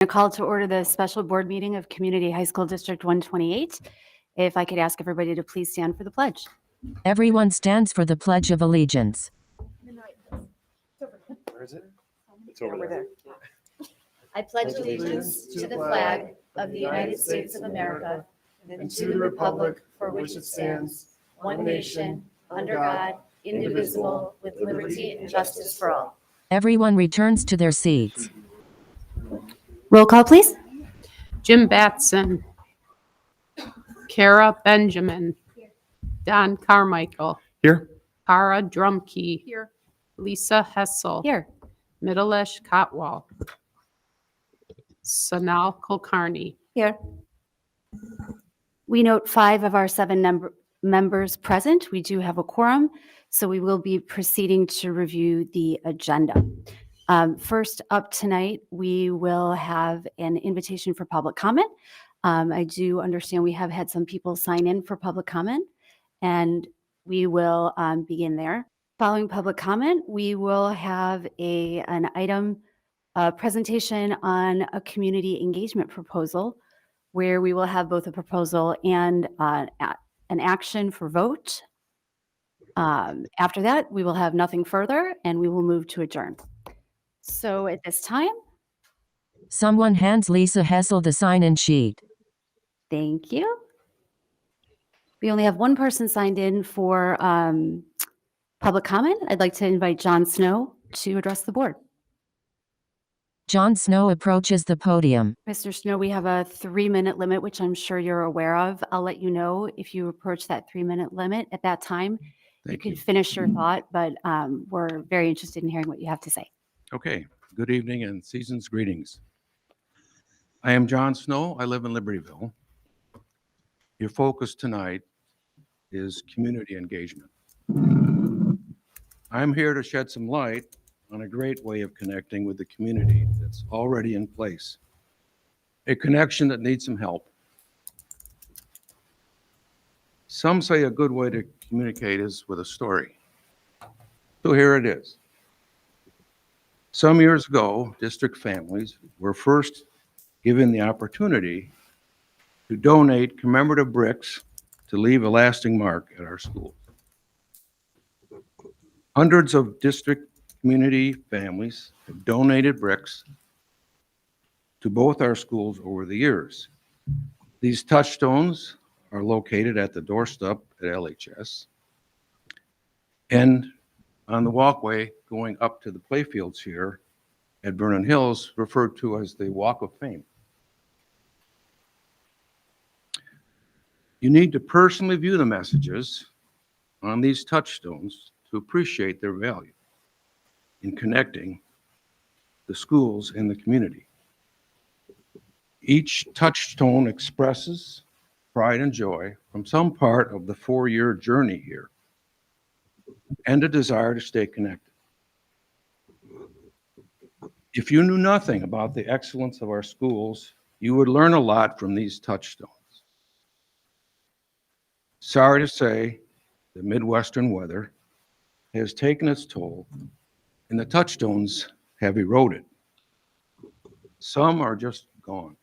A call to order the special board meeting of Community High School District 128. If I could ask everybody to please stand for the pledge. Everyone stands for the Pledge of Allegiance. Where is it? It's over there. I pledge allegiance to the flag of the United States of America and to the republic for which it stands, one nation, under God, indivisible, with liberty and justice for all. Everyone returns to their seats. Roll call, please. Jim Batson. Kara Benjamin. Don Carmichael. Here? Para Drumkey. Here. Lisa Hessel. Here. Middlesh Kotwal. Sanal Kulkarni. Here. We note 5 of our 7 members present. We do have a quorum, so we will be proceeding to review the agenda. First up tonight, we will have an invitation for public comment. I do understand we have had some people sign in for public comment, and we will begin there. Following public comment, we will have an item presentation on a community engagement proposal, where we will have both a proposal and an action for vote. After that, we will have nothing further, and we will move to adjourn. So at this time, Someone hands Lisa Hessel the sign-in sheet. thank you. We only have one person signed in for public comment. I'd like to invite John Snow to address the board. John Snow approaches the podium. Mr. Snow, we have a 3-minute limit, which I'm sure you're aware of. I'll let you know if you approach that 3-minute limit at that time. You could finish your thought, but we're very interested in hearing what you have to say. Okay, good evening and season's greetings. I am John Snow. I live in Libertyville. Your focus tonight is community engagement. I'm here to shed some light on a great way of connecting with the community that's already in place. A connection that needs some help. Some say a good way to communicate is with a story. So here it is. Some years ago, district families were first given the opportunity to donate commemorative bricks to leave a lasting mark at our schools. Hundreds of district community families have donated bricks to both our schools over the years. These touchstones are located at the doorstep at LHS and on the walkway going up to the playfields here at Vernon Hills, referred to as the Walk of Fame. You need to personally view the messages on these touchstones to appreciate their value in connecting the schools and the community. Each touchstone expresses pride and joy from some part of the 4-year journey here and a desire to stay connected. If you knew nothing about the excellence of our schools, you would learn a lot from these touchstones. Sorry to say, the Midwestern weather has taken its toll and the touchstones have eroded. Some are just gone.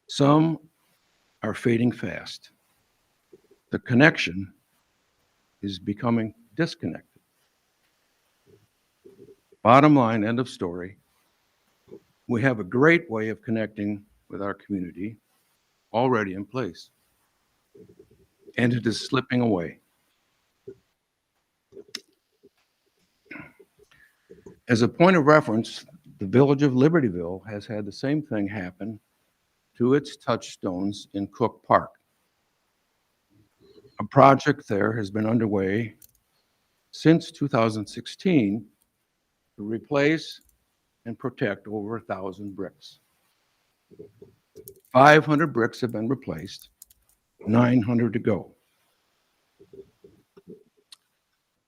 Some are fading fast. The connection is becoming disconnected. Bottom line, end of story. We have a great way of connecting with our community already in place, and it is slipping away. As a point of reference, the village of Libertyville has had the same thing happen to its touchstones in Cook Park. A project there has been underway since 2016 to replace and protect over 1,000 bricks. 500 bricks have been replaced, 900 to go.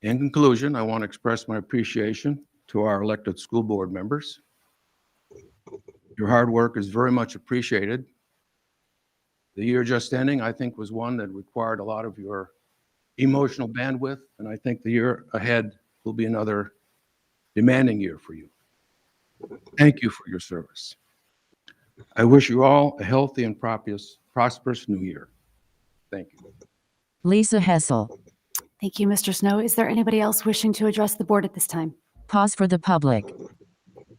In conclusion, I want to express my appreciation to our elected school board members. Your hard work is very much appreciated. The year just ending, I think, was one that required a lot of your emotional bandwidth, and I think the year ahead will be another demanding year for you. Thank you for your service. I wish you all a healthy and prosperous new year. Thank you. Lisa Hessel. Thank you, Mr. Snow. Is there anybody else wishing to address the board at this time? Pause for the public.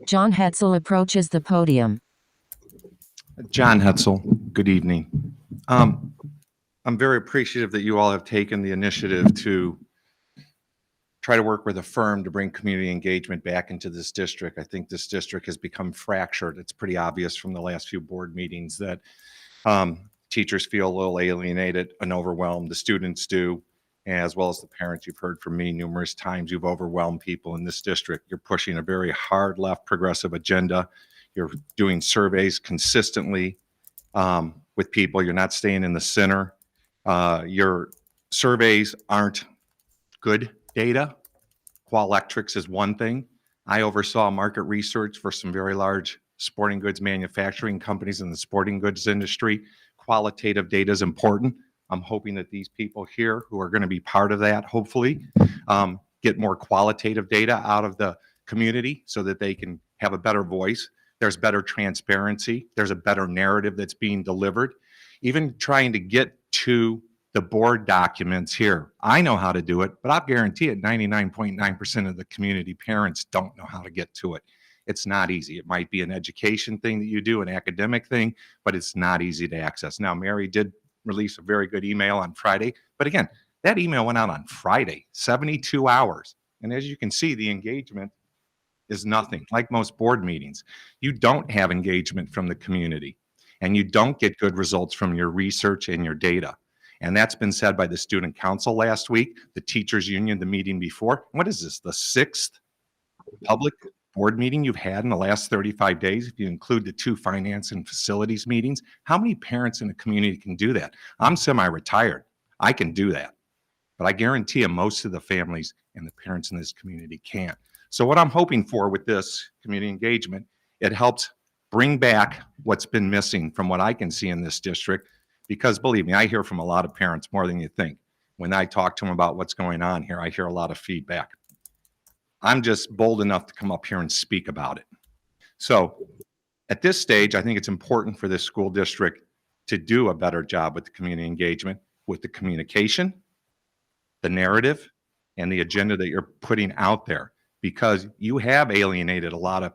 John Hetzel approaches the podium. John Hetzel, good evening. I'm very appreciative that you all have taken the initiative to try to work with a firm to bring community engagement back into this district. I think this district has become fractured. It's pretty obvious from the last few board meetings that teachers feel a little alienated and overwhelmed. The students do, as well as the parents. You've heard from me numerous times. You've overwhelmed people in this district. You're pushing a very hard left progressive agenda. You're doing surveys consistently with people. You're not staying in the center. Your surveys aren't good data. Qualectrics is one thing. I oversaw market research for some very large sporting goods manufacturing companies in the sporting goods industry. Qualitative data is important. I'm hoping that these people here who are going to be part of that, hopefully, get more qualitative data out of the community so that they can have a better voice. There's better transparency. There's a better narrative that's being delivered. Even trying to get to the board documents here. I know how to do it, but I'll guarantee it 99.9% of the community parents don't know how to get to it. It's not easy. It might be an education thing that you do, an academic thing, but it's not easy to access. Now, Mary did release a very good email on Friday, but again, that email went out on Friday, 72 hours. And as you can see, the engagement is nothing. Like most board meetings, you don't have engagement from the community, and you don't get good results from your research and your data. And that's been said by the student council last week, the teachers union, the meeting before. What is this, the 6th public board meeting you've had in the last 35 days, if you include the 2 finance and facilities meetings? How many parents in the community can do that? I'm semi-retired. I can do that. But I guarantee you most of the families and the parents in this community can't. So what I'm hoping for with this community engagement, it helps bring back what's been missing from what I can see in this district. Because believe me, I hear from a lot of parents more than you think. When I talk to them about what's going on here, I hear a lot of feedback. I'm just bold enough to come up here and speak about it. So at this stage, I think it's important for this school district to do a better job with the community engagement, with the communication, the narrative, and the agenda that you're putting out there, because you have alienated a lot of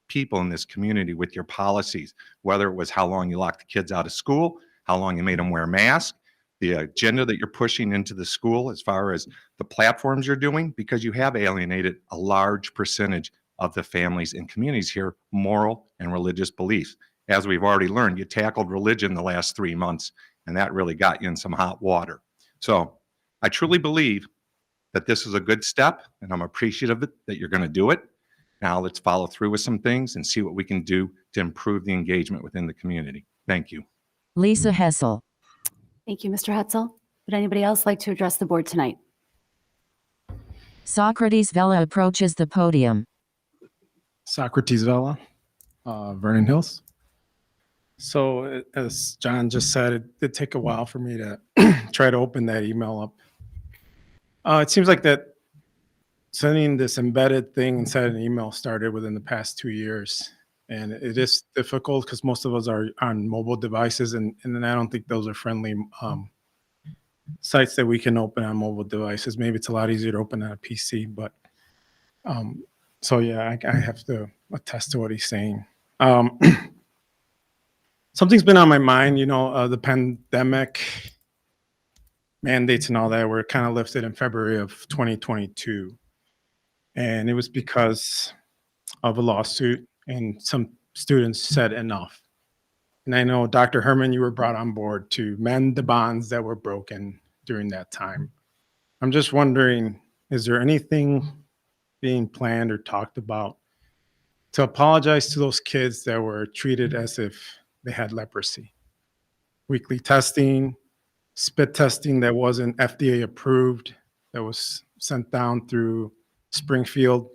people in this community with your policies, whether it was how long you locked the kids out of school, how long you made them wear masks, the agenda that you're pushing into the school as far as the platforms you're doing, because you have alienated a large percentage of the families and communities here, moral and religious beliefs. As we've already learned, you tackled religion the last 3 months, and that really got you in some hot water. So I truly believe that this is a good step, and I'm appreciative that you're going to do it. Now let's follow through with some things and see what we can do to improve the engagement within the community. Thank you. Lisa Hessel. Thank you, Mr. Hetzel. Would anybody else like to address the board tonight? Socrates Vela approaches the podium. Socrates Vela, Vernon Hills. So as John just said, it did take a while for me to try to open that email up. It seems like that sending this embedded thing inside an email started within the past 2 years. And it is difficult because most of us are on mobile devices, and then I don't think those are friendly sites that we can open on mobile devices. Maybe it's a lot easier to open on a PC, but so yeah, I have to attest to what he's saying. Something's been on my mind, the pandemic mandates and all that were kind of lifted in February of 2022. And it was because of a lawsuit, and some students said enough. And I know, Dr. Herman, you were brought on board to mend the bonds that were broken during that time. I'm just wondering, is there anything being planned or talked about to apologize to those kids that were treated as if they had leprosy? Weekly testing, spit testing that wasn't FDA approved, that was sent down through Springfield,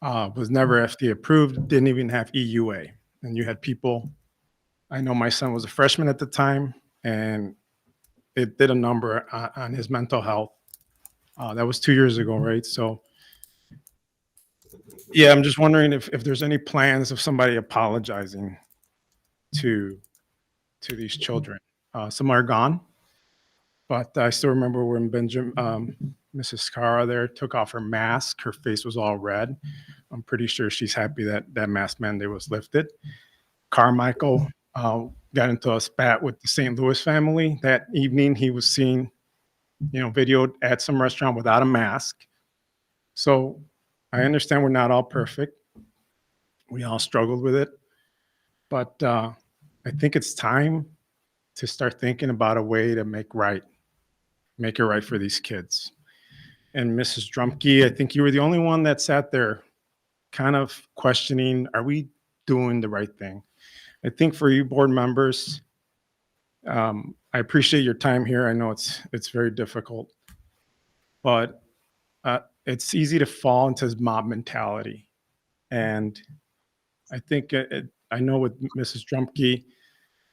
was never FDA approved, didn't even have EUA. And you had people, I know my son was a freshman at the time, and it did a number on his mental health. That was 2 years ago, right? So yeah, I'm just wondering if there's any plans of somebody apologizing to these children. Some are gone, but I still remember when Mrs. Scara there took off her mask. Her face was all red. I'm pretty sure she's happy that that mask mandate was lifted. Carmichael got into a spat with the St. Louis family that evening. He was seen, videoed at some restaurant without a mask. So I understand we're not all perfect. We all struggled with it. But I think it's time to start thinking about a way to make it right for these kids. And Mrs. Drumke, I think you were the only one that sat there kind of questioning, are we doing the right thing? I think for you board members, I appreciate your time here. I know it's very difficult, but it's easy to fall into mob mentality. And I think I know with Mrs. Drumke,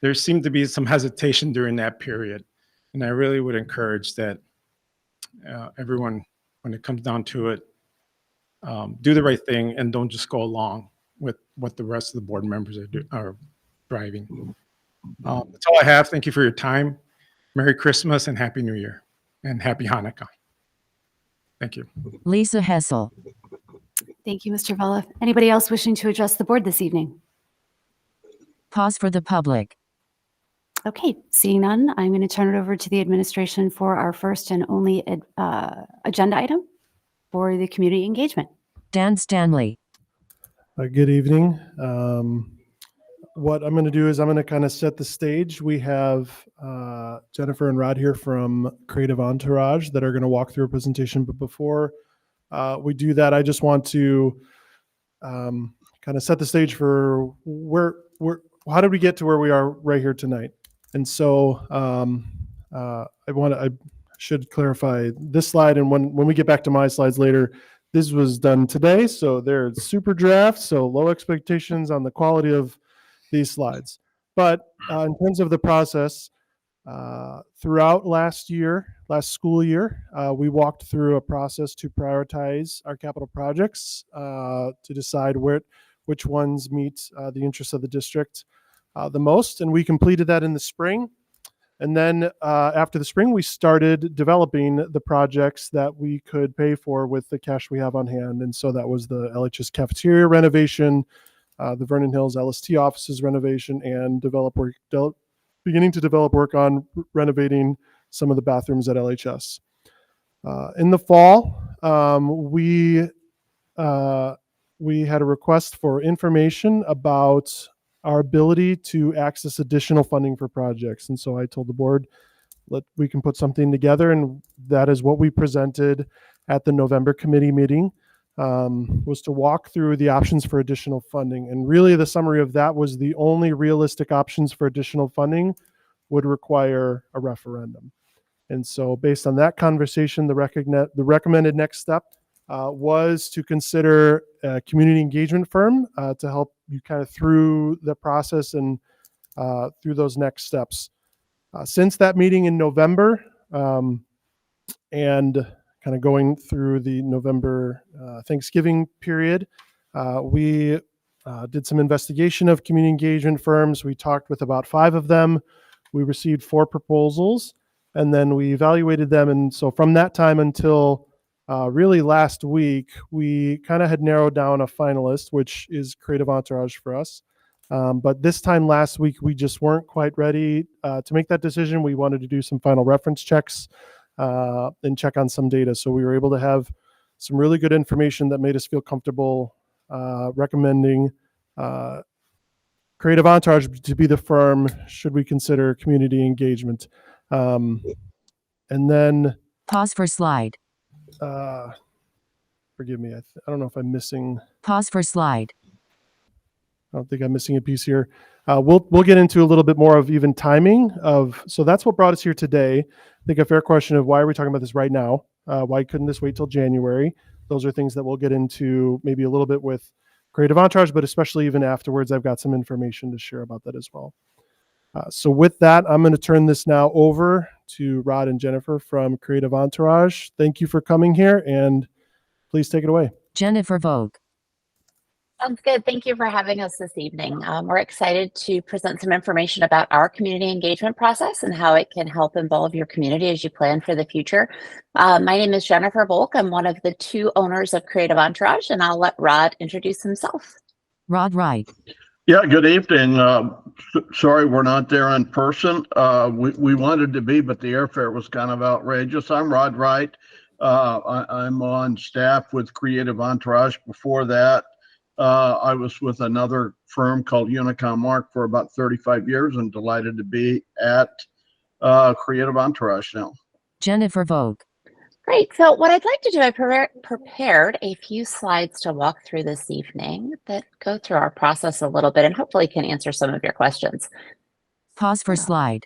there seemed to be some hesitation during that period. And I really would encourage that everyone, when it comes down to it, do the right thing and don't just go along with what the rest of the board members are driving. That's all I have. Thank you for your time. Merry Christmas and Happy New Year and Happy Hanukkah. Thank you. Lisa Hessel. Thank you, Mr. Vella. Anybody else wishing to address the board this evening? Pause for the public. Okay, seeing none, I'm going to turn it over to the administration for our first and only agenda item for the community engagement. Dan Stanley. Good evening. What I'm going to do is I'm going to kind of set the stage. We have Jennifer and Rod here from Creative Entourage that are going to walk through a presentation. But before we do that, I just want to kind of set the stage for how did we get to where we are right here tonight? And so I should clarify this slide. And when we get back to my slides later, this was done today. So they're super draft. So low expectations on the quality of these slides. But in terms of the process, throughout last school year, we walked through a process to prioritize our capital projects to decide which ones meet the interests of the district the most. And we completed that in the spring. And then after the spring, we started developing the projects that we could pay for with the cash we have on hand. And so that was the LHS cafeteria renovation, the Vernon Hills LST offices renovation, and beginning to develop work on renovating some of the bathrooms at LHS. In the fall, we had a request for information about our ability to access additional funding for projects. And so I told the board, we can put something together, and that is what we presented at the November committee meeting. Was to walk through the options for additional funding. And really the summary of that was the only realistic options for additional funding would require a referendum. And so based on that conversation, the recommended next step was to consider a community engagement firm to help you kind of through the process and through those next steps. Since that meeting in November and kind of going through the November Thanksgiving period, we did some investigation of community engagement firms. We talked with about 5 of them. We received 4 proposals, and then we evaluated them. And so from that time until really last week, we kind of had narrowed down a finalist, which is Creative Entourage for us. But this time last week, we just weren't quite ready to make that decision. We wanted to do some final reference checks and check on some data. So we were able to have some really good information that made us feel comfortable recommending Creative Entourage to be the firm should we consider community engagement. And then Pause for slide. forgive me, I don't know if I'm missing. Pause for slide. I don't think I'm missing a piece here. We'll get into a little bit more of even timing of, so that's what brought us here today. I think a fair question of why are we talking about this right now? Why couldn't this wait till January? Those are things that we'll get into maybe a little bit with Creative Entourage, but especially even afterwards, I've got some information to share about that as well. So with that, I'm going to turn this now over to Rod and Jennifer from Creative Entourage. Thank you for coming here, and please take it away. Jennifer Vogue. Sounds good. Thank you for having us this evening. We're excited to present some information about our community engagement process and how it can help involve your community as you plan for the future. My name is Jennifer Volk. I'm one of the 2 owners of Creative Entourage, and I'll let Rod introduce himself. Rod Wright. Yeah, good evening. Sorry we're not there in person. We wanted to be, but the airfare was kind of outrageous. I'm Rod Wright. I'm on staff with Creative Entourage. Before that, I was with another firm called Unicom Mark for about 35 years and delighted to be at Creative Entourage now. Jennifer Vogue. Great. So what I'd like to do, I prepared a few slides to walk through this evening that go through our process a little bit and hopefully can answer some of your questions. Pause for slide.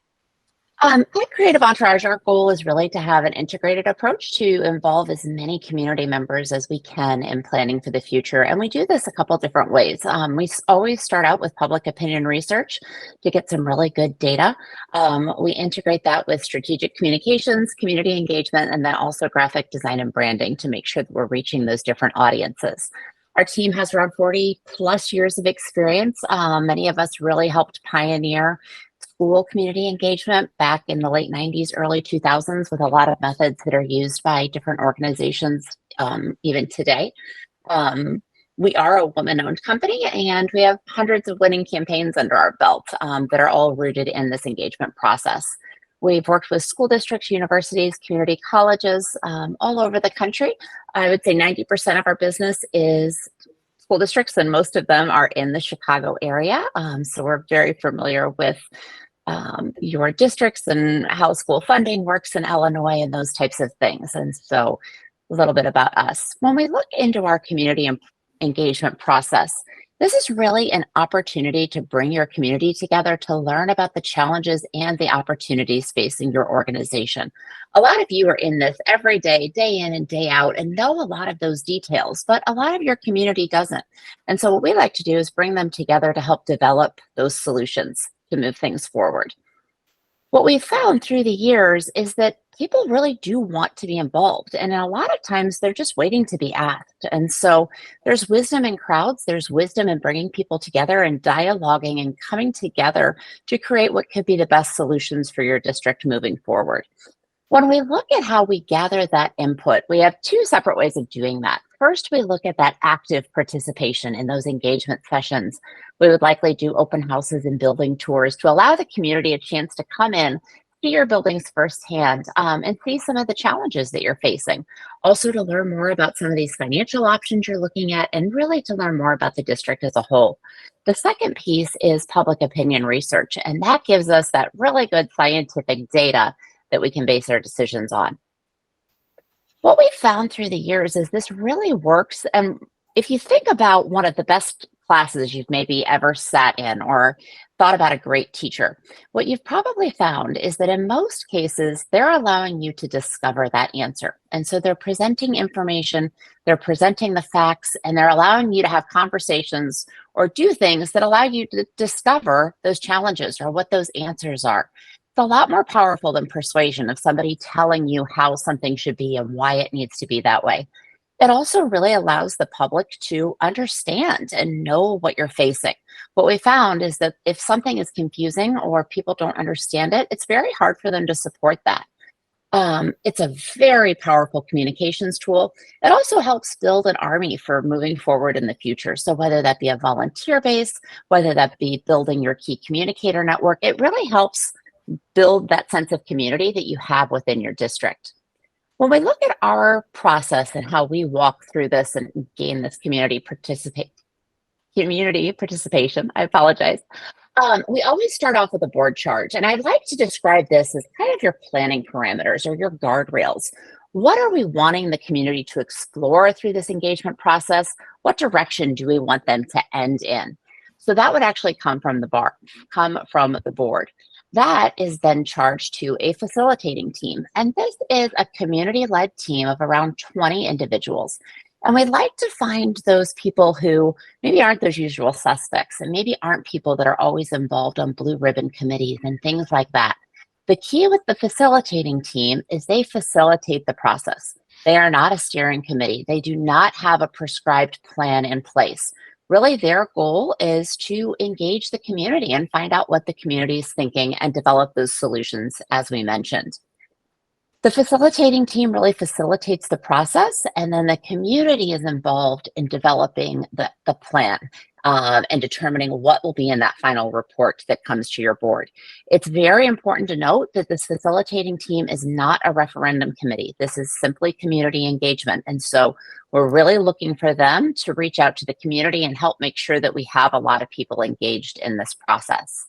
At Creative Entourage, our goal is really to have an integrated approach to involve as many community members as we can in planning for the future. And we do this a couple different ways. We always start out with public opinion research to get some really good data. We integrate that with strategic communications, community engagement, and then also graphic design and branding to make sure that we're reaching those different audiences. Our team has around 40 plus years of experience. Many of us really helped pioneer school community engagement back in the late 90s, early 2000s with a lot of methods that are used by different organizations even today. We are a woman-owned company and we have hundreds of winning campaigns under our belt that are all rooted in this engagement process. We've worked with school districts, universities, community colleges all over the country. I would say 90% of our business is school districts and most of them are in the Chicago area. So we're very familiar with your districts and how school funding works in Illinois and those types of things. And so a little bit about us. When we look into our community engagement process, this is really an opportunity to bring your community together to learn about the challenges and the opportunities facing your organization. A lot of you are in this every day, day in and day out, and know a lot of those details, but a lot of your community doesn't. And so what we like to do is bring them together to help develop those solutions to move things forward. What we've found through the years is that people really do want to be involved. And a lot of times they're just waiting to be asked. And so there's wisdom in crowds, there's wisdom in bringing people together and dialoguing and coming together to create what could be the best solutions for your district moving forward. When we look at how we gather that input, we have 2 separate ways of doing that. First, we look at that active participation in those engagement sessions. We would likely do open houses and building tours to allow the community a chance to come in, see your buildings firsthand, and see some of the challenges that you're facing. Also to learn more about some of these financial options you're looking at and really to learn more about the district as a whole. The second piece is public opinion research, and that gives us that really good scientific data that we can base our decisions on. What we found through the years is this really works. And if you think about one of the best classes you've maybe ever sat in or thought about a great teacher, what you've probably found is that in most cases, they're allowing you to discover that answer. And so they're presenting information, they're presenting the facts, and they're allowing you to have conversations or do things that allow you to discover those challenges or what those answers are. It's a lot more powerful than persuasion of somebody telling you how something should be and why it needs to be that way. It also really allows the public to understand and know what you're facing. What we found is that if something is confusing or people don't understand it, it's very hard for them to support that. It's a very powerful communications tool. It also helps build an army for moving forward in the future. So whether that be a volunteer base, whether that be building your key communicator network, it really helps build that sense of community that you have within your district. When we look at our process and how we walk through this and gain this community participation, I apologize. We always start off with a board charge, and I'd like to describe this as kind of your planning parameters or your guardrails. What are we wanting the community to explore through this engagement process? What direction do we want them to end in? So that would actually come from the board. That is then charged to a facilitating team. And this is a community-led team of around 20 individuals. And we'd like to find those people who maybe aren't those usual suspects and maybe aren't people that are always involved on blue ribbon committees and things like that. The key with the facilitating team is they facilitate the process. They are not a steering committee. They do not have a prescribed plan in place. Really, their goal is to engage the community and find out what the community is thinking and develop those solutions, as we mentioned. The facilitating team really facilitates the process, and then the community is involved in developing the plan and determining what will be in that final report that comes to your board. It's very important to note that this facilitating team is not a referendum committee. This is simply community engagement. And so we're really looking for them to reach out to the community and help make sure that we have a lot of people engaged in this process.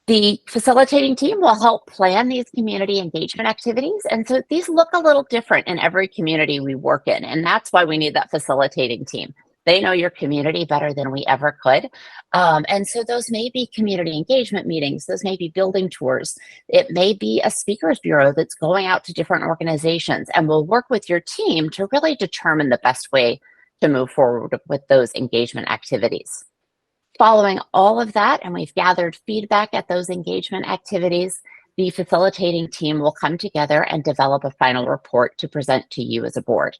The facilitating team will help plan these community engagement activities. And so these look a little different in every community we work in. And that's why we need that facilitating team. They know your community better than we ever could. And so those may be community engagement meetings. Those may be building tours. It may be a speakers bureau that's going out to different organizations, and will work with your team to really determine the best way to move forward with those engagement activities. Following all of that, and we've gathered feedback at those engagement activities, the facilitating team will come together and develop a final report to present to you as a board.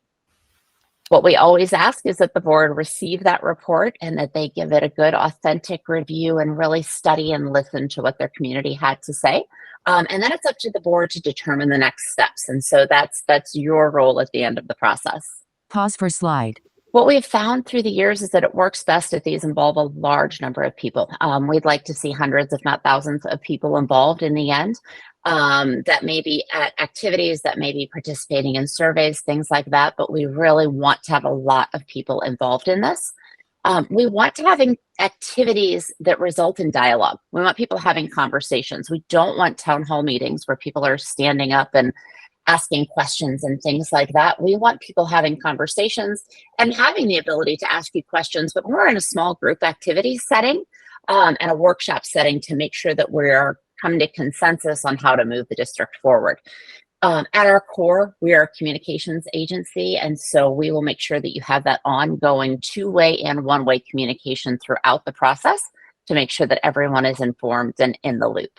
What we always ask is that the board receive that report and that they give it a good, authentic review and really study and listen to what their community had to say. And then it's up to the board to determine the next steps. And so that's your role at the end of the process. Pause for slide. What we've found through the years is that it works best if these involve a large number of people. We'd like to see hundreds, if not thousands, of people involved in the end. That may be at activities, that may be participating in surveys, things like that, but we really want to have a lot of people involved in this. We want to have activities that result in dialogue. We want people having conversations. We don't want town hall meetings where people are standing up and asking questions and things like that. We want people having conversations and having the ability to ask you questions, but more in a small group activity setting and a workshop setting to make sure that we're coming to consensus on how to move the district forward. At our core, we are a communications agency, and so we will make sure that you have that ongoing two-way and one-way communication throughout the process to make sure that everyone is informed and in the loop.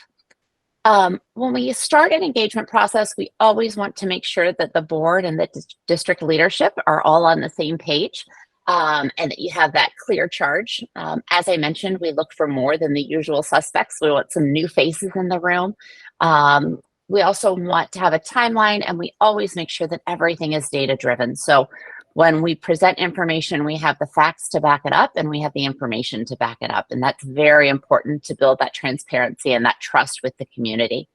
When we start an engagement process, we always want to make sure that the board and the district leadership are all on the same page and that you have that clear charge. As I mentioned, we look for more than the usual suspects. We want some new faces in the room. We also want to have a timeline, and we always make sure that everything is data driven. So when we present information, we have the facts to back it up and we have the information to back it up. And that's very important to build that transparency and that trust with the community.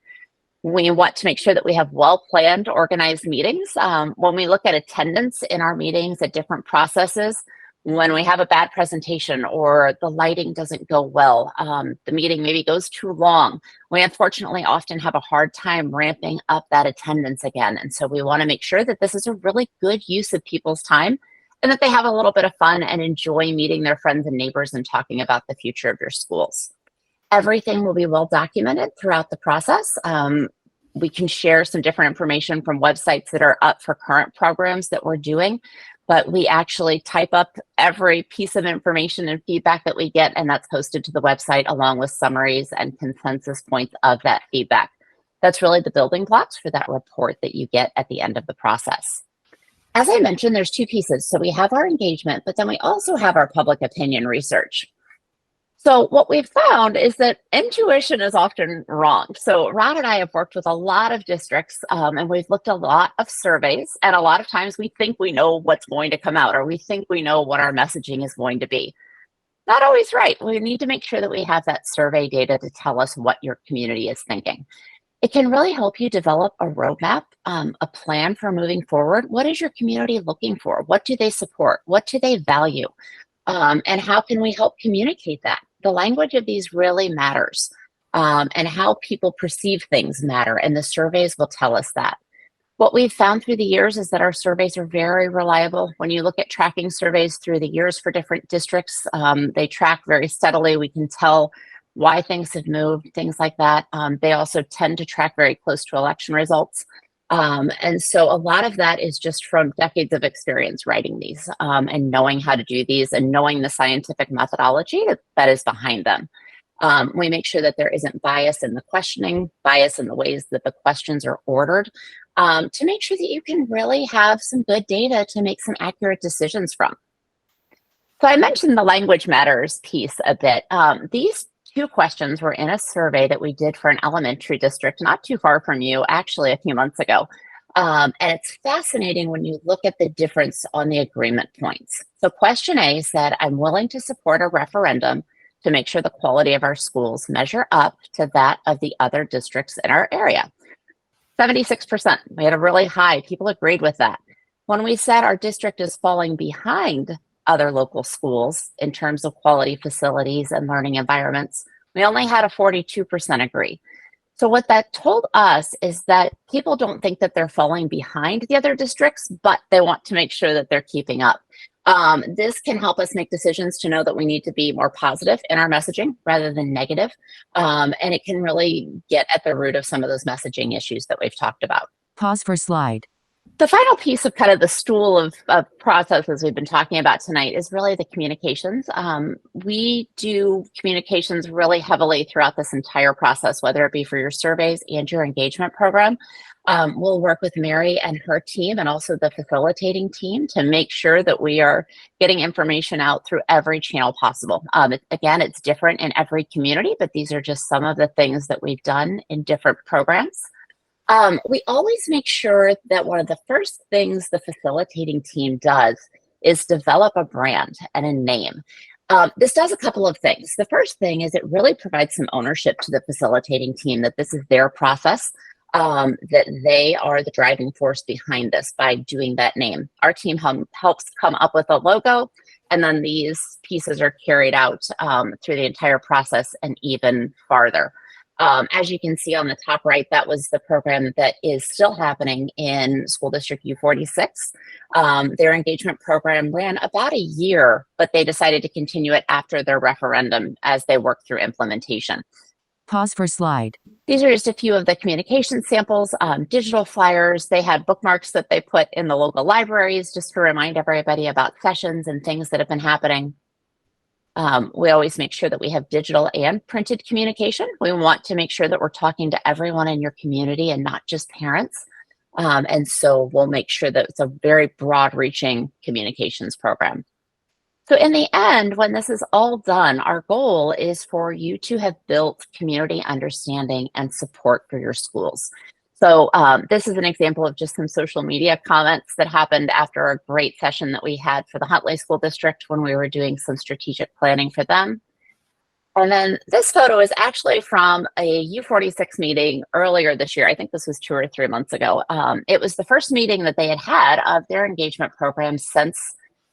We want to make sure that we have well-planned, organized meetings. When we look at attendance in our meetings at different processes, when we have a bad presentation or the lighting doesn't go well, the meeting maybe goes too long, we unfortunately often have a hard time ramping up that attendance again. And so we want to make sure that this is a really good use of people's time and that they have a little bit of fun and enjoy meeting their friends and neighbors and talking about the future of your schools. Everything will be well documented throughout the process. We can share some different information from websites that are up for current programs that we're doing, but we actually type up every piece of information and feedback that we get, and that's posted to the website along with summaries and consensus points of that feedback. That's really the building blocks for that report that you get at the end of the process. As I mentioned, there's two pieces. So we have our engagement, but then we also have our public opinion research. So what we've found is that intuition is often wrong. So Rod and I have worked with a lot of districts and we've looked at a lot of surveys, and a lot of times we think we know what's going to come out, or we think we know what our messaging is going to be. Not always right. We need to make sure that we have that survey data to tell us what your community is thinking. It can really help you develop a roadmap, a plan for moving forward. What is your community looking for? What do they support? What do they value? And how can we help communicate that? The language of these really matters, and how people perceive things matter, and the surveys will tell us that. What we've found through the years is that our surveys are very reliable. When you look at tracking surveys through the years for different districts, they track very steadily. We can tell why things have moved, things like that. They also tend to track very close to election results. And so a lot of that is just from decades of experience writing these and knowing how to do these and knowing the scientific methodology that is behind them. We make sure that there isn't bias in the questioning, bias in the ways that the questions are ordered, to make sure that you can really have some good data to make some accurate decisions from. So I mentioned the language matters piece a bit. These two questions were in a survey that we did for an elementary district not too far from you, actually a few months ago. And it's fascinating when you look at the difference on the agreement points. So question A said, I'm willing to support a referendum to make sure the quality of our schools measure up to that of the other districts in our area. 76%. We had a really high, people agreed with that. When we said our district is falling behind other local schools in terms of quality facilities and learning environments, we only had a 42% agree. So what that told us is that people don't think that they're falling behind the other districts, but they want to make sure that they're keeping up. This can help us make decisions to know that we need to be more positive in our messaging rather than negative. And it can really get at the root of some of those messaging issues that we've talked about. Pause for slide. The final piece of kind of the stool of processes we've been talking about tonight is really the communications. We do communications really heavily throughout this entire process, whether it be for your surveys and your engagement program. We'll work with Mary and her team and also the facilitating team to make sure that we are getting information out through every channel possible. Again, it's different in every community, but these are just some of the things that we've done in different programs. We always make sure that one of the first things the facilitating team does is develop a brand and a name. This does a couple of things. The first thing is it really provides some ownership to the facilitating team that this is their process, that they are the driving force behind this by doing that name. Our team helps come up with a logo, and then these pieces are carried out through the entire process and even farther. As you can see on the top right, that was the program that is still happening in School District U46. Their engagement program ran about a year, but they decided to continue it after their referendum as they work through implementation. Pause for slide. These are just a few of the communication samples, digital flyers. They had bookmarks that they put in the local libraries just to remind everybody about sessions and things that have been happening. We always make sure that we have digital and printed communication. We want to make sure that we're talking to everyone in your community and not just parents. And so we'll make sure that it's a very broad reaching communications program. So in the end, when this is all done, our goal is for you to have built community understanding and support for your schools. So this is an example of just some social media comments that happened after a great session that we had for the Huntley School District when we were doing some strategic planning for them. And then this photo is actually from a U46 meeting earlier this year. I think this was 2 or 3 months ago. It was the first meeting that they had of their engagement program since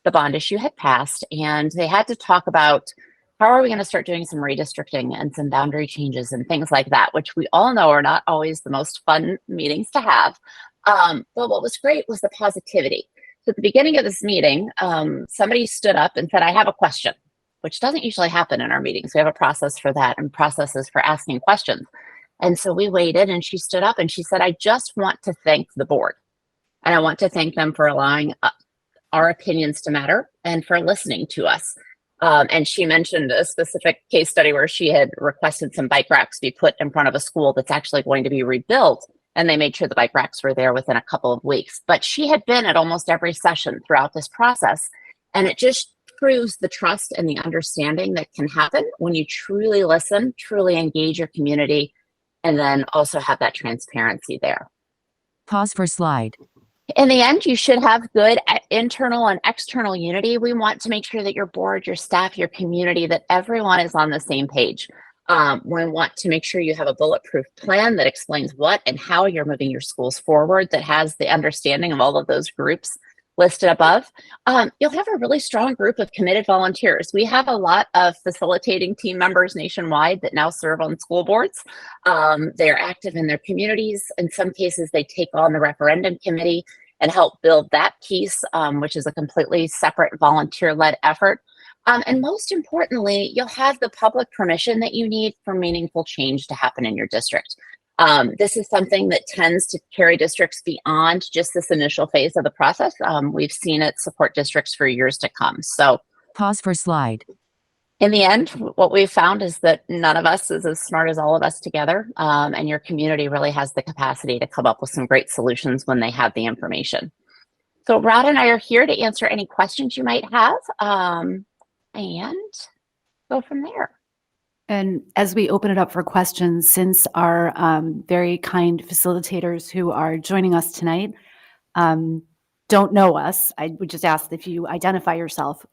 the bond issue had passed. And they had to talk about how are we going to start doing some redistricting and some boundary changes and things like that, which we all know are not always the most fun meetings to have. But what was great was the positivity. So at the beginning of this meeting, somebody stood up and said, I have a question, which doesn't usually happen in our meetings. We have a process for that and processes for asking questions. And so we waited and she stood up and she said, I just want to thank the board. And I want to thank them for allowing our opinions to matter and for listening to us. And she mentioned a specific case study where she had requested some bike racks be put in front of a school that's actually going to be rebuilt. And they made sure the bike racks were there within a couple of weeks. But she had been at almost every session throughout this process. And it just proves the trust and the understanding that can happen when you truly listen, truly engage your community, and then also have that transparency there. Pause for slide. In the end, you should have good internal and external unity. We want to make sure that your board, your staff, your community, that everyone is on the same page. We want to make sure you have a bulletproof plan that explains what and how you're moving your schools forward, that has the understanding of all of those groups listed above. You'll have a really strong group of committed volunteers. We have a lot of facilitating team members nationwide that now serve on school boards. They're active in their communities. In some cases, they take on the referendum committee and help build that piece, which is a completely separate volunteer-led effort. And most importantly, you'll have the public permission that you need for meaningful change to happen in your district. This is something that tends to carry districts beyond just this initial phase of the process. We've seen it support districts for years to come. So Pause for slide. in the end, what we've found is that none of us is as smart as all of us together. And your community really has the capacity to come up with some great solutions when they have the information. So Rod and I are here to answer any questions you might have. and go from there. And as we open it up for questions, since our very kind facilitators who are joining us tonight don't know us, I would just ask if you identify yourself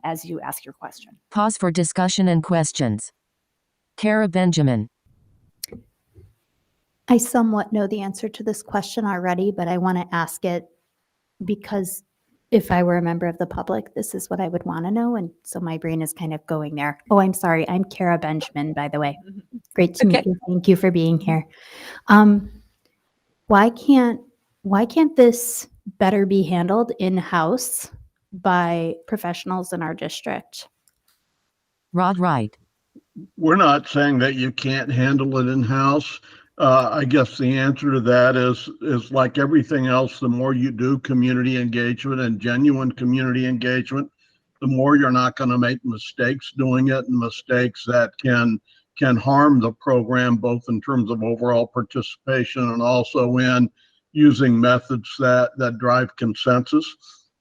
as you ask your question. Pause for discussion and questions. Kara Benjamin. I somewhat know the answer to this question already, but I want to ask it because if I were a member of the public, this is what I would want to know. And so my brain is kind of going there. Oh, I'm sorry. I'm Kara Benjamin, by the way. Great to meet you. Thank you for being here. Why can't this better be handled in-house by professionals in our district? Rod Wright. We're not saying that you can't handle it in-house. I guess the answer to that is like everything else, the more you do community engagement and genuine community engagement, the more you're not going to make mistakes doing it, and mistakes that can harm the program, both in terms of overall participation and also in using methods that drive consensus.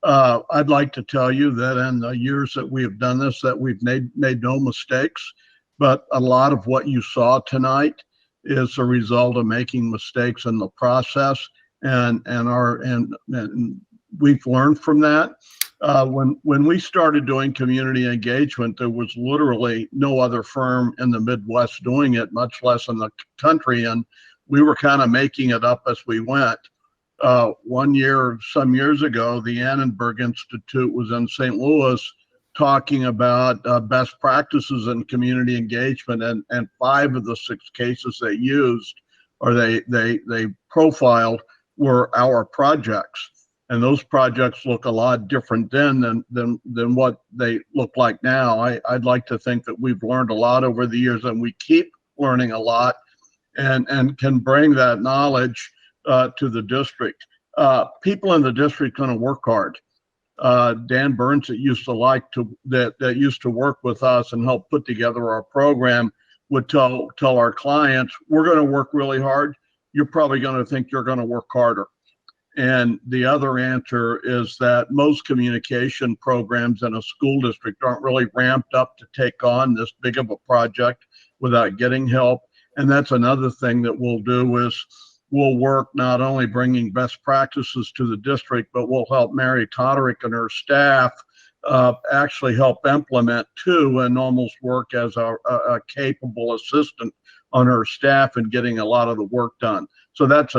I'd like to tell you that in the years that we have done this, that we've made no mistakes, but a lot of what you saw tonight is a result of making mistakes in the process, and we've learned from that. When we started doing community engagement, there was literally no other firm in the Midwest doing it, much less in the country, and we were kind of making it up as we went. One year, some years ago, the Annenberg Institute was in St. Louis talking about best practices in community engagement, and 5 of the 6 cases they used or they profiled were our projects. And those projects look a lot different then than what they look like now. I'd like to think that we've learned a lot over the years, and we keep learning a lot, and can bring that knowledge to the district. People in the district going to work hard. Dan Burns that used to work with us and help put together our program would tell our clients, we're going to work really hard. You're probably going to think you're going to work harder. And the other answer is that most communication programs in a school district aren't really ramped up to take on this big of a project without getting help. And that's another thing that we'll do is we'll work not only bringing best practices to the district, but we'll help Mary Toderick and her staff actually help implement too, and almost work as a capable assistant on her staff and getting a lot of the work done. So that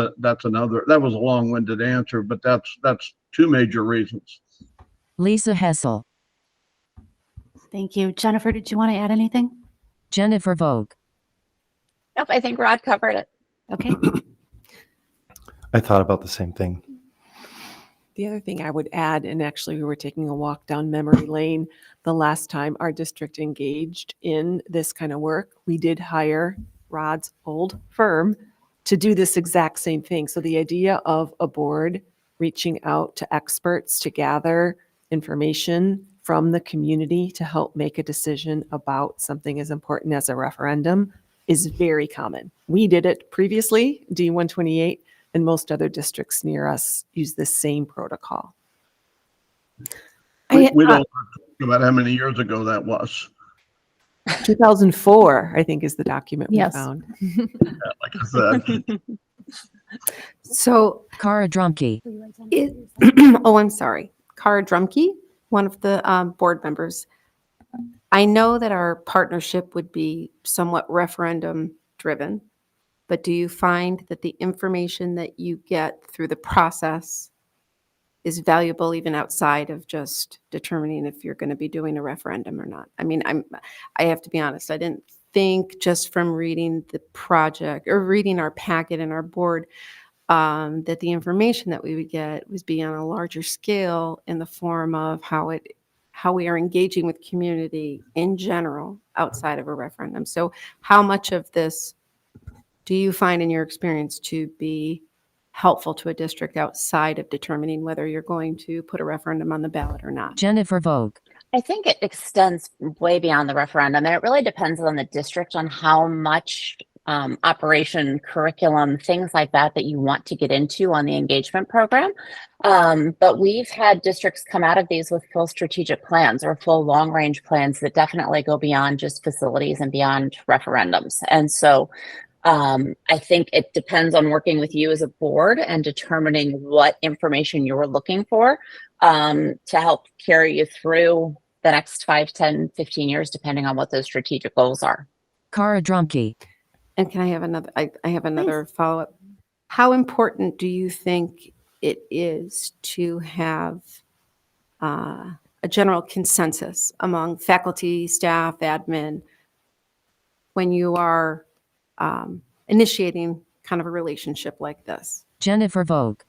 was a long-winded answer, but that's 2 major reasons. Lisa Hessel. Thank you. Jennifer, did you want to add anything? Jennifer Vogue. Nope, I think Rod covered it. Okay. I thought about the same thing. The other thing I would add, and actually we were taking a walk down memory lane the last time our district engaged in this kind of work, we did hire Rod's old firm to do this exact same thing. So the idea of a board reaching out to experts to gather information from the community to help make a decision about something as important as a referendum is very common. We did it previously, D128, and most other districts near us use the same protocol. We don't talk about how many years ago that was. 2004, I think, is the document we found. Like I said. So, Cara Drumkey. oh, I'm sorry. Cara Drumkey, one of the board members. I know that our partnership would be somewhat referendum driven, but do you find that the information that you get through the process is valuable even outside of just determining if you're going to be doing a referendum or not? I mean, I have to be honest, I didn't think just from reading the project or reading our packet and our board that the information that we would get was be on a larger scale in the form of how we are engaging with community in general outside of a referendum. So how much of this do you find in your experience to be helpful to a district outside of determining whether you're going to put a referendum on the ballot or not? Jennifer Vogue. I think it extends way beyond the referendum, and it really depends on the district on how much operation, curriculum, things like that that you want to get into on the engagement program. But we've had districts come out of these with full strategic plans or full long range plans that definitely go beyond just facilities and beyond referendums. And so I think it depends on working with you as a board and determining what information you're looking for to help carry you through the next 5, 10, 15 years, depending on what those strategic goals are. Cara Drumkey. And can I have another, I have another follow-up. How important do you think it is to have a general consensus among faculty, staff, admin, when you are initiating kind of a relationship like this? Jennifer Vogue.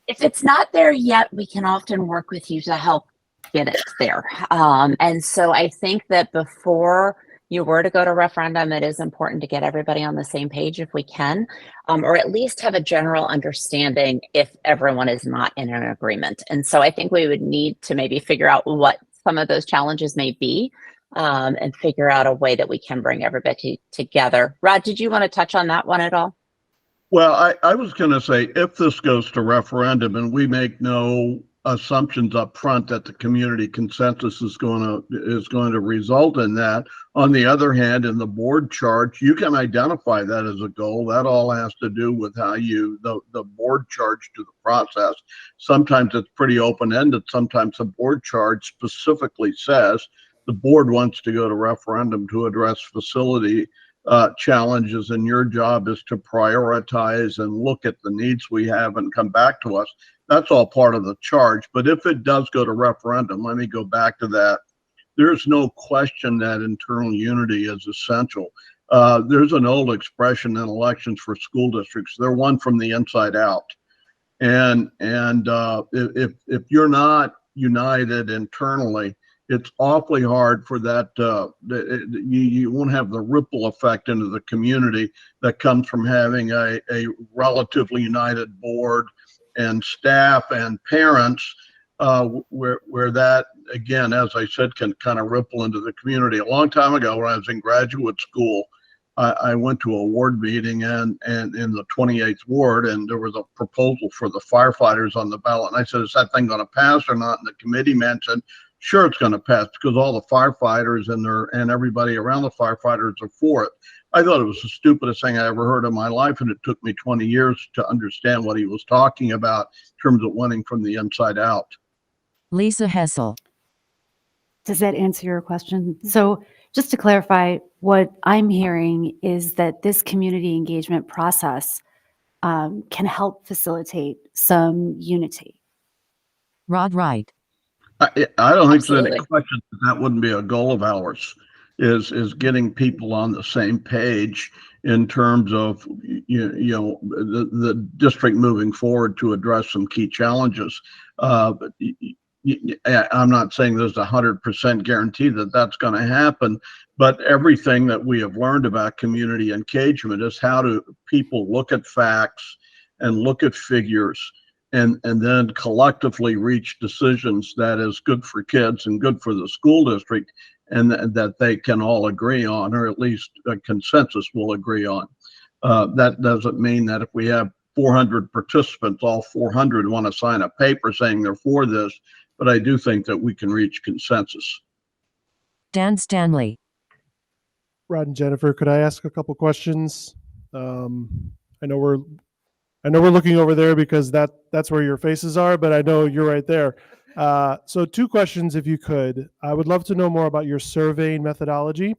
If it's not there yet, we can often work with you to help get it there. And so I think that before you were to go to referendum, it is important to get everybody on the same page if we can, or at least have a general understanding if everyone is not in an agreement. And so I think we would need to maybe figure out what some of those challenges may be, and figure out a way that we can bring everybody together. Rod, did you want to touch on that one at all? Well, I was going to say, if this goes to referendum and we make no assumptions up front that the community consensus is going to result in that. On the other hand, in the board chart, you can identify that as a goal. That all has to do with how the board charge to the process. Sometimes it's pretty open-ended. Sometimes the board chart specifically says the board wants to go to referendum to address facility challenges, and your job is to prioritize and look at the needs we have and come back to us. That's all part of the charge. But if it does go to referendum, let me go back to that. There's no question that internal unity is essential. There's an old expression in elections for school districts: they're won from the inside out. And if you're not united internally, it's awfully hard for that. You won't have the ripple effect into the community that comes from having a relatively united board and staff and parents, where that, again, as I said, can kind of ripple into the community. A long time ago, when I was in graduate school, I went to a ward meeting and in the 28th ward, and there was a proposal for the firefighters on the ballot. And I said, is that thing going to pass or not? And the committee man said, sure, it's going to pass because all the firefighters and everybody around the firefighters are for it. I thought it was the stupidest thing I ever heard in my life, and it took me 20 years to understand what he was talking about in terms of winning from the inside out. Lisa Hessel. Does that answer your question? So just to clarify, what I'm hearing is that this community engagement process can help facilitate some unity. Rod Wright. I don't think there's Absolutely. any question that wouldn't be a goal of ours, is getting people on the same page in terms of the district moving forward to address some key challenges. But I'm not saying there's 100% guarantee that that's going to happen, but everything that we have learned about community engagement is how do people look at facts and look at figures and then collectively reach decisions that is good for kids and good for the school district, and that they can all agree on, or at least a consensus will agree on. That doesn't mean that if we have 400 participants, all 400 want to sign a paper saying they're for this, but I do think that we can reach consensus. Dan Stanley. Rod and Jennifer, could I ask a couple questions? I know we're looking over there because that's where your faces are, but I know you're right there. So 2 questions, if you could. I would love to know more about your surveying methodology,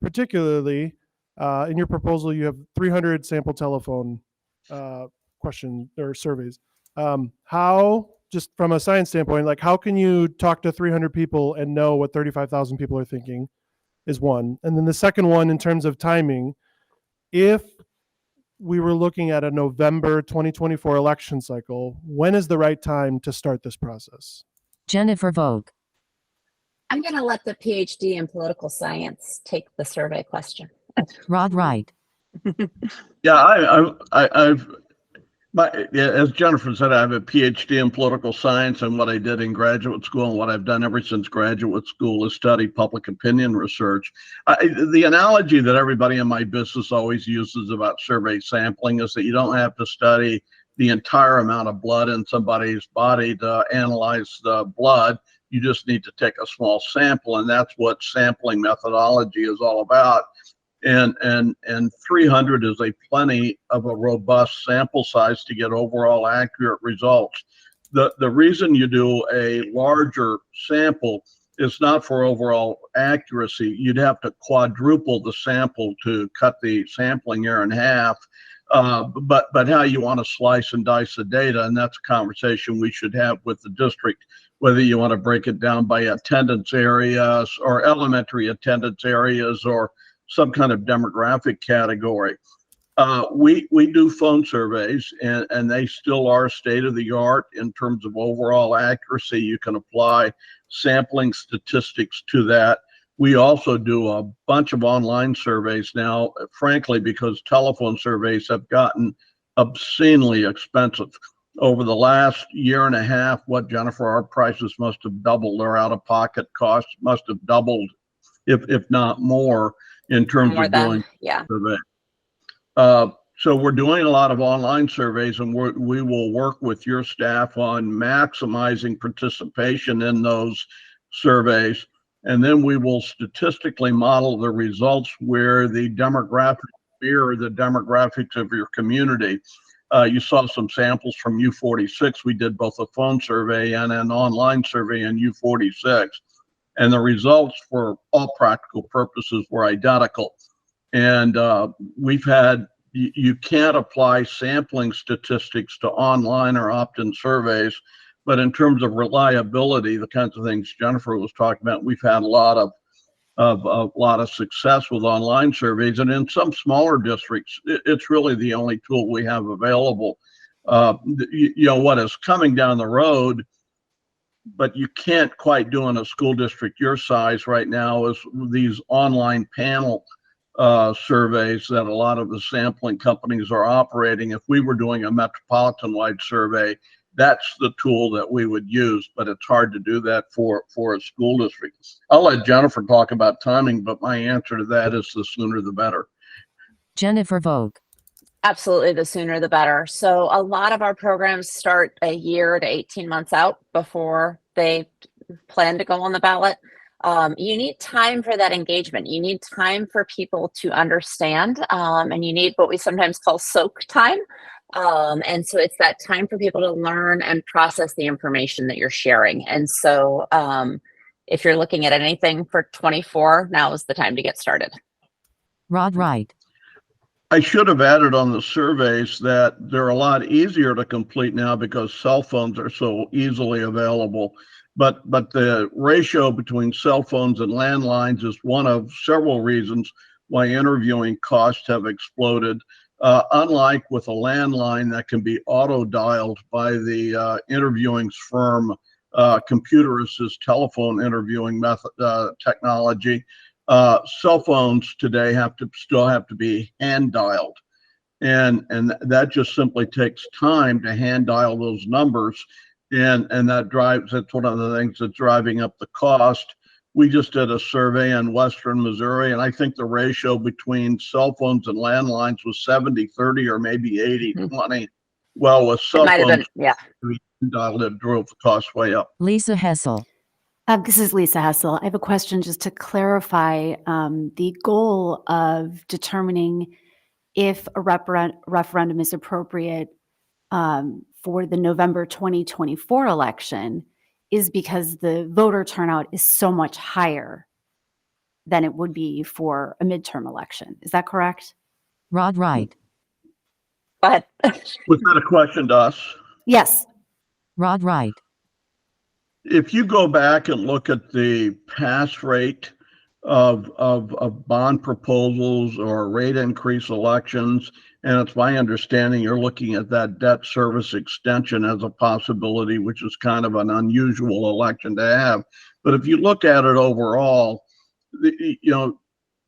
particularly in your proposal. You have 300 sample telephone question or surveys. How, just from a science standpoint, like how can you talk to 300 people and know what 35,000 people are thinking is one. And then the second one, in terms of timing, if we were looking at a November 2024 election cycle, when is the right time to start this process? Jennifer Vogue. I'm going to let the PhD in political science take the survey question. Rod Wright. Yeah, As Jennifer said, I have a PhD in political science, and what I did in graduate school and what I've done ever since graduate school is study public opinion research. The analogy that everybody in my business always uses about survey sampling is that you don't have to study the entire amount of blood in somebody's body to analyze the blood. You just need to take a small sample, and that's what sampling methodology is all about. And 300 is a plenty of a robust sample size to get overall accurate results. The reason you do a larger sample is not for overall accuracy. You'd have to quadruple the sample to cut the sampling error in half. But how you want to slice and dice the data, and that's a conversation we should have with the district, whether you want to break it down by attendance areas or elementary attendance areas or some kind of demographic category. We do phone surveys, and they still are state of the art in terms of overall accuracy. You can apply sampling statistics to that. We also do a bunch of online surveys now, frankly, because telephone surveys have gotten obscenely expensive. Over the last year and a half, what, Jennifer, our prices must have doubled. Our out-of-pocket costs must have doubled, if not more, in terms More of than, doing yeah. survey. So we're doing a lot of online surveys, and we will work with your staff on maximizing participation in those surveys. And then we will statistically model the results where the demographics mirror the demographics of your community. You saw some samples from U46. We did both a phone survey and an online survey in U46. And the results for all practical purposes were identical. And you can't apply sampling statistics to online or opt-in surveys, but in terms of reliability, the kinds of things Jennifer was talking about, we've had a lot of success with online surveys. And in some smaller districts, it's really the only tool we have available. What is coming down the road, but you can't quite do in a school district your size right now, is these online panel surveys that a lot of the sampling companies are operating. If we were doing a metropolitan-wide survey, that's the tool that we would use, but it's hard to do that for a school district. I'll let Jennifer talk about timing, but my answer to that is the sooner the better. Jennifer Vogue. Absolutely, the sooner the better. So a lot of our programs start a year to 18 months out before they plan to go on the ballot. You need time for that engagement. You need time for people to understand, and you need what we sometimes call soak time. And so it's that time for people to learn and process the information that you're sharing. And so if you're looking at anything for 24, now is the time to get started. Rod Wright. I should have added on the surveys that they're a lot easier to complete now because cell phones are so easily available. But the ratio between cell phones and landlines is one of several reasons why interviewing costs have exploded. Unlike with a landline that can be auto-dialed by the interviewing firm, computer-assisted telephone interviewing method technology, cell phones today still have to be hand dialed, and that just simply takes time to hand dial those numbers, and that's one of the things that's driving up the cost. We just did a survey in Western Missouri, and I think the ratio between cell phones and landlines was 70-30 or maybe 80-20. Well, with cell phones, we dialed it, drove the cost way up. Lisa Hessel. This is Lisa Hessel. I have a question just to clarify the goal of determining if a referendum is appropriate for the November 2024 election is because the voter turnout is so much higher than it would be for a midterm election. Is that correct? Rod Wright. Go ahead. Was that a question to us? Yes. Rod Wright. If you go back and look at the pass rate of bond proposals or rate increase elections, and it's my understanding you're looking at that debt service extension as a possibility, which is kind of an unusual election to have. But if you look at it overall,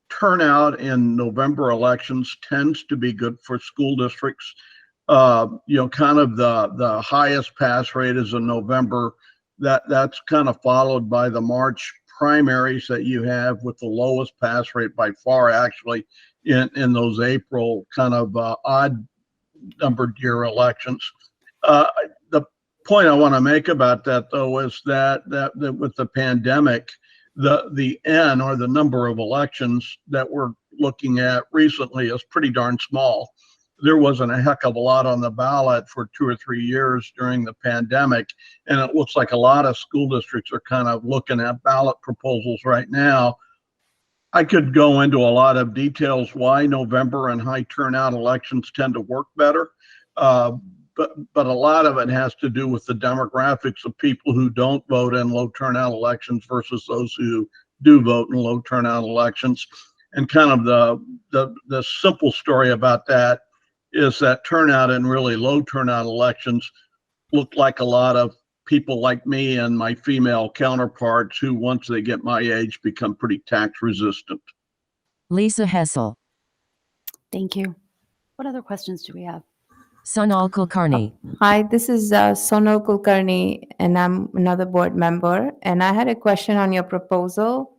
turnout in November elections tends to be good for school districts. kind of the highest pass rate is in November. That's kind of followed by the March primaries that you have with the lowest pass rate by far, actually, in those April kind of odd numbered year elections. The point I want to make about that, though, is that with the pandemic, the N, or the number of elections that we're looking at recently, is pretty darn small. There wasn't a heck of a lot on the ballot for 2 or 3 years during the pandemic, and it looks like a lot of school districts are kind of looking at ballot proposals right now. I could go into a lot of details why November and high turnout elections tend to work better. But a lot of it has to do with the demographics of people who don't vote in low turnout elections versus those who do vote in low turnout elections. And kind of the simple story about that is that turnout in really low turnout elections look like a lot of people like me and my female counterparts who, once they get my age, become pretty tax resistant. Lisa Hessel. Thank you. What other questions do we have? Sonal Kulkarni. Hi, this is Sonal Kulkarni, and I'm another board member. And I had a question on your proposal.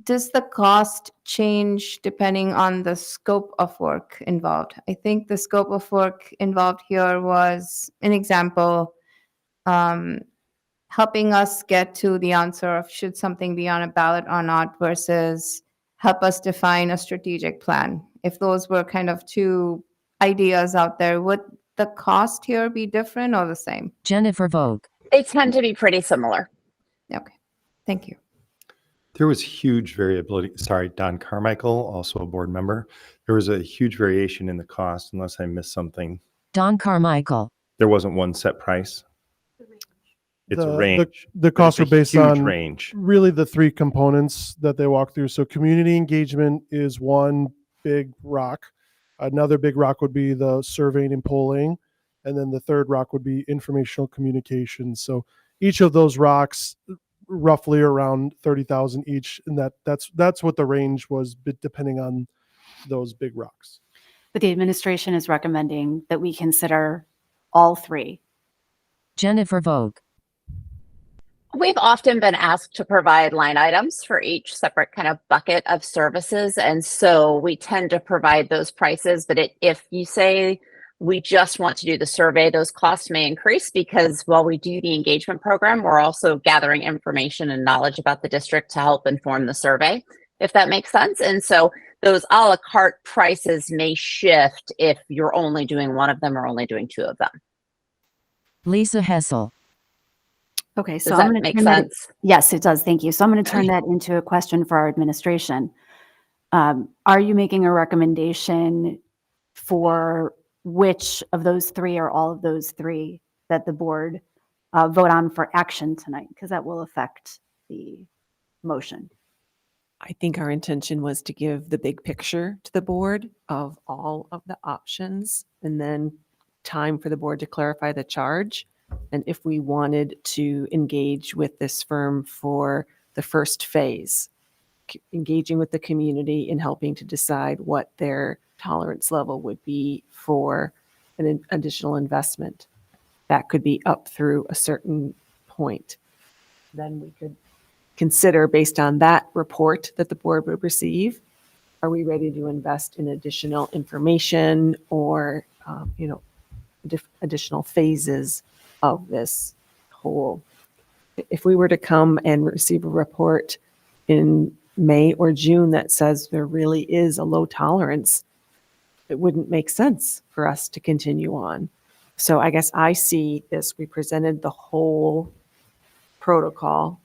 Does the cost change depending on the scope of work involved? I think the scope of work involved here was an example, helping us get to the answer of should something be on a ballot or not versus help us define a strategic plan. If those were kind of two ideas out there, would the cost here be different or the same? Jennifer Vogue. They tend to be pretty similar. Okay, thank you. There was huge variability. Sorry, Don Carmichael, also a board member. There was a huge variation in the cost, unless I missed something. Don Carmichael. There wasn't one set price. It's a range. The costs are It's a based huge on range. really the three components that they walk through. So community engagement is one big rock. Another big rock would be the surveying and polling. And then the third rock would be informational communication. So each of those rocks, roughly around 30,000 each. And that's what the range was, depending on those big rocks. But the administration is recommending that we consider all three. Jennifer Vogue. We've often been asked to provide line items for each separate kind of bucket of services. And so we tend to provide those prices. But if you say we just want to do the survey, those costs may increase because while we do the engagement program, we're also gathering information and knowledge about the district to help inform the survey, if that makes sense. And so those a la carte prices may shift if you're only doing one of them or only doing two of them. Lisa Hessel. Okay, so Does I'm that going to make turn that. sense? Yes, it does. Thank you. So I'm going to turn that into a question for our administration. Are you making a recommendation for which of those three or all of those three that the board vote on for action tonight? Because that will affect the motion. I think our intention was to give the big picture to the board of all of the options and then time for the board to clarify the charge. And if we wanted to engage with this firm for the first phase, engaging with the community and helping to decide what their tolerance level would be for an additional investment, that could be up through a certain point. Then we could consider, based on that report that the board would receive, are we ready to invest in additional information or, additional phases of this whole. If we were to come and receive a report in May or June that says there really is a low tolerance, it wouldn't make sense for us to continue on. So I guess I see this, we presented the whole protocol.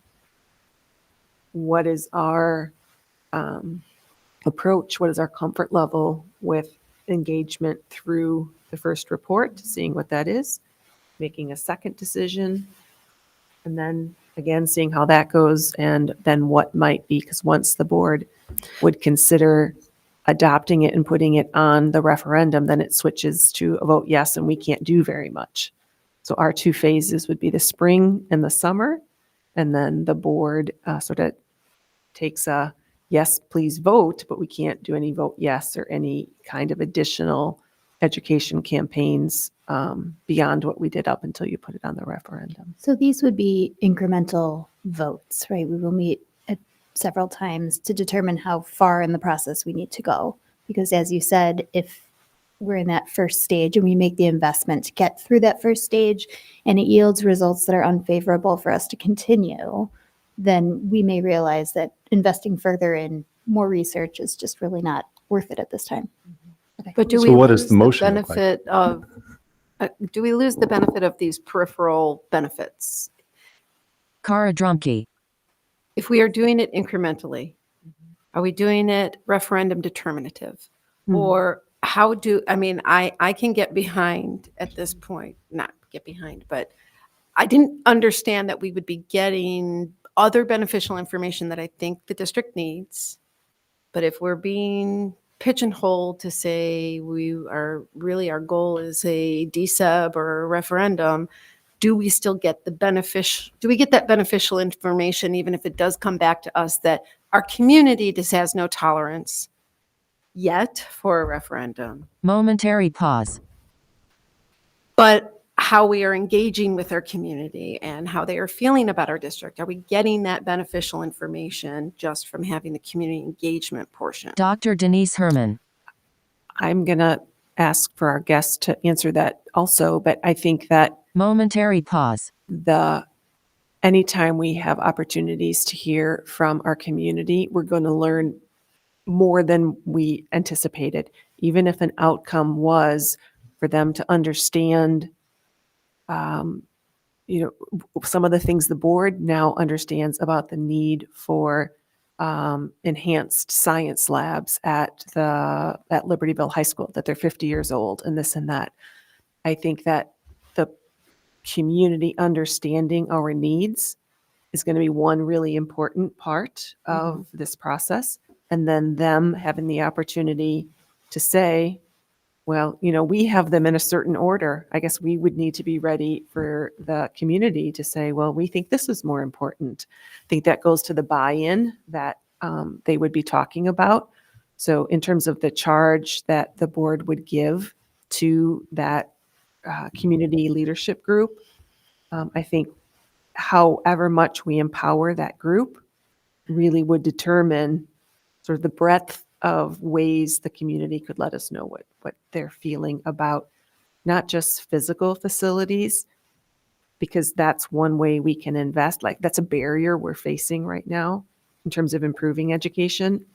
What is our approach? What is our comfort level with engagement through the first report, seeing what that is, making a second decision, and then again, seeing how that goes, and then what might be, because once the board would consider adopting it and putting it on the referendum, then it switches to a vote yes, and we can't do very much. So our two phases would be the spring and the summer, and then the board sort of takes a yes, please vote, but we can't do any vote yes or any kind of additional education campaigns beyond what we did up until you put it on the referendum. So these would be incremental votes, right? We will meet several times to determine how far in the process we need to go. Because as you said, if we're in that first stage and we make the investment to get through that first stage and it yields results that are unfavorable for us to continue, then we may realize that investing further in more research is just really not worth it at this time. Okay. But do So we what does lose the motion look like? benefit of, do we lose the benefit of these peripheral benefits? Kara Drumkey. If we are doing it incrementally, are we doing it referendum determinative? Or how do, I mean, I can get behind at this point, not get behind, but I didn't understand that we would be getting other beneficial information that I think the district needs. But if we're being pigeonholed to say we are, really our goal is a DSEB or a referendum, do we still get the do we get that beneficial information even if it does come back to us that our community just has no tolerance yet for a referendum? Momentary pause. But how we are engaging with our community and how they are feeling about our district. Are we getting that beneficial information just from having the community engagement portion? Dr. Denise Herman. I'm going to ask for our guests to answer that also, but I think that Momentary pause. anytime we have opportunities to hear from our community, we're going to learn more than we anticipated, even if an outcome was for them to understand some of the things the board now understands about the need for enhanced science labs at Libertyville High School, that they're 50 years old and this and that. I think that the community understanding our needs is going to be one really important part of this process. And then them having the opportunity to say, well, we have them in a certain order. I guess we would need to be ready for the community to say, well, we think this is more important. I think that goes to the buy-in that they would be talking about. So in terms of the charge that the board would give to that community leadership group, I think however much we empower that group really would determine sort of the breadth of ways the community could let us know what they're feeling about not just physical facilities, because that's one way we can invest. Like, that's a barrier we're facing right now in terms of improving education,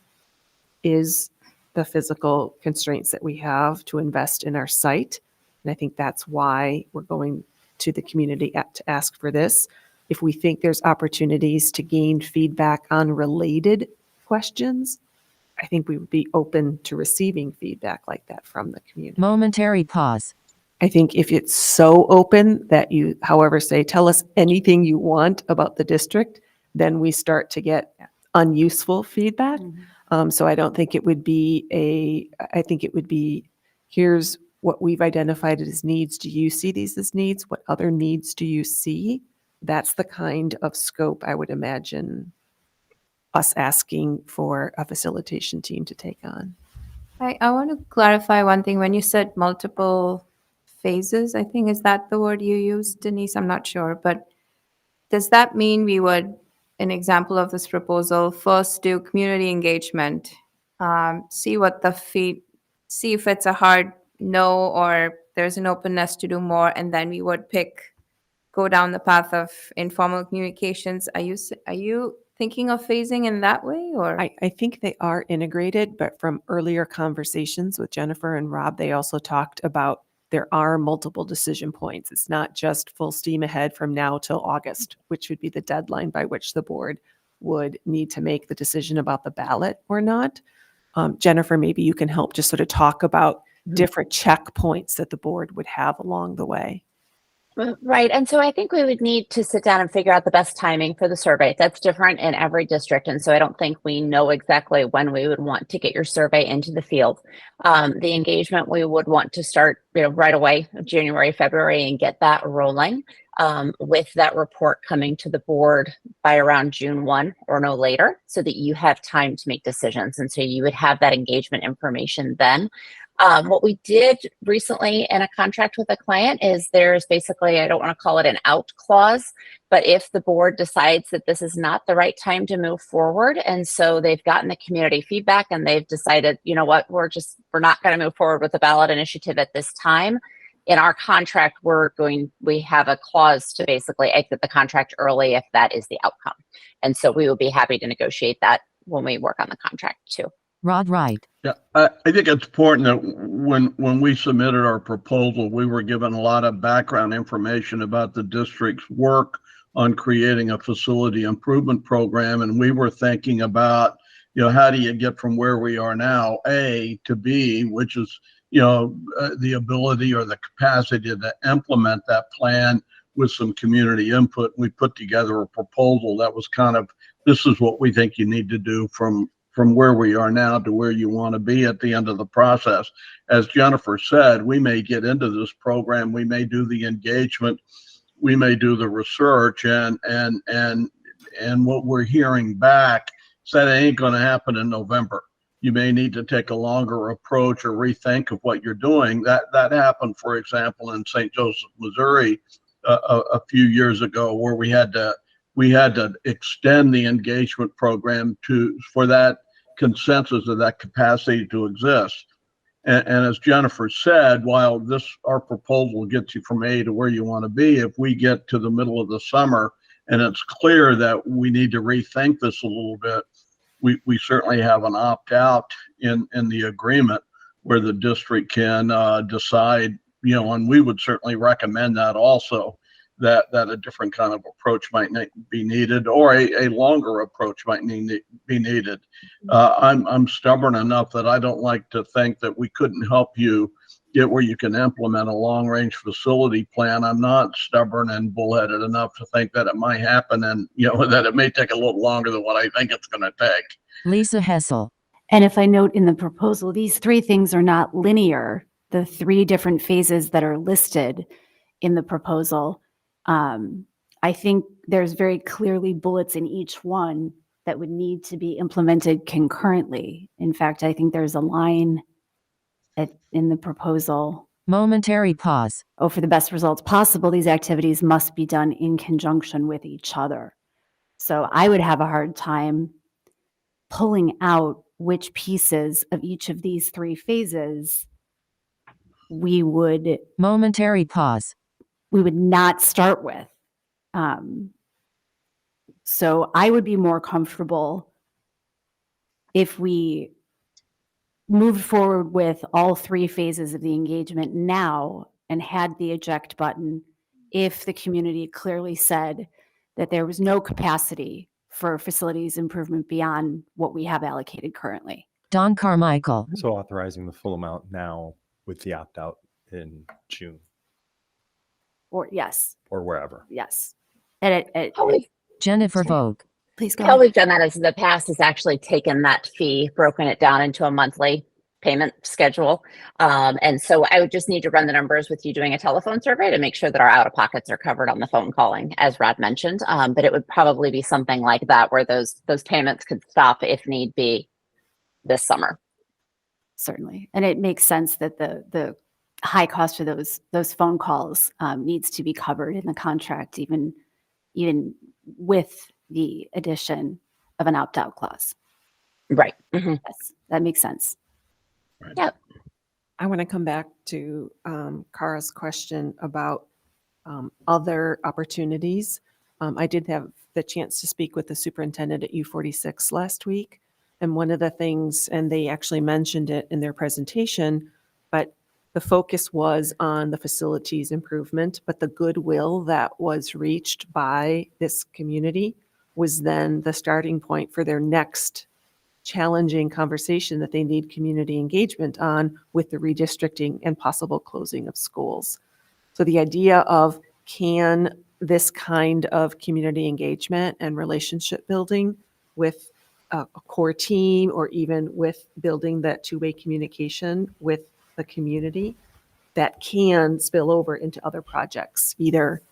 is the physical constraints that we have to invest in our site. And I think that's why we're going to the community to ask for this. If we think there's opportunities to gain feedback on related questions, I think we would be open to receiving feedback like that from the community. Momentary pause. I think if it's so open that you, however, say, tell us anything you want about the district, then we start to get unuseful feedback. So I don't think it would be I think it would be, here's what we've identified as needs. Do you see these as needs? What other needs do you see? That's the kind of scope I would imagine us asking for a facilitation team to take on. I want to clarify one thing. When you said multiple phases, I think, is that the word you used, Denise? I'm not sure. But does that mean we would, an example of this proposal, first do community engagement, see if it's a hard no or there's an openness to do more, and then we would go down the path of informal communications? Are you thinking of phasing in that way, or? I think they are integrated, but from earlier conversations with Jennifer and Rob, they also talked about there are multiple decision points. It's not just full steam ahead from now till August, which would be the deadline by which the board would need to make the decision about the ballot or not. Jennifer, maybe you can help just sort of talk about different checkpoints that the board would have along the way. Right. And so I think we would need to sit down and figure out the best timing for the survey. That's different in every district. And so I don't think we know exactly when we would want to get your survey into the field. The engagement, we would want to start right away, January, February, and get that rolling with that report coming to the board by around June 1 or no later, so that you have time to make decisions. And so you would have that engagement information then. What we did recently in a contract with a client is there's basically, I don't want to call it an out clause, but if the board decides that this is not the right time to move forward, and so they've gotten the community feedback and they've decided, you know what, we're not going to move forward with the ballot initiative at this time. In our contract, we have a clause to basically exit the contract early if that is the outcome. And so we will be happy to negotiate that when we work on the contract too. Rod Wright. Yeah, I think it's important that when we submitted our proposal, we were given a lot of background information about the district's work on creating a facility improvement program. And we were thinking about, how do you get from where we are now, A, to B, which is, the ability or the capacity to implement that plan with some community input. We put together a proposal that was kind of, this is what we think you need to do from where we are now to where you want to be at the end of the process. As Jennifer said, we may get into this program, we may do the engagement, we may do the research, and what we're hearing back said it ain't going to happen in November. You may need to take a longer approach or rethink of what you're doing. That happened, for example, in St. Joseph, Missouri, a few years ago, where we had to extend the engagement program for that consensus of that capacity to exist. And as Jennifer said, while our proposal gets you from A to where you want to be, if we get to the middle of the summer and it's clear that we need to rethink this a little bit, we certainly have an opt-out in the agreement where the district can decide, and we would certainly recommend that also, that a different kind of approach might be needed, or a longer approach might be needed. I'm stubborn enough that I don't like to think that we couldn't help you get where you can implement a long-range facility plan. I'm not stubborn and bullheaded enough to think that it might happen, and that it may take a little longer than what I think it's going to take. Lisa Hessel. And if I note in the proposal, these three things are not linear. The three different phases that are listed in the proposal, I think there's very clearly bullets in each one that would need to be implemented concurrently. In fact, I think there's a line in the proposal. Momentary pause. Oh, for the best results possible, these activities must be done in conjunction with each other. So I would have a hard time pulling out which pieces of each of these three phases we would Momentary pause. not start with. So I would be more comfortable if we moved forward with all three phases of the engagement now and had the eject button if the community clearly said that there was no capacity for facilities improvement beyond what we have allocated currently. Don Carmichael. So authorizing the full amount now with the opt-out in June Or yes, or wherever. yes. Jennifer Vogue. Please go How ahead. we've done that is in the past is actually taken that fee, broken it down into a monthly payment schedule. And so I would just need to run the numbers with you doing a telephone survey to make sure that our out-of-pockets are covered on the phone calling, as Rod mentioned. But it would probably be something like that, where those payments could stop if need be this summer. Certainly. And it makes sense that the high cost for those phone calls needs to be covered in the contract, even with the addition of an opt-out clause. Right. Mm-hmm. Yes, that makes sense. Yep. I want to come back to Kara's question about other opportunities. I did have the chance to speak with the superintendent at U46 last week. And one of the things, and they actually mentioned it in their presentation, but the focus was on the facilities improvement, but the goodwill that was reached by this community was then the starting point for their next challenging conversation that they need community engagement on with the redistricting and possible closing of schools. So the idea of, can this kind of community engagement and relationship building with a core team, or even with building that two-way communication with the community, that can spill over into other projects, either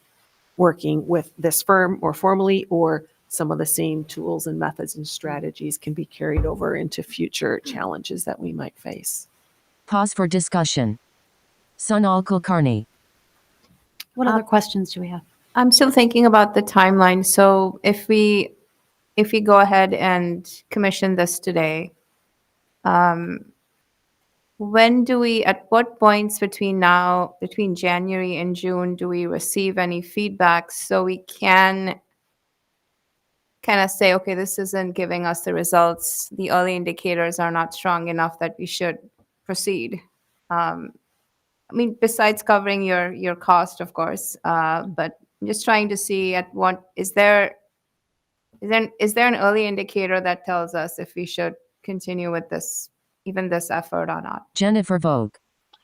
working with this firm more formally, or some of the same tools and methods and strategies can be carried over into future challenges that we might face. Pause for discussion. Sunal Kulkarni. What other questions do we have? I'm still thinking about the timeline. So if we go ahead and commission this today, at what points between January and June, do we receive any feedback so we can kind of say, okay, this isn't giving us the results. The early indicators are not strong enough that we should proceed. I mean, besides covering your cost, of course, but I'm just trying to see at what is there an early indicator that tells us if we should continue with this effort or not? Jennifer Vogue.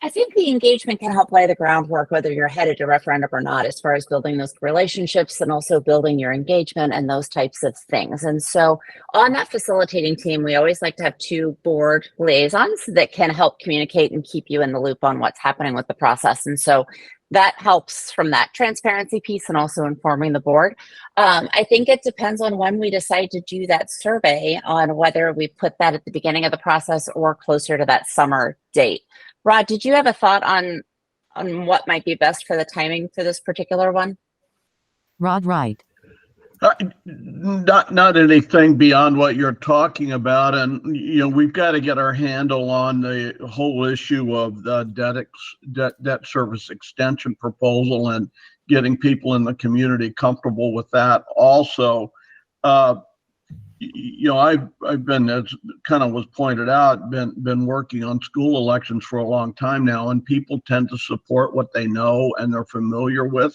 I think the engagement can help lay the groundwork, whether you're headed to referendum or not, as far as building those relationships and also building your engagement and those types of things. And so on that facilitating team, we always like to have 2 board liaisons that can help communicate and keep you in the loop on what's happening with the process. And so that helps from that transparency piece and also informing the board. I think it depends on when we decide to do that survey on whether we put that at the beginning of the process or closer to that summer date. Rod, did you have a thought on what might be best for the timing for this particular one? Rod Wright. Not anything beyond what you're talking about, and we've got to get our handle on the whole issue of the debt service extension proposal and getting people in the community comfortable with that. Also, I've been, as kind of was pointed out, been working on school elections for a long time now, and people tend to support what they know and they're familiar with.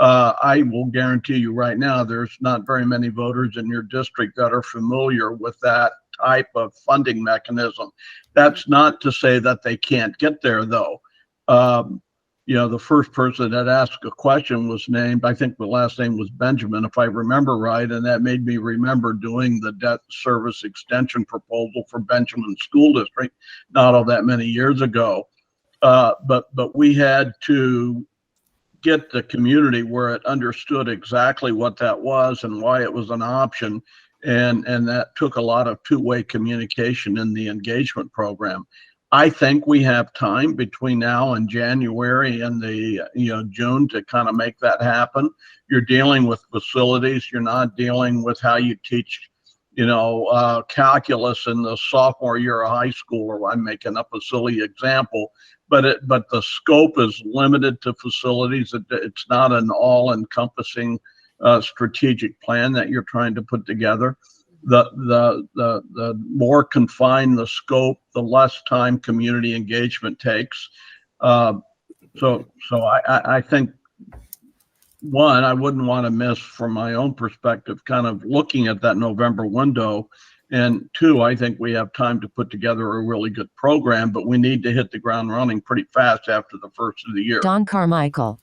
I will guarantee you right now, there's not very many voters in your district that are familiar with that type of funding mechanism. That's not to say that they can't get there, though. The first person that asked a question was named, I think the last name was Benjamin, if I remember right, and that made me remember doing the debt service extension proposal for Benjamin School District not all that many years ago. But we had to get the community where it understood exactly what that was and why it was an option. And that took a lot of 2-way communication in the engagement program. I think we have time between now and January and the June to kind of make that happen. You're dealing with facilities. You're not dealing with how you teach calculus in the sophomore year of high school, or I'm making up a silly example, but the scope is limited to facilities. It's not an all-encompassing strategic plan that you're trying to put together. The more confined the scope, the less time community engagement takes. So I think, one, I wouldn't want to miss, from my own perspective, kind of looking at that November window. And 2, I think we have time to put together a really good program, but we need to hit the ground running pretty fast after the first of the year. Don Carmichael.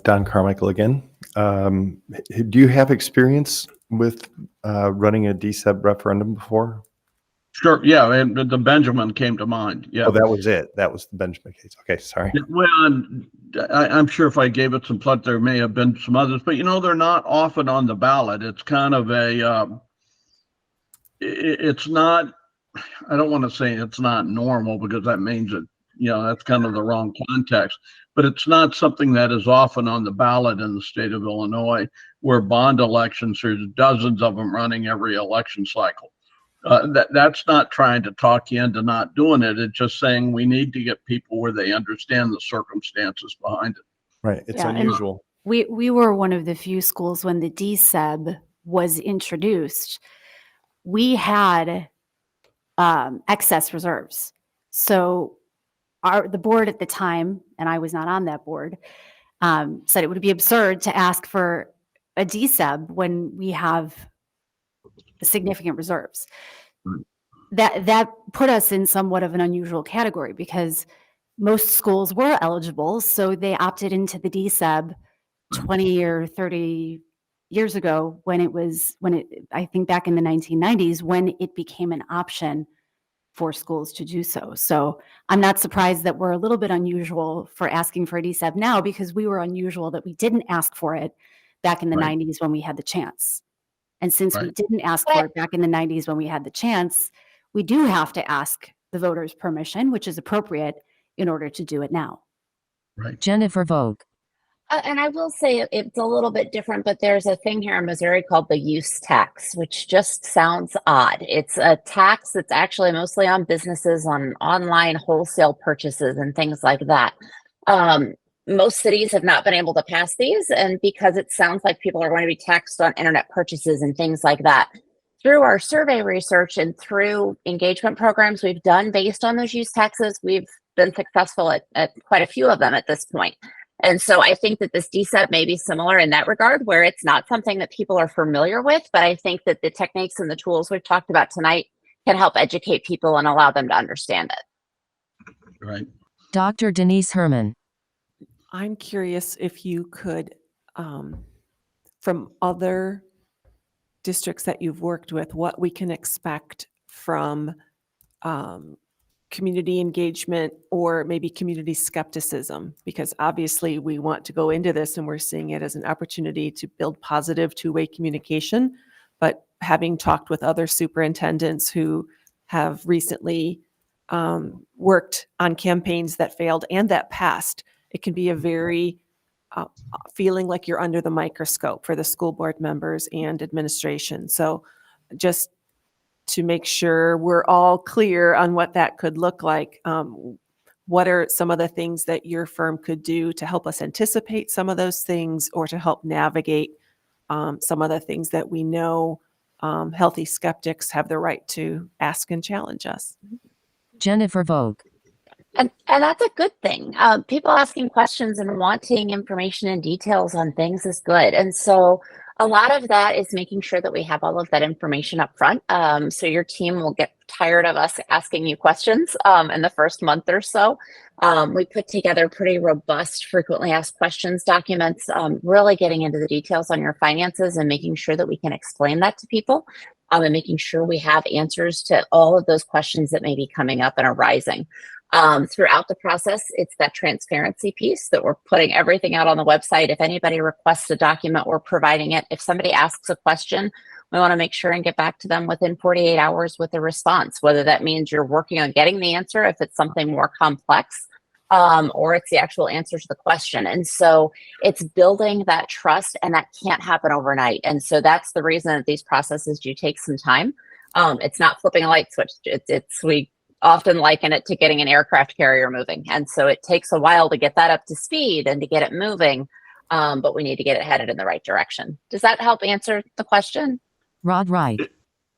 Don Carmichael again. Do you have experience with running a DSEB referendum before? Sure. Yeah. And the Benjamin came to mind. Yeah. Oh, that was it. That was the Benjamin case. Okay. Sorry. Well, I'm sure if I gave it some thought, there may have been some others, but they're not often on the ballot. It's kind of it's not, I don't want to say it's not normal, because that means that, that's kind of the wrong context, but it's not something that is often on the ballot in the state of Illinois, where bond elections, there's dozens of them running every election cycle. That's not trying to talk you into not doing it. It's just saying we need to get people where they understand the circumstances behind it. Right. It's Yeah, and unusual. We were one of the few schools when the DSEB was introduced. We had excess reserves. So the board at the time, and I was not on that board, said it would be absurd to ask for a DSEB when we have significant reserves. That put us in somewhat of an unusual category, because most schools were eligible, so they opted into the DSEB 20 or 30 years ago, I think back in the 1990s, when it became an option for schools to do so. So I'm not surprised that we're a little bit unusual for asking for a DSEB now, because we were unusual that we didn't ask for it back in the 90s when we had the chance. And since we didn't ask for it back in the 90s when we had the chance, we do have to ask the voters' permission, which is appropriate in order to do it now. Right. Jennifer Vogue. And I will say it's a little bit different, but there's a thing here in Missouri called the use tax, which just sounds odd. It's a tax that's actually mostly on businesses, on online wholesale purchases and things like that. Most cities have not been able to pass these, and because it sounds like people are going to be taxed on internet purchases and things like that. Through our survey research and through engagement programs we've done based on those use taxes, we've been successful at quite a few of them at this point. And so I think that this DSEP may be similar in that regard, where it's not something that people are familiar with, but I think that the techniques and the tools we've talked about tonight can help educate people and allow them to understand it. Right. Dr. Denise Herman. I'm curious if you could, from other districts that you've worked with, what we can expect from community engagement or maybe community skepticism, because obviously we want to go into this and we're seeing it as an opportunity to build positive two-way communication. But having talked with other superintendents who have recently worked on campaigns that failed and that passed, it can be a very feeling like you're under the microscope for the school board members and administration. So just to make sure we're all clear on what that could look like, what are some of the things that your firm could do to help us anticipate some of those things, or to help navigate some of the things that we know healthy skeptics have the right to ask and challenge us? Jennifer Vogue. And that's a good thing. People asking questions and wanting information and details on things is good. And so a lot of that is making sure that we have all of that information up front. So your team will get tired of us asking you questions in the first month or so. We put together pretty robust frequently asked questions documents, really getting into the details on your finances and making sure that we can explain that to people, and making sure we have answers to all of those questions that may be coming up and arising. Throughout the process, it's that transparency piece that we're putting everything out on the website. If anybody requests a document, we're providing it. If somebody asks a question, we want to make sure and get back to them within 48 hours with a response, whether that means you're working on getting the answer, if it's something more complex, or it's the actual answer to the question. And so it's building that trust, and that can't happen overnight. And so that's the reason that these processes do take some time. It's not flipping a light switch. We often liken it to getting an aircraft carrier moving. And so it takes a while to get that up to speed and to get it moving, but we need to get it headed in the right direction. Does that help answer the question? Rod Wright.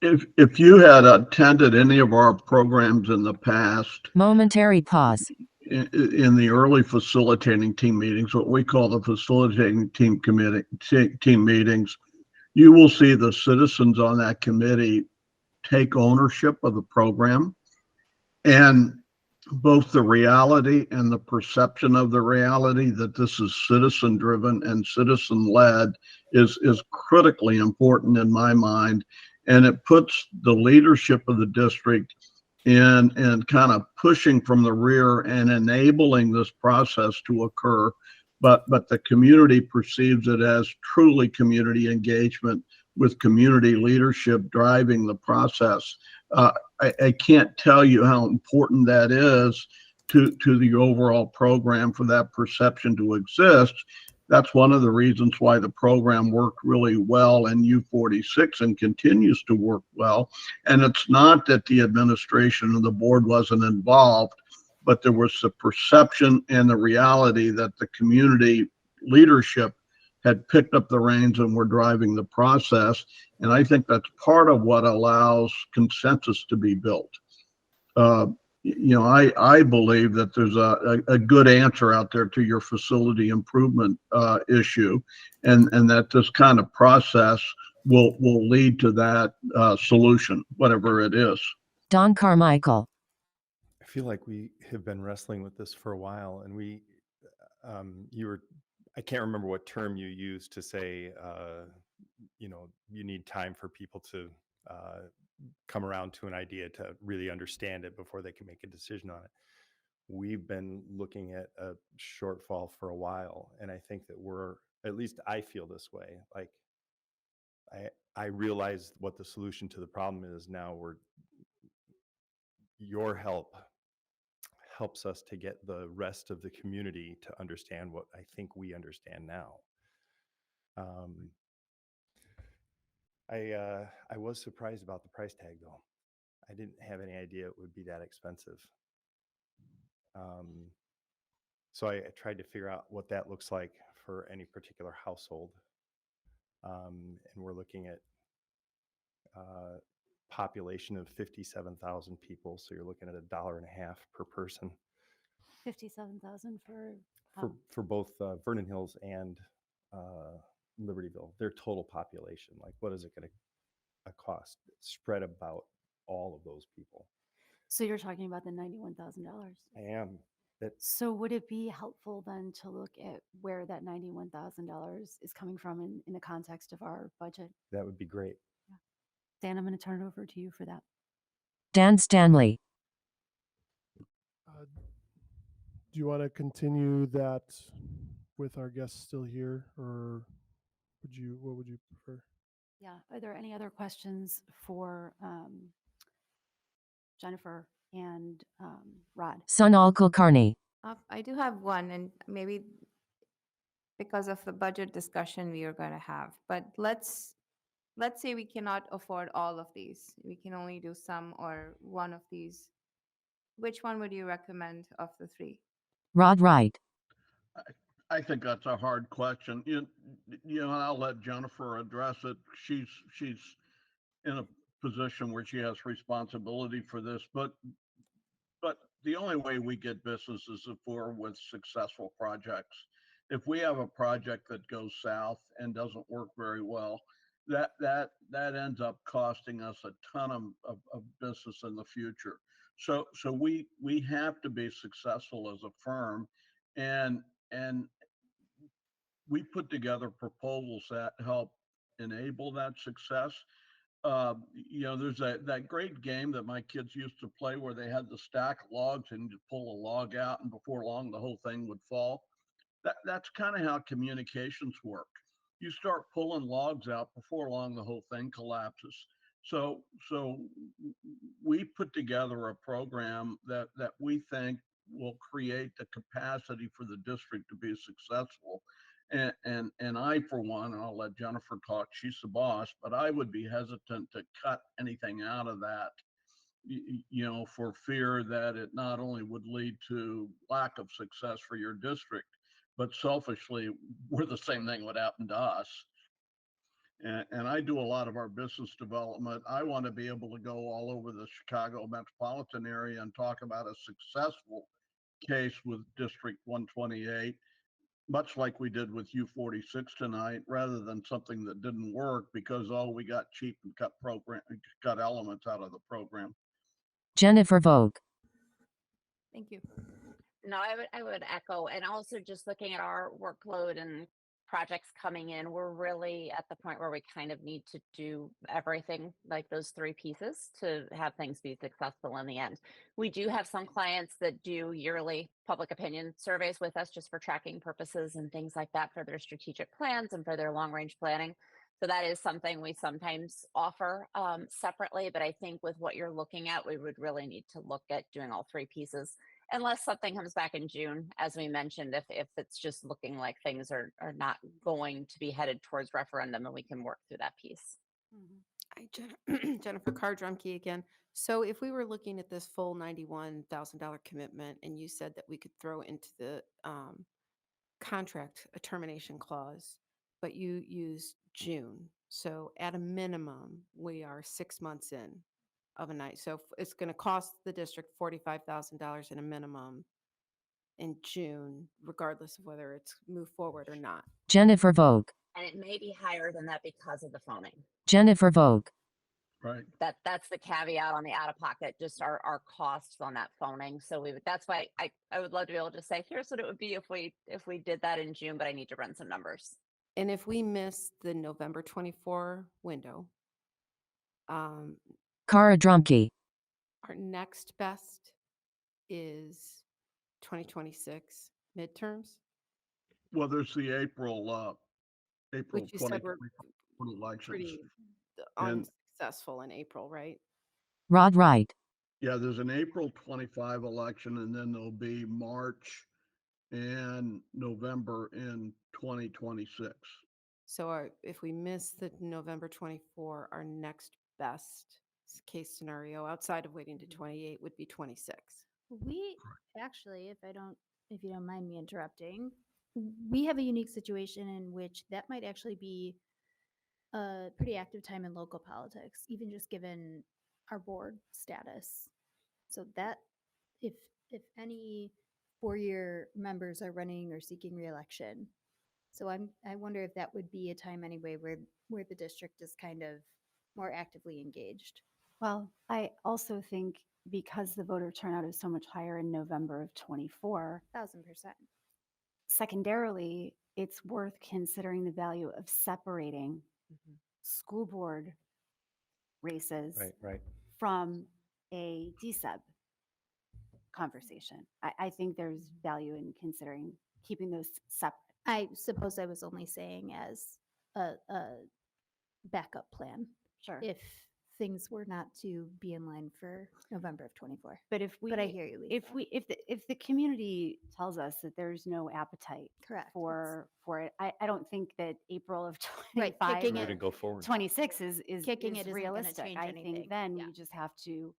If you had attended any of our programs in the past, Momentary pause. in the early facilitating team meetings, what we call the facilitating team meetings, you will see the citizens on that committee take ownership of the program. And both the reality and the perception of the reality that this is citizen driven and citizen led is critically important in my mind. And it puts the leadership of the district in kind of pushing from the rear and enabling this process to occur. But the community perceives it as truly community engagement with community leadership driving the process. I can't tell you how important that is to the overall program for that perception to exist. That's one of the reasons why the program worked really well in U46 and continues to work well. And it's not that the administration and the board wasn't involved, but there was the perception and the reality that the community leadership had picked up the reins and were driving the process. And I think that's part of what allows consensus to be built. I believe that there's a good answer out there to your facility improvement issue, and that this kind of process will lead to that solution, whatever it is. Don Carmichael. I feel like we have been wrestling with this for a while, and I can't remember what term you used to say, you need time for people to come around to an idea to really understand it before they can make a decision on it. We've been looking at a shortfall for a while, and I think that at least I feel this way. Like I realize what the solution to the problem is now. your help helps us to get the rest of the community to understand what I think we understand now. I was surprised about the price tag though. I didn't have any idea it would be that expensive. So I tried to figure out what that looks like for any particular household. And we're looking at population of 57,000 people. So you're looking at $1.50 per person 57,000 for both Vernon Hills and Libertyville, their total population. Like, what is it going to cost spread about all of those people? So you're talking about the $91,000. I am. So would it be helpful then to look at where that $91,000 is coming from in the context of our budget? That would be great. Dan, I'm going to turn it over to you for that. Dan Stanley. Do you want to continue that with our guests still here, or what would you prefer? Yeah. Are there any other questions for Jennifer and Rod? Sunal Kulkarni. I do have one, and maybe because of the budget discussion we are going to have, but let's say we cannot afford all of these. We can only do some or one of these. Which one would you recommend of the three? Rod Wright. I think that's a hard question. And I'll let Jennifer address it. She's in a position where she has responsibility for this, but the only way we get business is if we're with successful projects. If we have a project that goes south and doesn't work very well, that ends up costing us a ton of business in the future. So we have to be successful as a firm, and we put together proposals that help enable that success. There's that great game that my kids used to play where they had the stack of logs and you pull a log out, and before long the whole thing would fall. That's kind of how communications work. You start pulling logs out, before long the whole thing collapses. So we put together a program that we think will create the capacity for the district to be successful. And I, for one, and I'll let Jennifer talk, she's the boss, but I would be hesitant to cut anything out of that, for fear that it not only would lead to lack of success for your district, but selfishly, the same thing would happen to us. And I do a lot of our business development. I want to be able to go all over the Chicago metropolitan area and talk about a successful case with District 128, much like we did with U46 tonight, rather than something that didn't work because, we got cheap and cut elements out of the program. Jennifer Vogue. Thank you. No, I would echo, and also just looking at our workload and projects coming in, we're really at the point where we kind of need to do everything, like those three pieces, to have things be successful in the end. We do have some clients that do yearly public opinion surveys with us just for tracking purposes and things like that for their strategic plans and for their long range planning. So that is something we sometimes offer separately, but I think with what you're looking at, we would really need to look at doing all three pieces, unless something comes back in June, as we mentioned, if it's just looking like things are not going to be headed towards referendum, and we can work through that piece. Jennifer Carr-Drumke again. So if we were looking at this full $91,000 commitment, and you said that we could throw into the contract a termination clause, but you used June. So at a minimum, we are 6 months in of a night. So it's going to cost the district $45,000 in a minimum in June, regardless of whether it's moved forward or not. Jennifer Vogue. And it may be higher than that because of the phoning. Jennifer Vogue. Right. That's the caveat on the out of pocket, just our costs on that phoning. So that's why I would love to be able to say, here's what it would be if we did that in June, but I need to run some numbers. And if we miss the November 24 window, Cara Drumke. our next best is 2026 midterms. Well, there's the April Which you said were 2020 elections. pretty And unsuccessful in April, right? Rod Wright. Yeah, there's an April 25 election, and then there'll be March and November in 2026. So if we miss the November 24, our next best case scenario outside of waiting to 28 would be 26. We actually, if you don't mind me interrupting, we have a unique situation in which that might actually be a pretty active time in local politics, even just given our board status. So that if any four-year members are running or seeking reelection, so I wonder if that would be a time anyway where the district is kind of more actively engaged. Well, I also think because the voter turnout is so much higher in November of 24, 1000%. secondarily, it's worth considering the value of separating Mhm. school board races Right. from a DSEB conversation. I think there's value in considering keeping those separate. I suppose I was only saying as a backup plan Sure. if things were not to be in line for November of 24. But if But I hear you, Lisa. if the community tells us that there's no appetite Correct. for it, I don't think that April of Right, 25 kicking or it- Go forward. 26 is Kicking it is isn't gonna realistic. change I anything. think then Yeah. we just have to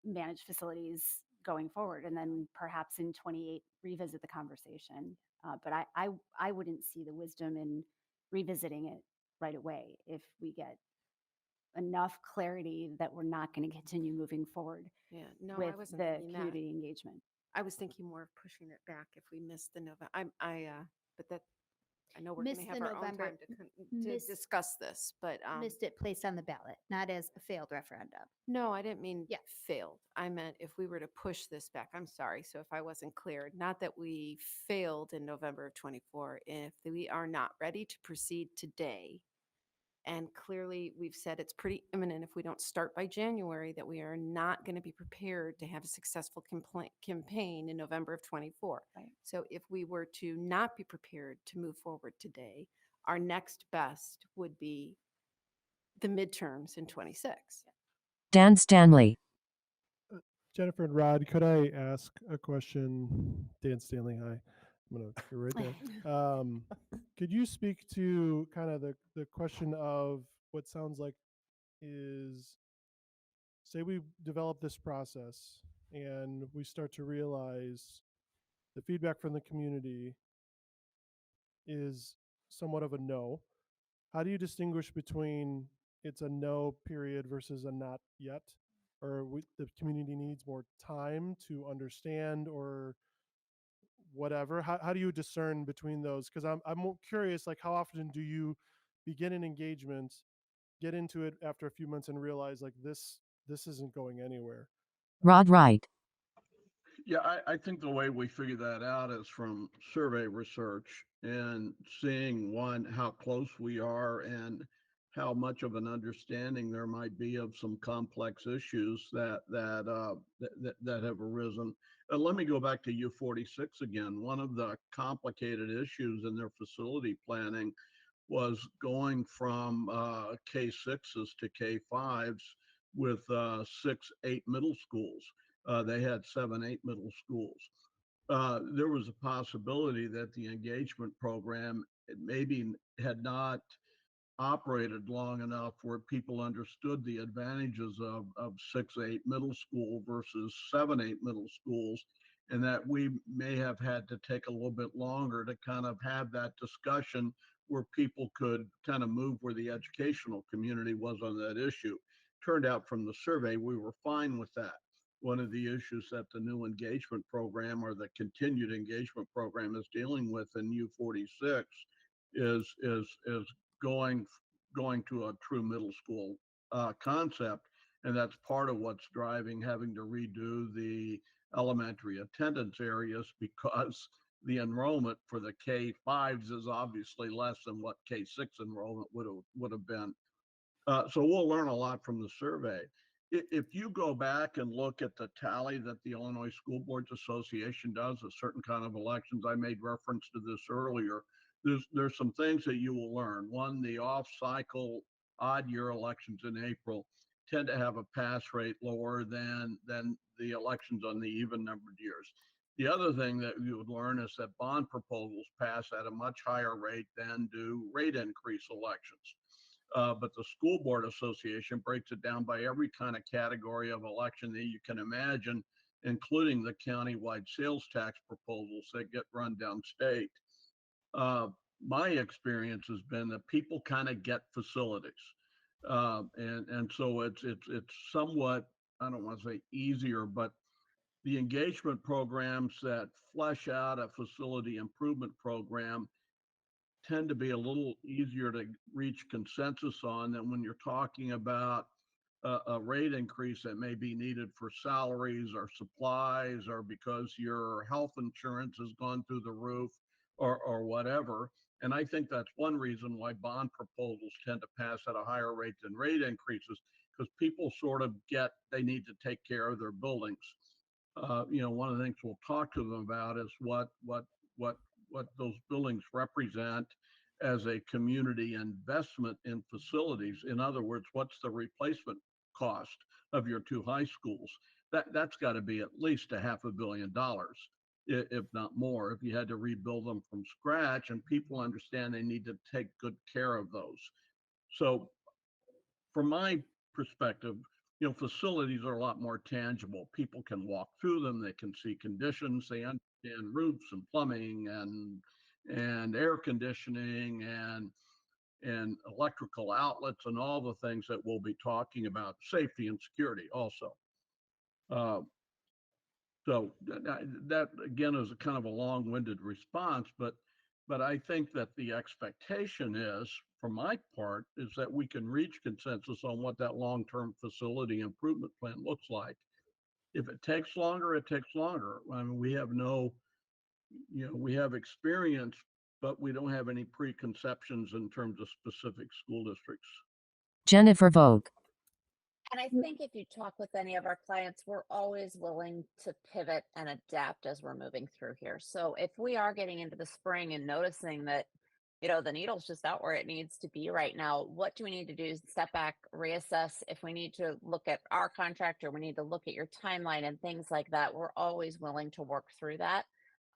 manage facilities going forward, and then perhaps in 28 revisit the conversation. But I wouldn't see the wisdom in revisiting it right away if we get enough clarity that we're not going to continue moving forward Yeah, no, I with wasn't the thinking that. community engagement. I was thinking more of pushing it back if we missed the November. But that, I know we're going to Missed have the our own November- time to missed- discuss this, but Missed it placed on the ballot, not as a failed referendum. no, I didn't mean Yeah. failed. I meant if we were to push this back. I'm sorry. So if I wasn't clear, not that we failed in November of 24, if we are not ready to proceed today, and clearly we've said it's pretty imminent if we don't start by January, that we are not going to be prepared to have a successful campaign in November of 24. Right. So if we were to not be prepared to move forward today, our next best would be the midterms in 26. Dan Stanley. Jennifer and Rod, could I ask a question? Dan Stanley, hi. I'm gonna go right there. Could you speak to kind of the question of what sounds like is, say we develop this process and we start to realize the feedback from the community is somewhat of a no. How do you distinguish between it's a no period versus a not yet? Or the community needs more time to understand or whatever? How do you discern between those? Because I'm more curious, like how often do you begin an engagement, get into it after a few months and realize like this isn't going anywhere? Rod Wright. Yeah, I think the way we figure that out is from survey research and seeing one, how close we are and how much of an understanding there might be of some complex issues that have arisen. Let me go back to U46 again. One of the complicated issues in their facility planning was going from K6s to K5s with 6, 8 middle schools. They had 7, 8 middle schools. There was a possibility that the engagement program maybe had not operated long enough where people understood the advantages of 6, 8 middle school versus 7, 8 middle schools, and that we may have had to take a little bit longer to kind of have that discussion where people could kind of move where the educational community was on that issue. Turned out from the survey, we were fine with that. One of the issues that the new engagement program or the continued engagement program is dealing with in U46 is going to a true middle school concept, and that's part of what's driving having to redo the elementary attendance areas, because the enrollment for the K5s is obviously less than what K6 enrollment would have been. So we'll learn a lot from the survey. If you go back and look at the tally that the Illinois School Boards Association does of certain kind of elections, I made reference to this earlier, there's some things that you will learn. One, the off-cycle odd year elections in April. tend to have a pass rate lower than the elections on the even numbered years. The other thing that you would learn is that bond proposals pass at a much higher rate than do rate increase elections. But the School Board Association breaks it down by every kind of category of election that you can imagine, including the countywide sales tax proposals that get run downstate. My experience has been that people kind of get facilities. And so it's somewhat, I don't want to say easier, but the engagement programs that flesh out a facility improvement program tend to be a little easier to reach consensus on than when you're talking about a rate increase that may be needed for salaries or supplies or because your health insurance has gone through the roof or whatever. And I think that's one reason why bond proposals tend to pass at a higher rate than rate increases, because people sort of get they need to take care of their buildings. One of the things we'll talk to them about is what those buildings represent as a community investment in facilities. In other words, what's the replacement cost of your two high schools? That's got to be at least $500 million, if not more, if you had to rebuild them from scratch, and people understand they need to take good care of those. So from my perspective, facilities are a lot more tangible. People can walk through them, they can see conditions, they understand roofs and plumbing and air conditioning and electrical outlets and all the things that we'll be talking about, safety and security also. So that again is a kind of a long-winded response, but I think that the expectation is, for my part, is that we can reach consensus on what that long-term facility improvement plan looks like. If it takes longer, it takes longer. I mean, we have we have experience, but we don't have any preconceptions in terms of specific school districts. Jennifer Vogt. And I think if you talk with any of our clients, we're always willing to pivot and adapt as we're moving through here. So if we are getting into the spring and noticing that, the needle's just out where it needs to be right now, what do we need to do? Step back, reassess. If we need to look at our contract or we need to look at your timeline and things like that, we're always willing to work through that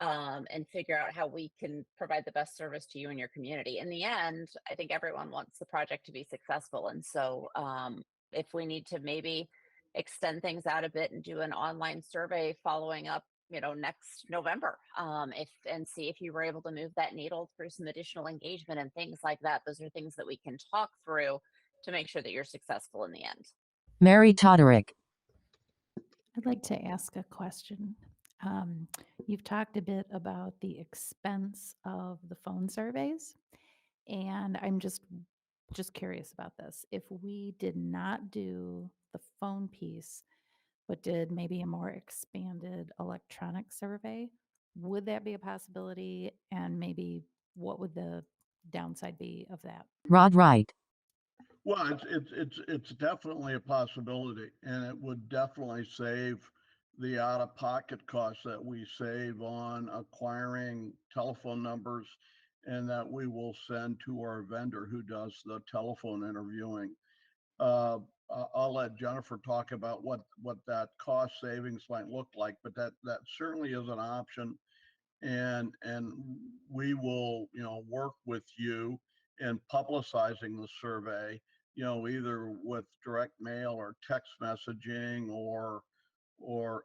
and figure out how we can provide the best service to you and your community. In the end, I think everyone wants the project to be successful. And so if we need to maybe extend things out a bit and do an online survey following up, next November, and see if you were able to move that needle through some additional engagement and things like that. Those are things that we can talk through to make sure that you're successful in the end. Mary Toderick. I'd like to ask a question. You've talked a bit about the expense of the phone surveys, and I'm just curious about this. If we did not do the phone piece, but did maybe a more expanded electronic survey, would that be a possibility? And maybe what would the downside be of that? Rod Wright. Well, it's definitely a possibility, and it would definitely save the out-of-pocket costs that we save on acquiring telephone numbers and that we will send to our vendor who does the telephone interviewing. I'll let Jennifer talk about what that cost savings might look like, but that certainly is an option, and we will work with you in publicizing the survey, either with direct mail or text messaging or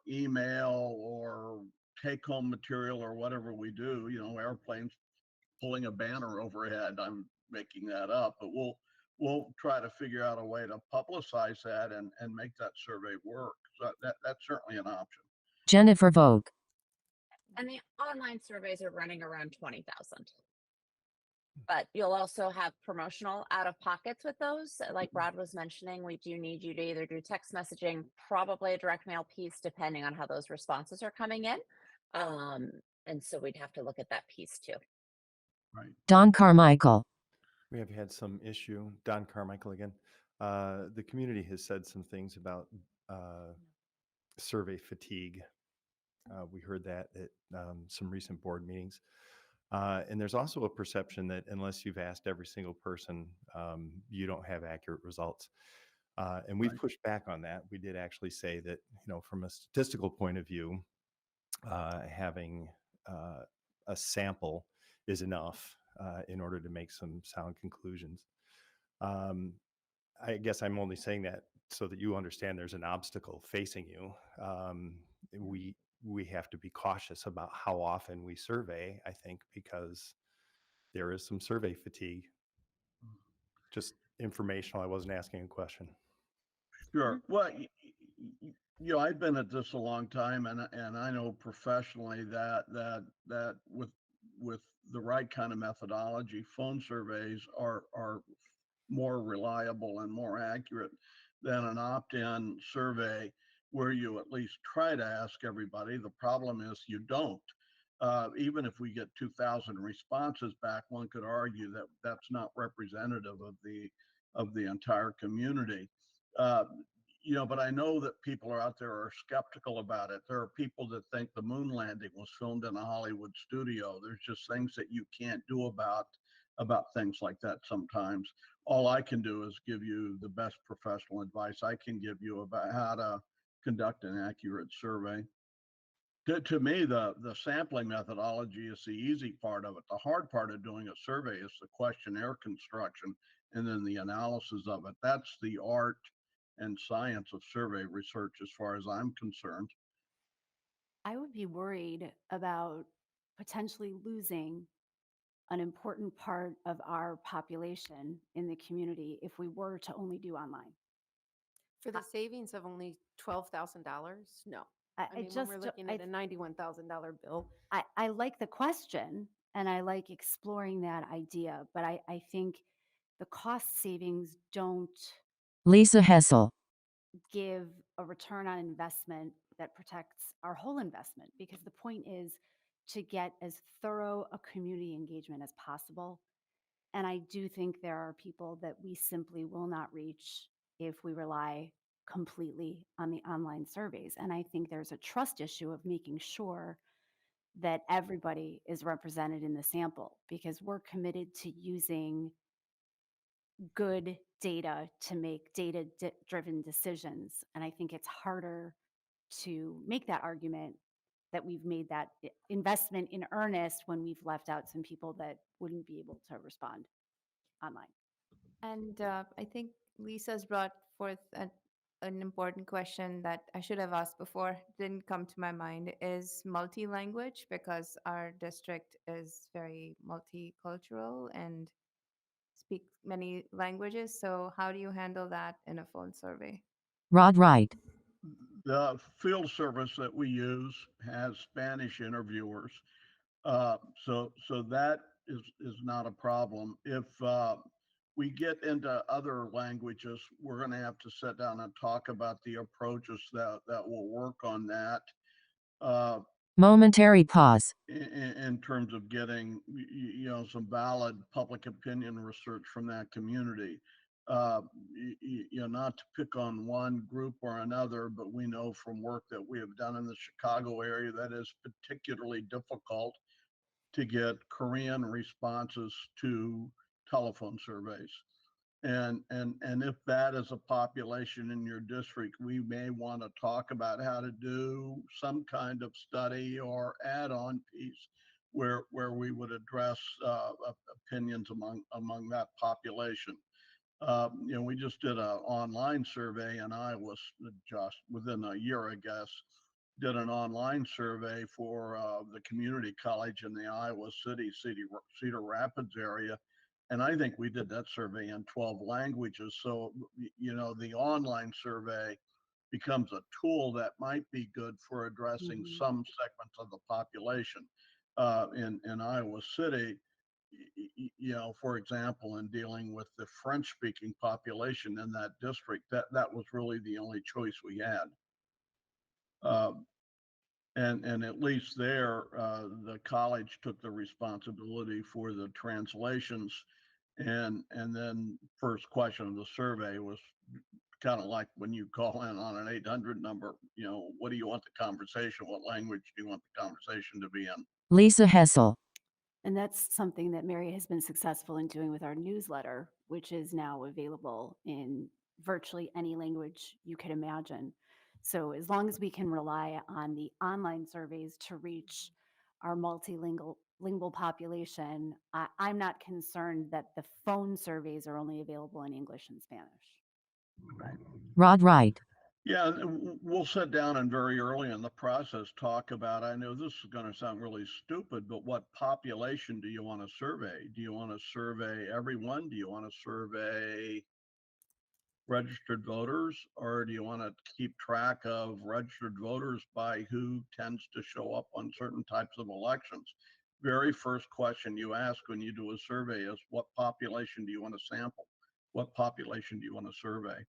email or take home material or whatever we do, airplanes pulling a banner overhead. I'm making that up, but we'll try to figure out a way to publicize that and make that survey work. So that's certainly an option. Jennifer Vogt. And the online surveys are running around 20,000. But you'll also have promotional out of pockets with those. Like Rod was mentioning, we do need you to either do text messaging, probably a direct mail piece, depending on how those responses are coming in. And so we'd have to look at that piece too. Right. Don Carmichael. We have had some issue. Don Carmichael again. The community has said some things about survey fatigue. We heard that at some recent board meetings. And there's also a perception that unless you've asked every single person, you don't have accurate results. And we've pushed back on that. We did actually say that, from a statistical point of view, having a sample is enough in order to make some sound conclusions. I guess I'm only saying that so that you understand there's an obstacle facing you. We have to be cautious about how often we survey, I think, because there is some survey fatigue. Just informational. I wasn't asking a question. Sure. Well, I've been at this a long time, and I know professionally that with the right kind of methodology, phone surveys are more reliable and more accurate than an opt-in survey where you at least try to ask everybody. The problem is you don't. Even if we get 2,000 responses back, one could argue that that's not representative of the entire community. Uh, but I know that people are out there are skeptical about it. There are people that think the moon landing was filmed in a Hollywood studio. There's just things that you can't do about things like that sometimes. All I can do is give you the best professional advice I can give you about how to conduct an accurate survey. To me, the sampling methodology is the easy part of it. The hard part of doing a survey is the questionnaire construction and then the analysis of it. That's the art and science of survey research as far as I'm concerned. I would be worried about potentially losing an important part of our population in the community if we were to only do online. For the savings of only $12,000? No. I mean, when just we're don't- looking at a $91,000 bill. I like the question and I like exploring that idea, but I think the cost savings don't Lisa Hessel. give a return on investment that protects our whole investment, because the point is to get as thorough a community engagement as possible. And I do think there are people that we simply will not reach if we rely completely on the online surveys. And I think there's a trust issue of making sure that everybody is represented in the sample, because we're committed to using good data to make data-driven decisions. And I think it's harder to make that argument that we've made that investment in earnest when we've left out some people that wouldn't be able to respond online. And I think Lisa's brought forth an important question that I should have asked before, didn't come to my mind, is multi-language, because our district is very multicultural and speaks many languages. So how do you handle that in a phone survey? Rod Wright. The field service that we use has Spanish interviewers. So that is not a problem. If we get into other languages, we're going to have to sit down and talk about the approaches that will work on that. Momentary pause. In terms of getting, some valid public opinion research from that community. Not to pick on one group or another, but we know from work that we have done in the Chicago area that is particularly difficult to get Korean responses to telephone surveys. And if that is a population in your district, we may want to talk about how to do some kind of study or add-on piece where we would address opinions among that population. We just did an online survey in Iowa just within a year, I guess, did an online survey for the community college in the Iowa Cedar Rapids area. And I think we did that survey in 12 languages. So, the online survey becomes a tool that might be good for addressing some segments of the population. In Iowa City, for example, in dealing with the French-speaking population in that district, that was really the only choice we had. And at least there, the college took the responsibility for the translations. And then first question of the survey was kind of like when you call in on an 800 number, what do you want the conversation? What language do you want the conversation to be in? Lisa Hessel. And that's something that Mary has been successful in doing with our newsletter, which is now available in virtually any language you could imagine. So as long as we can rely on the online surveys to reach our multilingual population, I'm not concerned that the phone surveys are only available in English and Spanish. Rod Wright. Yeah, and we'll sit down and very early in the process talk about, I know this is going to sound really stupid, but what population do you want to survey? Do you want to survey everyone? Do you want to survey registered voters? Or do you want to keep track of registered voters by who tends to show up on certain types of elections? Very first question you ask when you do a survey is, what population do you want to sample? What population do you want to survey?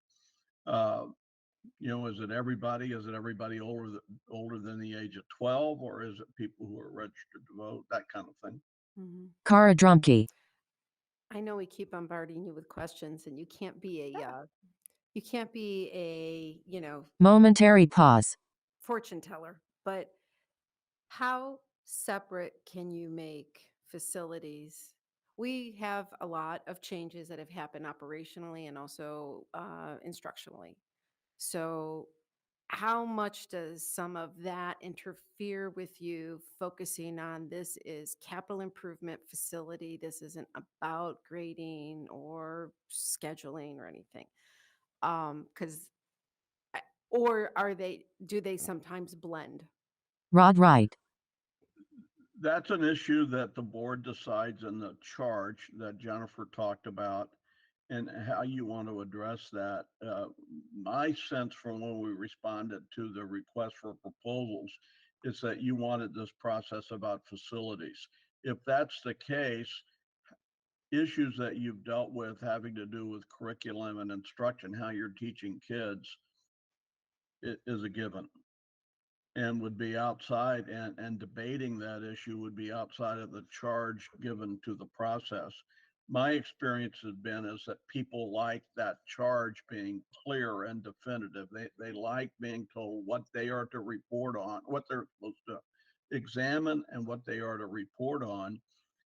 Is it everybody? Is it everybody older than the age of 12, or is it people who are registered to vote? That kind of thing. Kara Drumkey. I know we keep bombarding you with questions, and you can't be a Momentary pause. fortune teller, but how separate can you make facilities? We have a lot of changes that have happened operationally and also instructionally. So how much does some of that interfere with you focusing on this is capital improvement facility? This isn't about grading or scheduling or anything. Because or do they sometimes blend? Rod Wright. That's an issue that the board decides in the charge that Jennifer talked about, and how you want to address that. My sense from when we responded to the request for proposals is that you wanted this process about facilities. If that's the case, issues that you've dealt with having to do with curriculum and instruction, how you're teaching kids, is a given, and would be outside, and debating that issue would be outside of the charge given to the process. My experience has been is that people like that charge being clear and definitive. They like being told what they are to report on, what they're supposed to examine, and what they are to report on.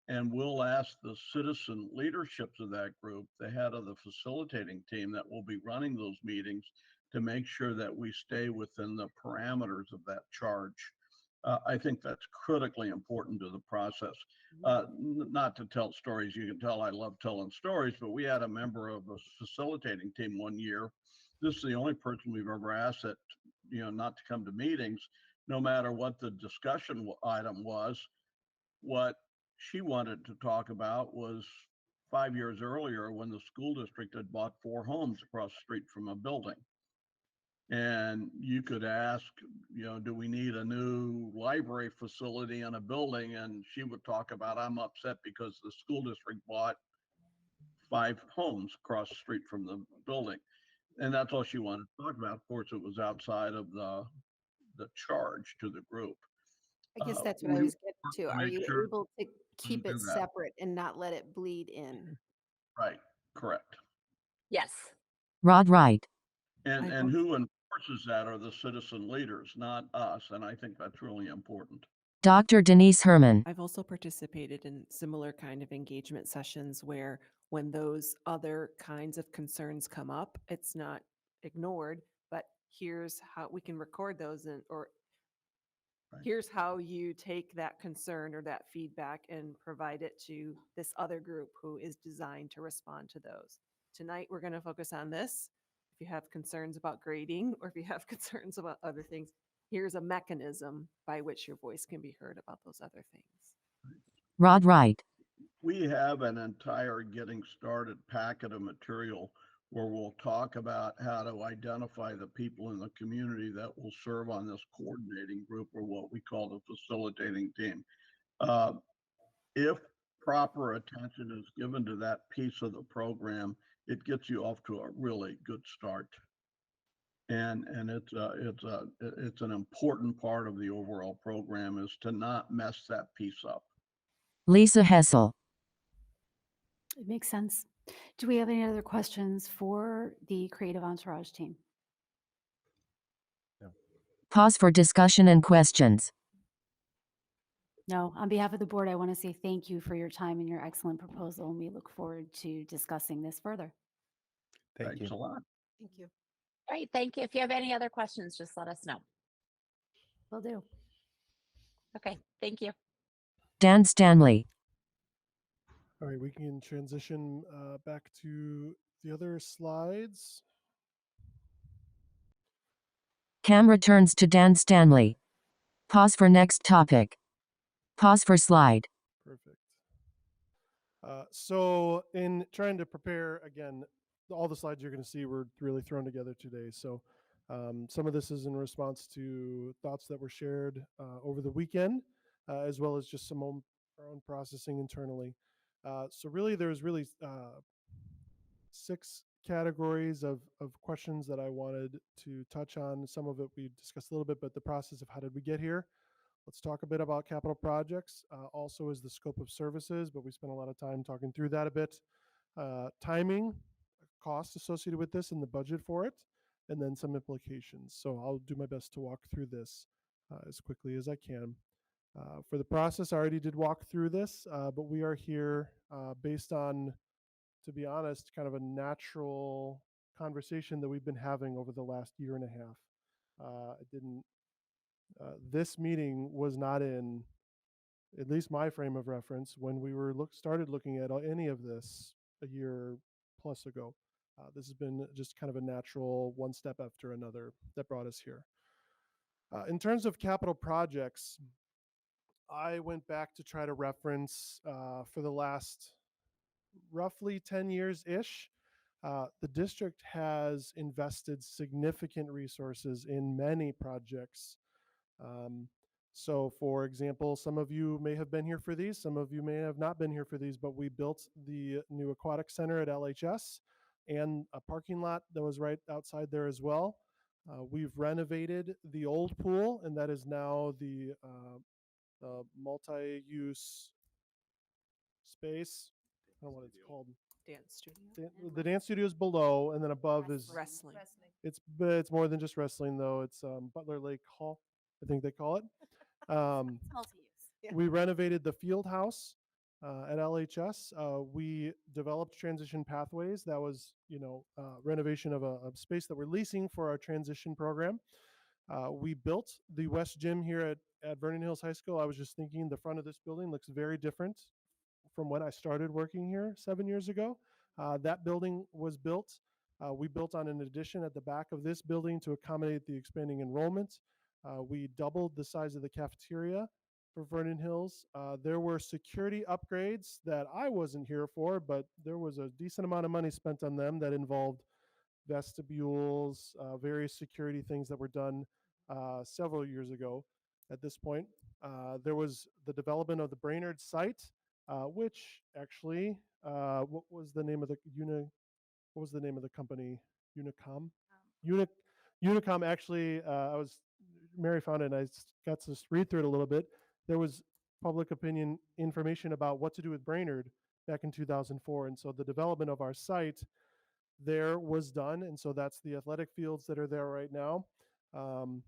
And we'll ask the citizen leaderships of that group, the head of the facilitating team that will be running those meetings, to make sure that we stay within the parameters of that charge. I think that's critically important to the process. Not to tell stories, you can tell I love telling stories, but we had a member of the facilitating team one year. This is the only person we've ever asked that, not to come to meetings, no matter what the discussion item was. What she wanted to talk about was 5 years earlier when the school district had bought 4 homes across the street from a building. And you could ask, do we need a new library facility in a building? And she would talk about, I'm upset because the school district bought 5 homes across the street from the building. And that's all she wanted to talk about. Of course, it was outside of the charge to the group. I guess that's what I We was getting to. Are make you sure able to keep do it that. separate and not let it bleed in? Right, correct. Yes. Rod Wright. And who enforces that are the citizen leaders, not us. And I think that's really important. Dr. Denise Herman. I've also participated in similar kind of engagement sessions where when those other kinds of concerns come up, it's not ignored, but here's how we can record those or here's how you take that concern or that feedback and provide it to this other group who is designed to respond to those. Tonight, we're going to focus on this. If you have concerns about grading or if you have concerns about other things, here's a mechanism by which your voice can be heard about those other things. Rod Wright. We have an entire getting started packet of material where we'll talk about how to identify the people in the community that will serve on this coordinating group, or what we call the facilitating team. If proper attention is given to that piece of the program, it gets you off to a really good start. And it's an important part of the overall program, is to not mess that piece up. Lisa Hessel. It makes sense. Do we have any other questions for the Creative Entourage team? Pause for discussion and questions. No, on behalf of the board, I want to say thank you for your time and your excellent proposal, and we look forward to discussing this further. Thank Thanks a you. lot. Thank you. All right, thank you. If you have any other questions, just let us know. Will do. Okay, thank you. Dan Stanley. All right, we can transition back to the other slides. Camera turns to Dan Stanley. Pause for next topic. Pause for slide. Perfect. So in trying to prepare, again, all the slides you're going to see were really thrown together today. So some of this is in response to thoughts that were shared over the weekend, as well as just our own processing internally. So really, there's really 6 categories of questions that I wanted to touch on. Some of it we discussed a little bit, but the process of how did we get here? Let's talk a bit about capital projects. Also is the scope of services, but we spent a lot of time talking through that a bit. Timing, costs associated with this and the budget for it, and then some implications. So I'll do my best to walk through this as quickly as I can. For the process, I already did walk through this, but we are here based on, to be honest, kind of a natural conversation that we've been having over the last year and a half. This meeting was not in, at least my frame of reference, when we were started looking at any of this a year plus ago. This has been just kind of a natural one step after another that brought us here. In terms of capital projects, I went back to try to reference for the last roughly 10 years-ish. The district has invested significant resources in many projects. So for example, some of you may have been here for these, some of you may have not been here for these, but we built the new aquatic center at LHS and a parking lot that was right outside there as well. We've renovated the old pool, and that is now the multi-use space. I don't know what it's called. Dance studio. The dance studio is below, and then above is Wrestling. it's more than just wrestling though. It's Butler Lake Hall, I think they call it. We renovated the field house at LHS. We developed transition pathways. That was, renovation of a space that we're leasing for our transition program. We built the West Gym here at Vernon Hills High School. I was just thinking the front of this building looks very different from when I started working here 7 years ago. That building was built. We built on an addition at the back of this building to accommodate the expanding enrollment. We doubled the size of the cafeteria for Vernon Hills. There were security upgrades that I wasn't here for, but there was a decent amount of money spent on them that involved vestibules, various security things that were done several years ago at this point. There was the development of the Brainerd site, which actually, what was the name of the company? Unicom? Unicom actually, Mary found it and I got to read through it a little bit. There was public opinion information about what to do with Brainerd back in 2004. And so the development of our site there was done. And so that's the athletic fields that are there right now.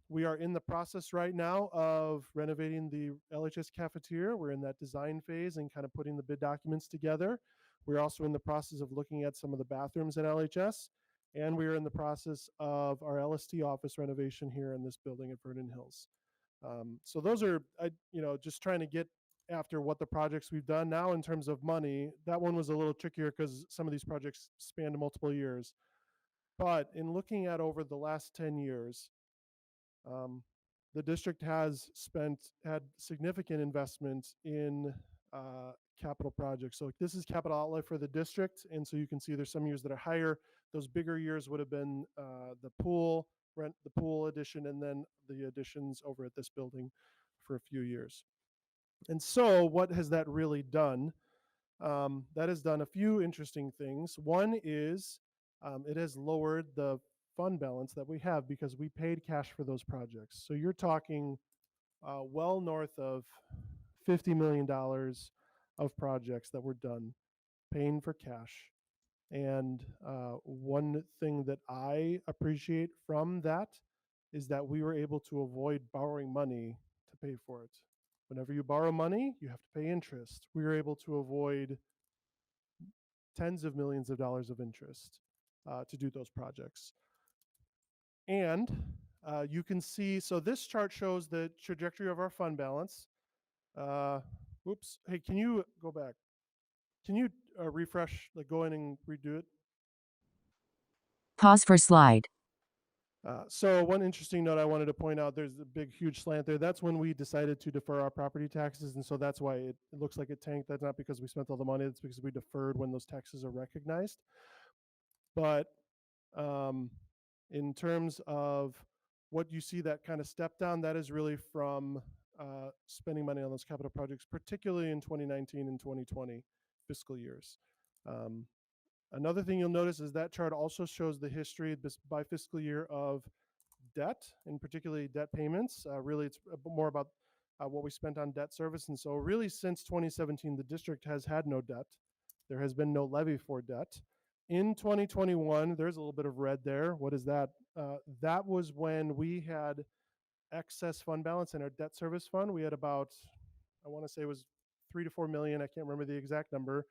We are in the process right now of renovating the LHS cafeteria. We're in that design phase and kind of putting the bid documents together. We're also in the process of looking at some of the bathrooms at LHS. And we are in the process of our LST office renovation here in this building at Vernon Hills. So those are, just trying to get after what the projects we've done now in terms of money. That one was a little trickier because some of these projects spanned multiple years. But in looking at over the last 10 years, the district has had significant investment in capital projects. So this is capital outlay for the district. And so you can see there's some years that are higher. Those bigger years would have been the pool addition, and then the additions over at this building for a few years. And so what has that really done? That has done a few interesting things. One is it has lowered the fund balance that we have because we paid cash for those projects. So you're talking well north of $50 million of projects that were done paying for cash. And one thing that I appreciate from that is that we were able to avoid borrowing money to pay for it. Whenever you borrow money, you have to pay interest. We were able to avoid tens of millions of dollars of interest to do those projects. And you can see, so this chart shows the trajectory of our fund balance. Oops, hey, can you go back? Can you refresh, like go in and redo it? Pause for slide. So one interesting note I wanted to point out, there's a big, huge slant there. That's when we decided to defer our property taxes. And so that's why it looks like it tanked. That's not because we spent all the money. It's because we deferred when those taxes are recognized. But in terms of what you see, that kind of step down, that is really from spending money on those capital projects, particularly in 2019 and 2020 fiscal years. Another thing you'll notice is that chart also shows the history by fiscal year of debt, and particularly debt payments. Really, it's more about what we spent on debt service. And so really since 2017, the district has had no debt. There has been no levy for debt. In 2021, there's a little bit of red there. What is that? That was when we had excess fund balance in our debt service fund. We had about, I want to say it was 3 to 4 million. I can't remember the exact number.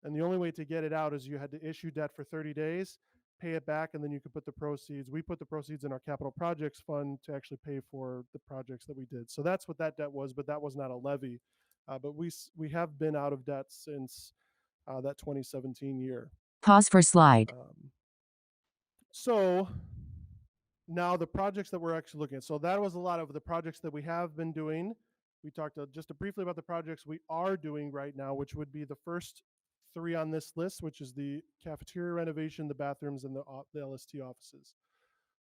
And the only way to get it out is you had to issue debt for 30 days, pay it back, and then you could put the proceeds. We put the proceeds in our capital projects fund to actually pay for the projects that we did. So that's what that debt was, but that was not a levy. But we have been out of debt since that 2017 year. Pause for slide. So now the projects that we're actually looking at. So that was a lot of the projects that we have been doing. We talked just briefly about the projects we are doing right now, which would be the first 3 on this list, which is the cafeteria renovation, the bathrooms, and the LST offices.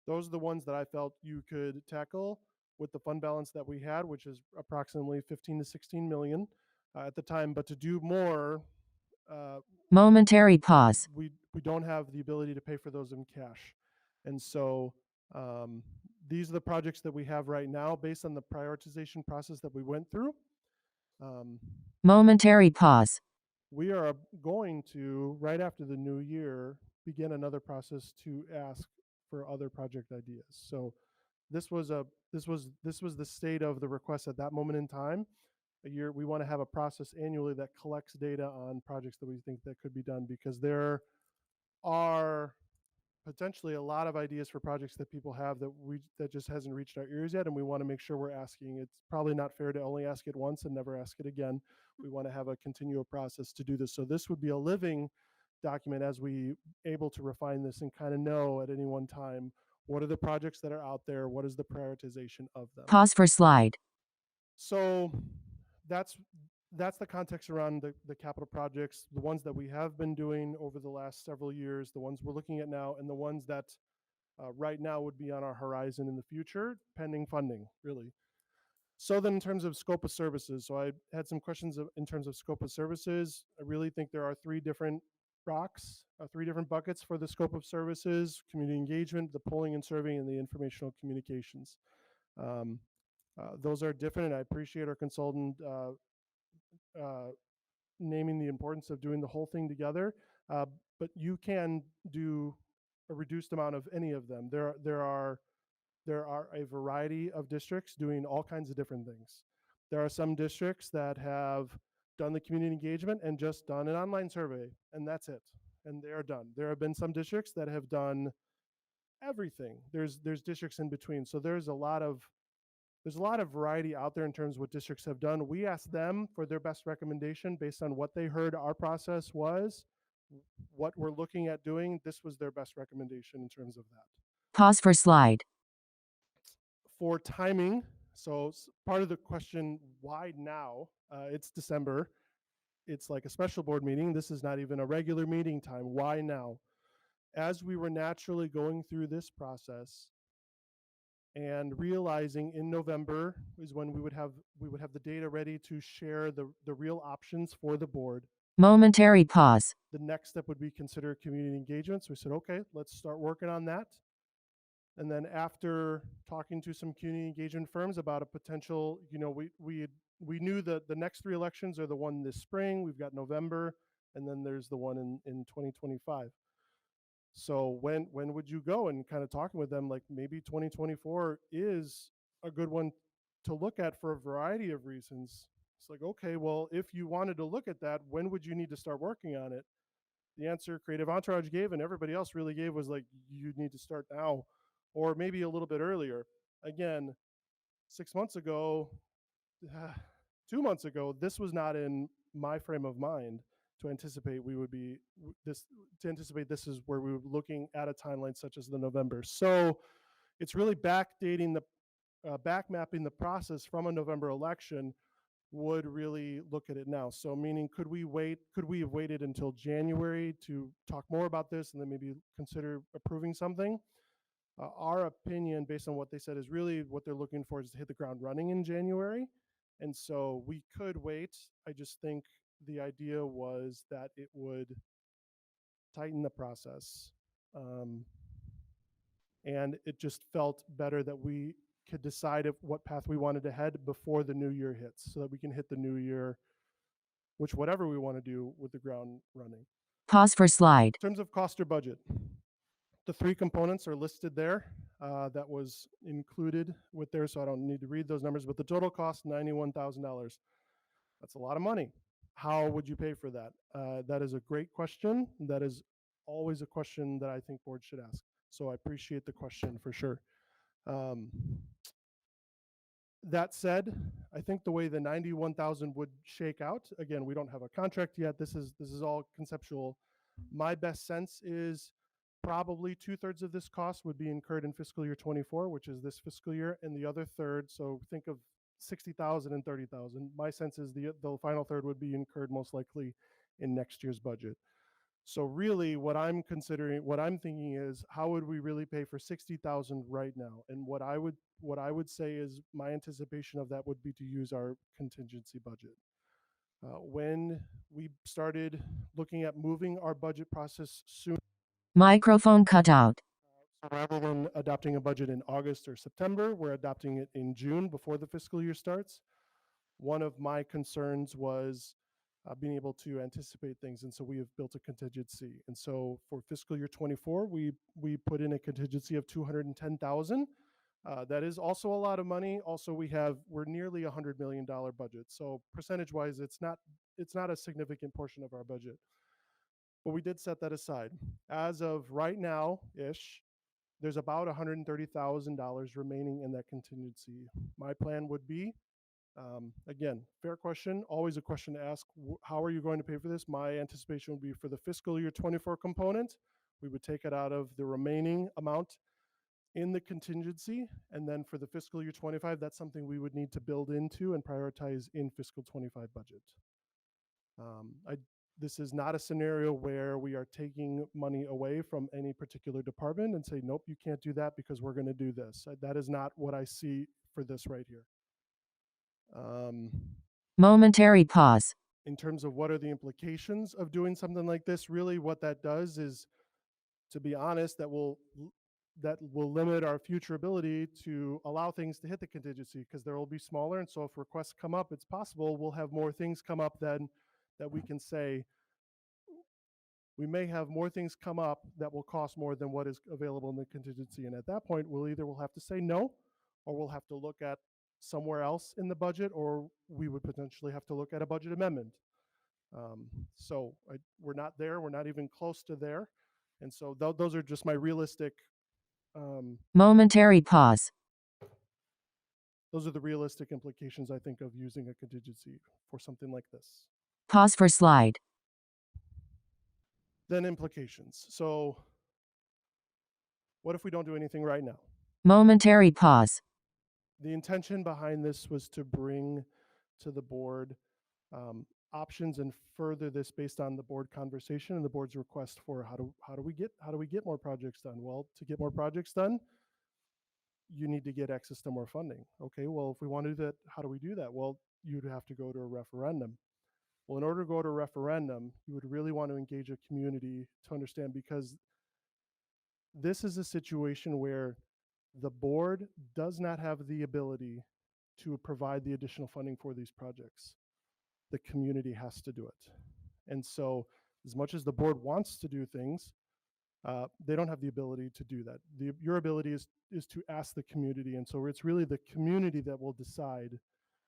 Those are the ones that I felt you could tackle with the fund balance that we had, which is approximately 15 to 16 million at the time. But to do more, Momentary pause. we don't have the ability to pay for those in cash. And so these are the projects that we have right now based on the prioritization process that we went through. Momentary pause. We are going to, right after the new year, begin another process to ask for other project ideas. So this was the state of the request at that moment in time. We want to have a process annually that collects data on projects that we think that could be done, because there are potentially a lot of ideas for projects that people have that just hasn't reached our ears yet, and we want to make sure we're asking. It's probably not fair to only ask it once and never ask it again. We want to have a continual process to do this. So this would be a living document as we able to refine this and kind of know at any one time what are the projects that are out there, what is the prioritization of them. Pause for slide. So that's the context around the capital projects, the ones that we have been doing over the last several years, the ones we're looking at now, and the ones that right now would be on our horizon in the future, pending funding, really. So then in terms of scope of services, so I had some questions in terms of scope of services. I really think there are 3 different rocks, 3 different buckets for the scope of services: community engagement, the polling and surveying, and the informational communications. Those are different, and I appreciate our consultant naming the importance of doing the whole thing together, but you can do a reduced amount of any of them. There are a variety of districts doing all kinds of different things. There are some districts that have done the community engagement and just done an online survey, and that's it, and they are done. There have been some districts that have done everything. There's districts in between, so there's a lot of variety out there in terms of what districts have done. We asked them for their best recommendation based on what they heard our process was, what we're looking at doing. This was their best recommendation in terms of that. Pause for slide. For timing, so part of the question, why now? It's December. It's like a special board meeting. This is not even a regular meeting time. Why now? As we were naturally going through this process, and realizing in November is when we would have the data ready to share the real options for the board. Momentary pause. The next step would be consider community engagement. So we said, okay, let's start working on that. And then after talking to some community engagement firms about a potential, we knew that the next 3 elections are the one this spring. We've got November, and then there's the one in 2025. So when would you go, and kind of talking with them, like maybe 2024 is a good one to look at for a variety of reasons. It's like, okay, well, if you wanted to look at that, when would you need to start working on it? the answer Creative Entourage gave and everybody else really gave was like, you need to start now, or maybe a little bit earlier. Again, 6 months ago, 2 months ago, this was not in my frame of mind to anticipate we would be this to anticipate this is where we were looking at a timeline such as the November. So it's really backdating the back mapping the process from a November election would really look at it now. So meaning, could we have waited until January to talk more about this and then maybe consider approving something? Our opinion, based on what they said, is really what they're looking for is to hit the ground running in January. And so we could wait. I just think the idea was that it would tighten the process. And it just felt better that we could decide what path we wanted to head before the new year hits so that we can hit the new year, which whatever we want to do with the ground running. Pause for slide. In terms of cost or budget, the three components are listed there. That was included with there, so I don't need to read those numbers, but the total cost, $91,000. That's a lot of money. How would you pay for that? That is a great question. That is always a question that I think boards should ask. So I appreciate the question for sure. That said, I think the way the 91,000 would shake out, again, we don't have a contract yet. This is all conceptual. My best sense is probably 2/3 of this cost would be incurred in fiscal year 24, which is this fiscal year, and the other third, so think of 60,000 and 30,000. My sense is the final third would be incurred most likely in next year's budget. So really what I'm thinking is, how would we really pay for 60,000 right now? And what I would say is my anticipation of that would be to use our contingency budget. When we started looking at moving our budget process soon, Microphone cut out. rather than adopting a budget in August or September, we're adopting it in June before the fiscal year starts. One of my concerns was being able to anticipate things, and so we have built a contingency. And so for fiscal year 24, we put in a contingency of 210,000. That is also a lot of money. Also, we're nearly $100 million budget. So percentage-wise, it's not a significant portion of our budget. But we did set that aside. As of right now-ish, there's about $130,000 remaining in that contingency. My plan would be, again, fair question, always a question to ask, how are you going to pay for this? My anticipation would be for the fiscal year 24 component, we would take it out of the remaining amount in the contingency. And then for the fiscal year 25, that's something we would need to build into and prioritize in fiscal 25 budget. This is not a scenario where we are taking money away from any particular department and say, nope, you can't do that because we're going to do this. That is not what I see for this right here. Momentary pause. In terms of what are the implications of doing something like this, really what that does is, to be honest, that will limit our future ability to allow things to hit the contingency, because there will be smaller. And so if requests come up, it's possible we'll have more things come up then that we can say, we may have more things come up that will cost more than what is available in the contingency. And at that point, we'll have to say no, or we'll have to look at somewhere else in the budget, or we would potentially have to look at a budget amendment. So we're not there. We're not even close to there. And so those are just my realistic. Momentary pause. Those are the realistic implications, I think, of using a contingency for something like this. Pause for slide. Then implications. So what if we don't do anything right now? Momentary pause. The intention behind this was to bring to the board options and further this based on the board conversation and the board's request for how do we get more projects done? Well, to get more projects done, you need to get access to more funding. Okay, well, if we want to do that, how do we do that? Well, you'd have to go to a referendum. Well, in order to go to a referendum, you would really want to engage a community to understand, because this is a situation where the board does not have the ability to provide the additional funding for these projects. The community has to do it. And so as much as the board wants to do things, they don't have the ability to do that. Your ability is to ask the community. And so it's really the community that will decide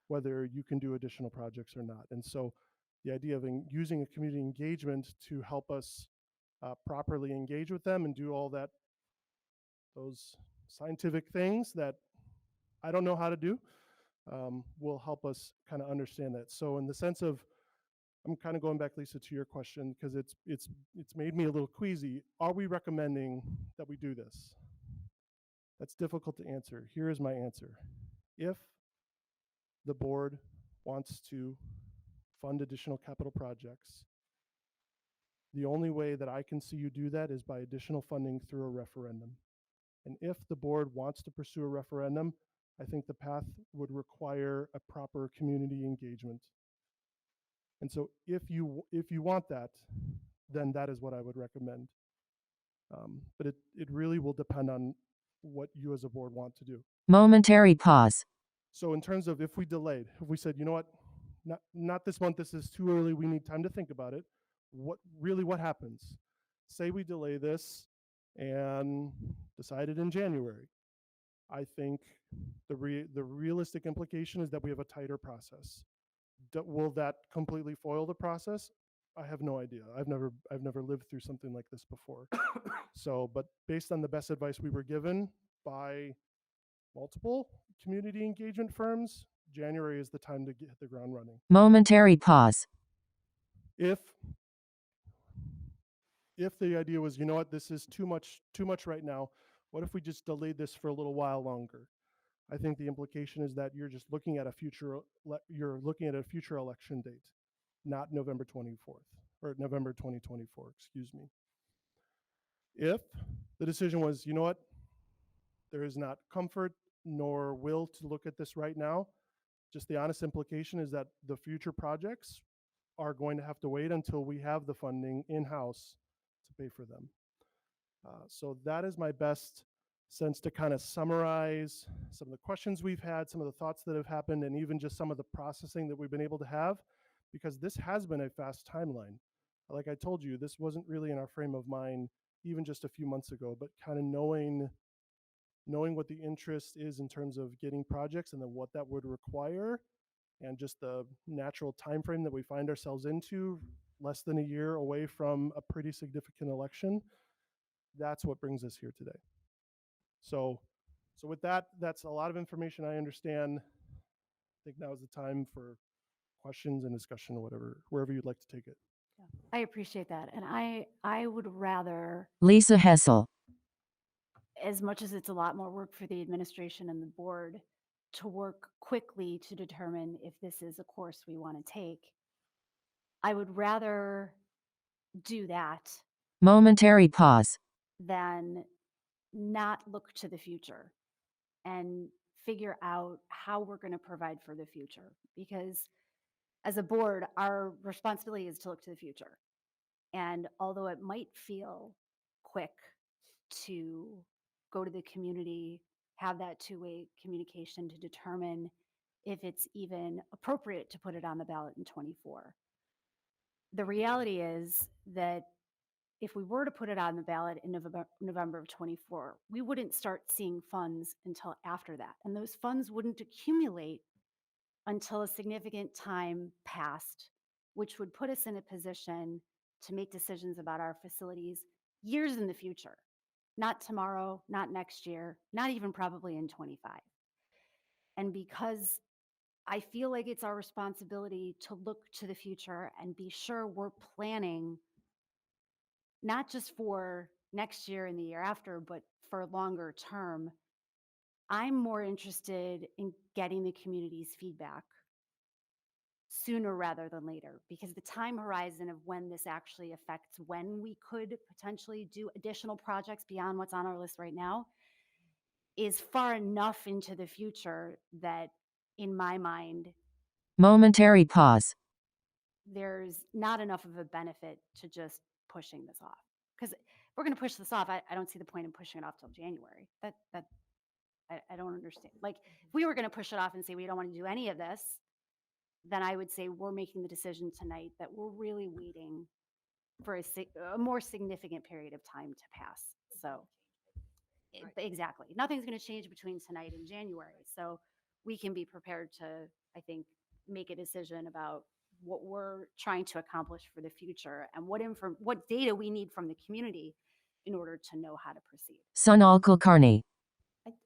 whether you can do additional projects or not. And so the idea of using a community engagement to help us properly engage with them and do all those scientific things that I don't know how to do, will help us kind of understand that. So in the sense of, I'm kind of going back, Lisa, to your question, because it's made me a little queasy. Are we recommending that we do this? That's difficult to answer. Here is my answer. If the board wants to fund additional capital projects, the only way that I can see you do that is by additional funding through a referendum. And if the board wants to pursue a referendum, I think the path would require a proper community engagement. And so if you want that, then that is what I would recommend. But it really will depend on what you as a board want to do. Momentary pause. So in terms of if we delayed, if we said, you know what, not this month, this is too early, we need time to think about it, what happens? Say we delay this and decided in January. I think the realistic implication is that we have a tighter process. Will that completely foil the process? I have no idea. I've never lived through something like this before. So, but based on the best advice we were given by multiple community engagement firms, January is the time to hit the ground running. Momentary pause. If the idea was, you know what, this is too much right now, what if we just delayed this for a little while longer? I think the implication is that you're just looking at a future election date, not November 24th or November 2024, excuse me. If the decision was, you know what, there is not comfort nor will to look at this right now, just the honest implication is that the future projects are going to have to wait until we have the funding in-house to pay for them. So that is my best sense to kind of summarize some of the questions we've had, some of the thoughts that have happened, and even just some of the processing that we've been able to have, because this has been a fast timeline. Like I told you, this wasn't really in our frame of mind even just a few months ago, but kind of knowing what the interest is in terms of getting projects and then what that would require, and just the natural time frame that we find ourselves into, less than a year away from a pretty significant election. That's what brings us here today. So with that, that's a lot of information, I understand. I think now is the time for questions and discussion or whatever, wherever you'd like to take it. I appreciate that. And I would rather, Lisa Hessel. as much as it's a lot more work for the administration and the board, to work quickly to determine if this is a course we want to take, I would rather do that Momentary pause. than not look to the future and figure out how we're going to provide for the future. Because as a board, our responsibility is to look to the future. And although it might feel quick to go to the community, have that two-way communication to determine if it's even appropriate to put it on the ballot in 24. The reality is that if we were to put it on the ballot in November of 24, we wouldn't start seeing funds until after that. And those funds wouldn't accumulate until a significant time passed, which would put us in a position to make decisions about our facilities years in the future, not tomorrow, not next year, not even probably in 25. And because I feel like it's our responsibility to look to the future and be sure we're planning not just for next year and the year after, but for longer term, I'm more interested in getting the community's feedback sooner rather than later, because the time horizon of when this actually affects when we could potentially do additional projects beyond what's on our list right now is far enough into the future that, in my mind, Momentary pause. there's not enough of a benefit to just pushing this off. Because if we're going to push this off, I don't see the point in pushing it off till January. I don't understand. Like, if we were going to push it off and say we don't want to do any of this, then I would say we're making the decision tonight that we're really waiting for a more significant period of time to pass. So exactly, nothing's going to change between tonight and January. So we can be prepared to, I think, make a decision about what we're trying to accomplish for the future and what data we need from the community in order to know how to proceed. Sunal Kulkarni.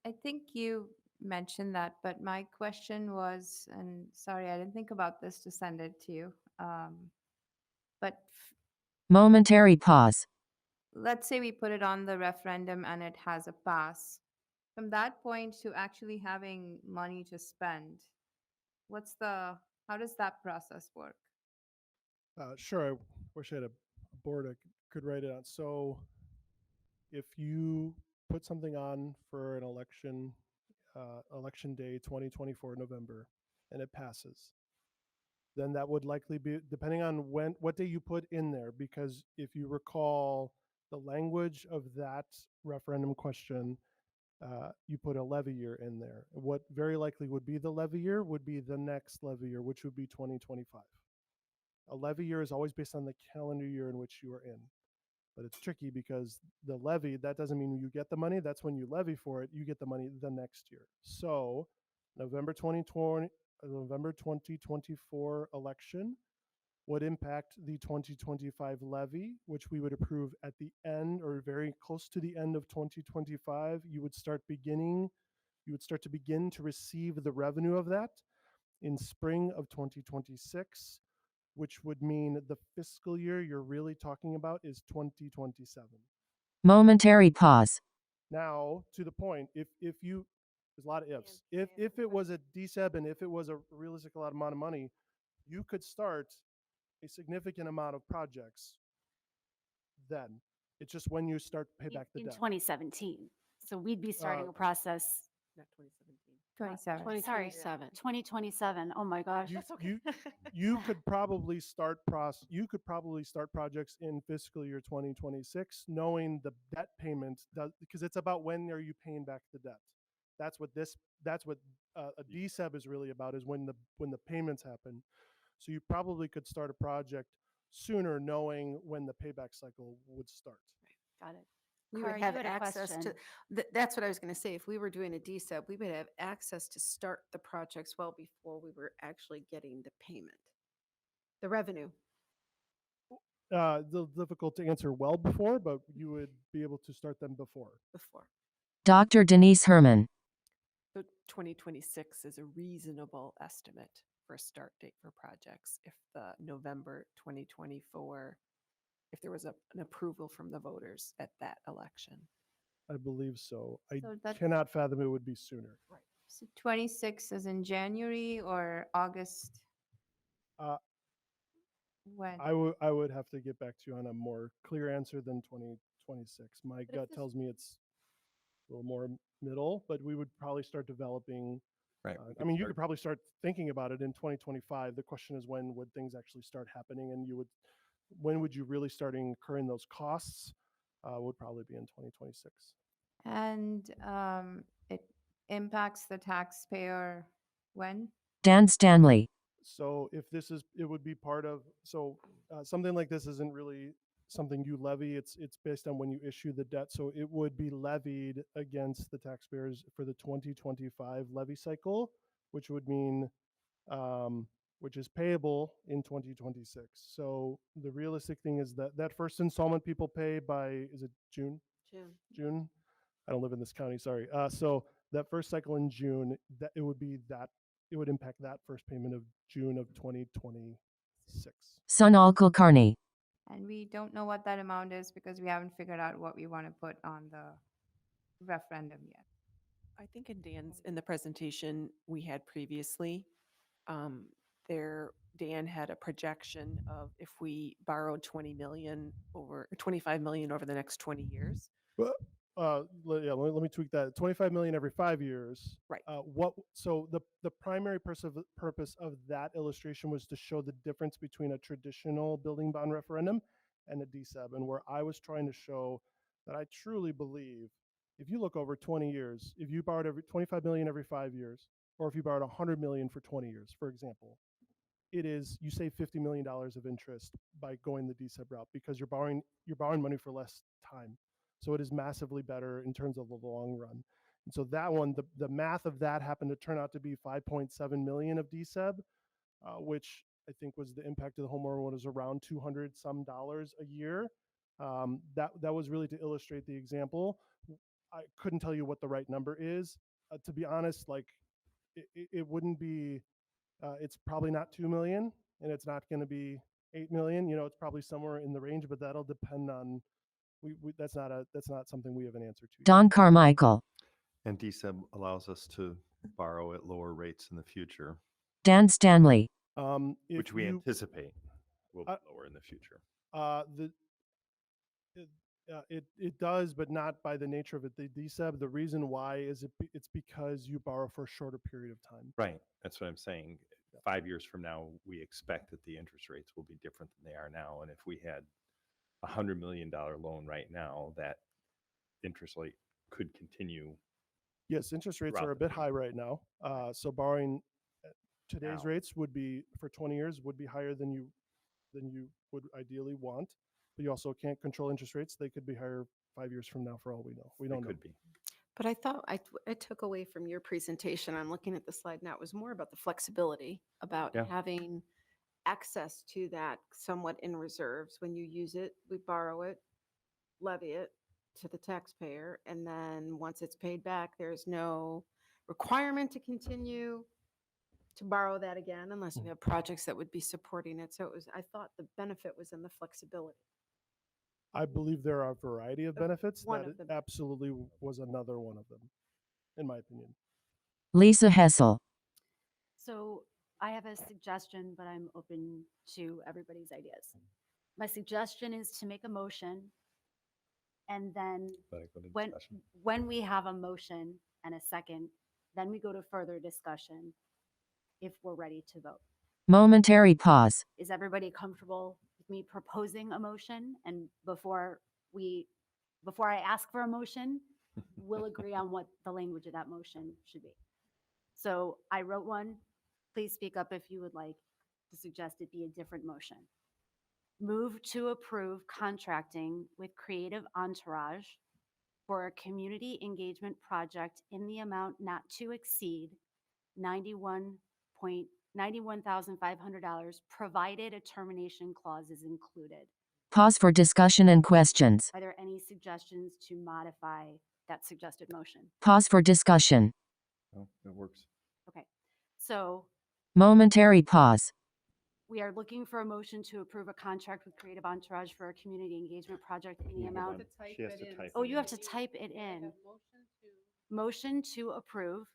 I think you mentioned that, but my question was, and sorry, I didn't think about this to send it to you. But Momentary pause. let's say we put it on the referendum and it has a pass. From that point to actually having money to spend, how does that process work? Sure. I wish I had a board I could write it on. So if you put something on for an election, election day 2024 November, and it passes, then that would likely be depending on what day you put in there, because if you recall the language of that referendum question, you put a levy year in there. What very likely would be the levy year would be the next levy year, which would be 2025. A levy year is always based on the calendar year in which you are in. But it's tricky because the levy, that doesn't mean you get the money. That's when you levy for it, you get the money the next year. So November 2024 election would impact the 2025 levy, which we would approve at the end or very close to the end of 2025. You would start to begin to receive the revenue of that in spring of 2026, which would mean the fiscal year you're really talking about is 2027. Momentary pause. Now, to the point, if you, there's a lot of ifs. If it was a DSEB and if it was a realistic amount of money, you could start a significant amount of projects then. It's just when you start to pay back the In debt. 2017. So we'd be starting a process. Not 2017. 27. Sorry, 2027. Oh my gosh. You could probably start projects in fiscal year 2026, knowing the debt payment does, because it's about when are you paying back the debt. That's what a DSEB is really about, is when the payments happen. So you probably could start a project sooner, knowing when the payback cycle would start. Got it. We Kara, would you have had a access question. to, that's what I was going to say. If we were doing a DSEB, we would have access to start the projects well before we were actually getting the payment, the revenue. Difficult to answer well before, but you would be able to start them before. Dr. Denise Herman. So 2026 is a reasonable estimate for a start date for projects if the November 2024, if there was an approval from the voters at that election. I believe so. I So that- cannot fathom it would be sooner. So 26 is in January or August? Uh, When? I would have to get back to you on a more clear answer than 2026. My gut tells me it's a little more middle, but we would probably start developing. Right. I mean, you could probably start thinking about it in 2025. The question is, when would things actually start happening, and when would you really start incurring those costs? Would probably be in 2026. And it impacts the taxpayer when? Dan Stanley. So if it would be part of, something like this isn't really something you levy. It's based on when you issue the debt. So it would be levied against the taxpayers for the 2025 levy cycle, which would mean, which is payable in 2026. So the realistic thing is that first installment people pay by, is it June? June? I don't live in this county, sorry. So that first cycle in June, it would impact that first payment of June of 2026. Sunal Kulkarni. And we don't know what that amount is because we haven't figured out what we want to put on the referendum yet. I think in the presentation we had previously, Dan had a projection of if we borrowed 25 million over the next 20 years. Let me tweak that. 25 million every 5 years. Right. So the primary purpose of that illustration was to show the difference between a traditional building bond referendum and a DSEB, and where I was trying to show that I truly believe if you look over 20 years, if you borrowed 25 million every 5 years, or if you borrowed 100 million for 20 years, for example, you save $50 million of interest by going the DSEB route because you're borrowing money for less time. So it is massively better in terms of the long run. And so that one, the math of that happened to turn out to be 5.7 million of DSEB, which I think was the impact of the homeowner was around $200 some a year. That was really to illustrate the example. I couldn't tell you what the right number is. To be honest, like it wouldn't be, it's probably not 2 million and it's not going to be 8 million. You know, it's probably somewhere in the range, but that'll depend on, that's not something we have an answer to yet. Don Carmichael, And DSEB allows us to borrow at lower rates in the future, Dan Stanley, If which we you, anticipate will be lower in the future. the, it does, but not by the nature of it. The DSEB, the reason why is it's because you borrow for a shorter period of time. Right. That's what I'm saying. 5 years from now, we expect that the interest rates will be different than they are now. And if we had $100 million loan right now, that interest rate could continue. Yes, interest rates throughout are a the bit future. high right now. So borrowing at today's Now. rates would be for 20 years would be higher than you would ideally want. But you also can't control interest rates. They could be higher 5 years from now for all we know. We They don't know. could be. But I thought I took away from your presentation, I'm looking at the slide now, it was more about the flexibility, about Yeah. having access to that somewhat in reserves. When you use it, we borrow it, levy it to the taxpayer, and then once it's paid back, there's no requirement to continue to borrow that again unless we have projects that would be supporting it. So it was, I thought the benefit was in the flexibility. I believe there are a variety of benefits. One That of them. absolutely was another one of them, in my opinion. Lisa Hessel, So I have a suggestion, but I'm open to everybody's ideas. My suggestion is to make a motion, and then Let it go to when, discussion. when we have a motion and a second, then we go to further discussion if we're ready to vote. momentary pause. Is everybody comfortable with me proposing a motion? And before I ask for a motion, we'll agree on what the language of that motion should be. So I wrote one. Please speak up if you would like to suggest it be a different motion. Move to approve contracting with Creative Entourage for a community engagement project in the amount not to exceed $91,500, provided a termination clause is included. Pause for discussion and questions. Are there any suggestions to modify that suggested motion? Pause for discussion. Oh, it works. Okay, so Momentary pause. we are looking for a motion to approve a contract with Creative Entourage for a community engagement project in the Hold amount. on. She has to type Oh, it you in. have to type it in. Motion to approve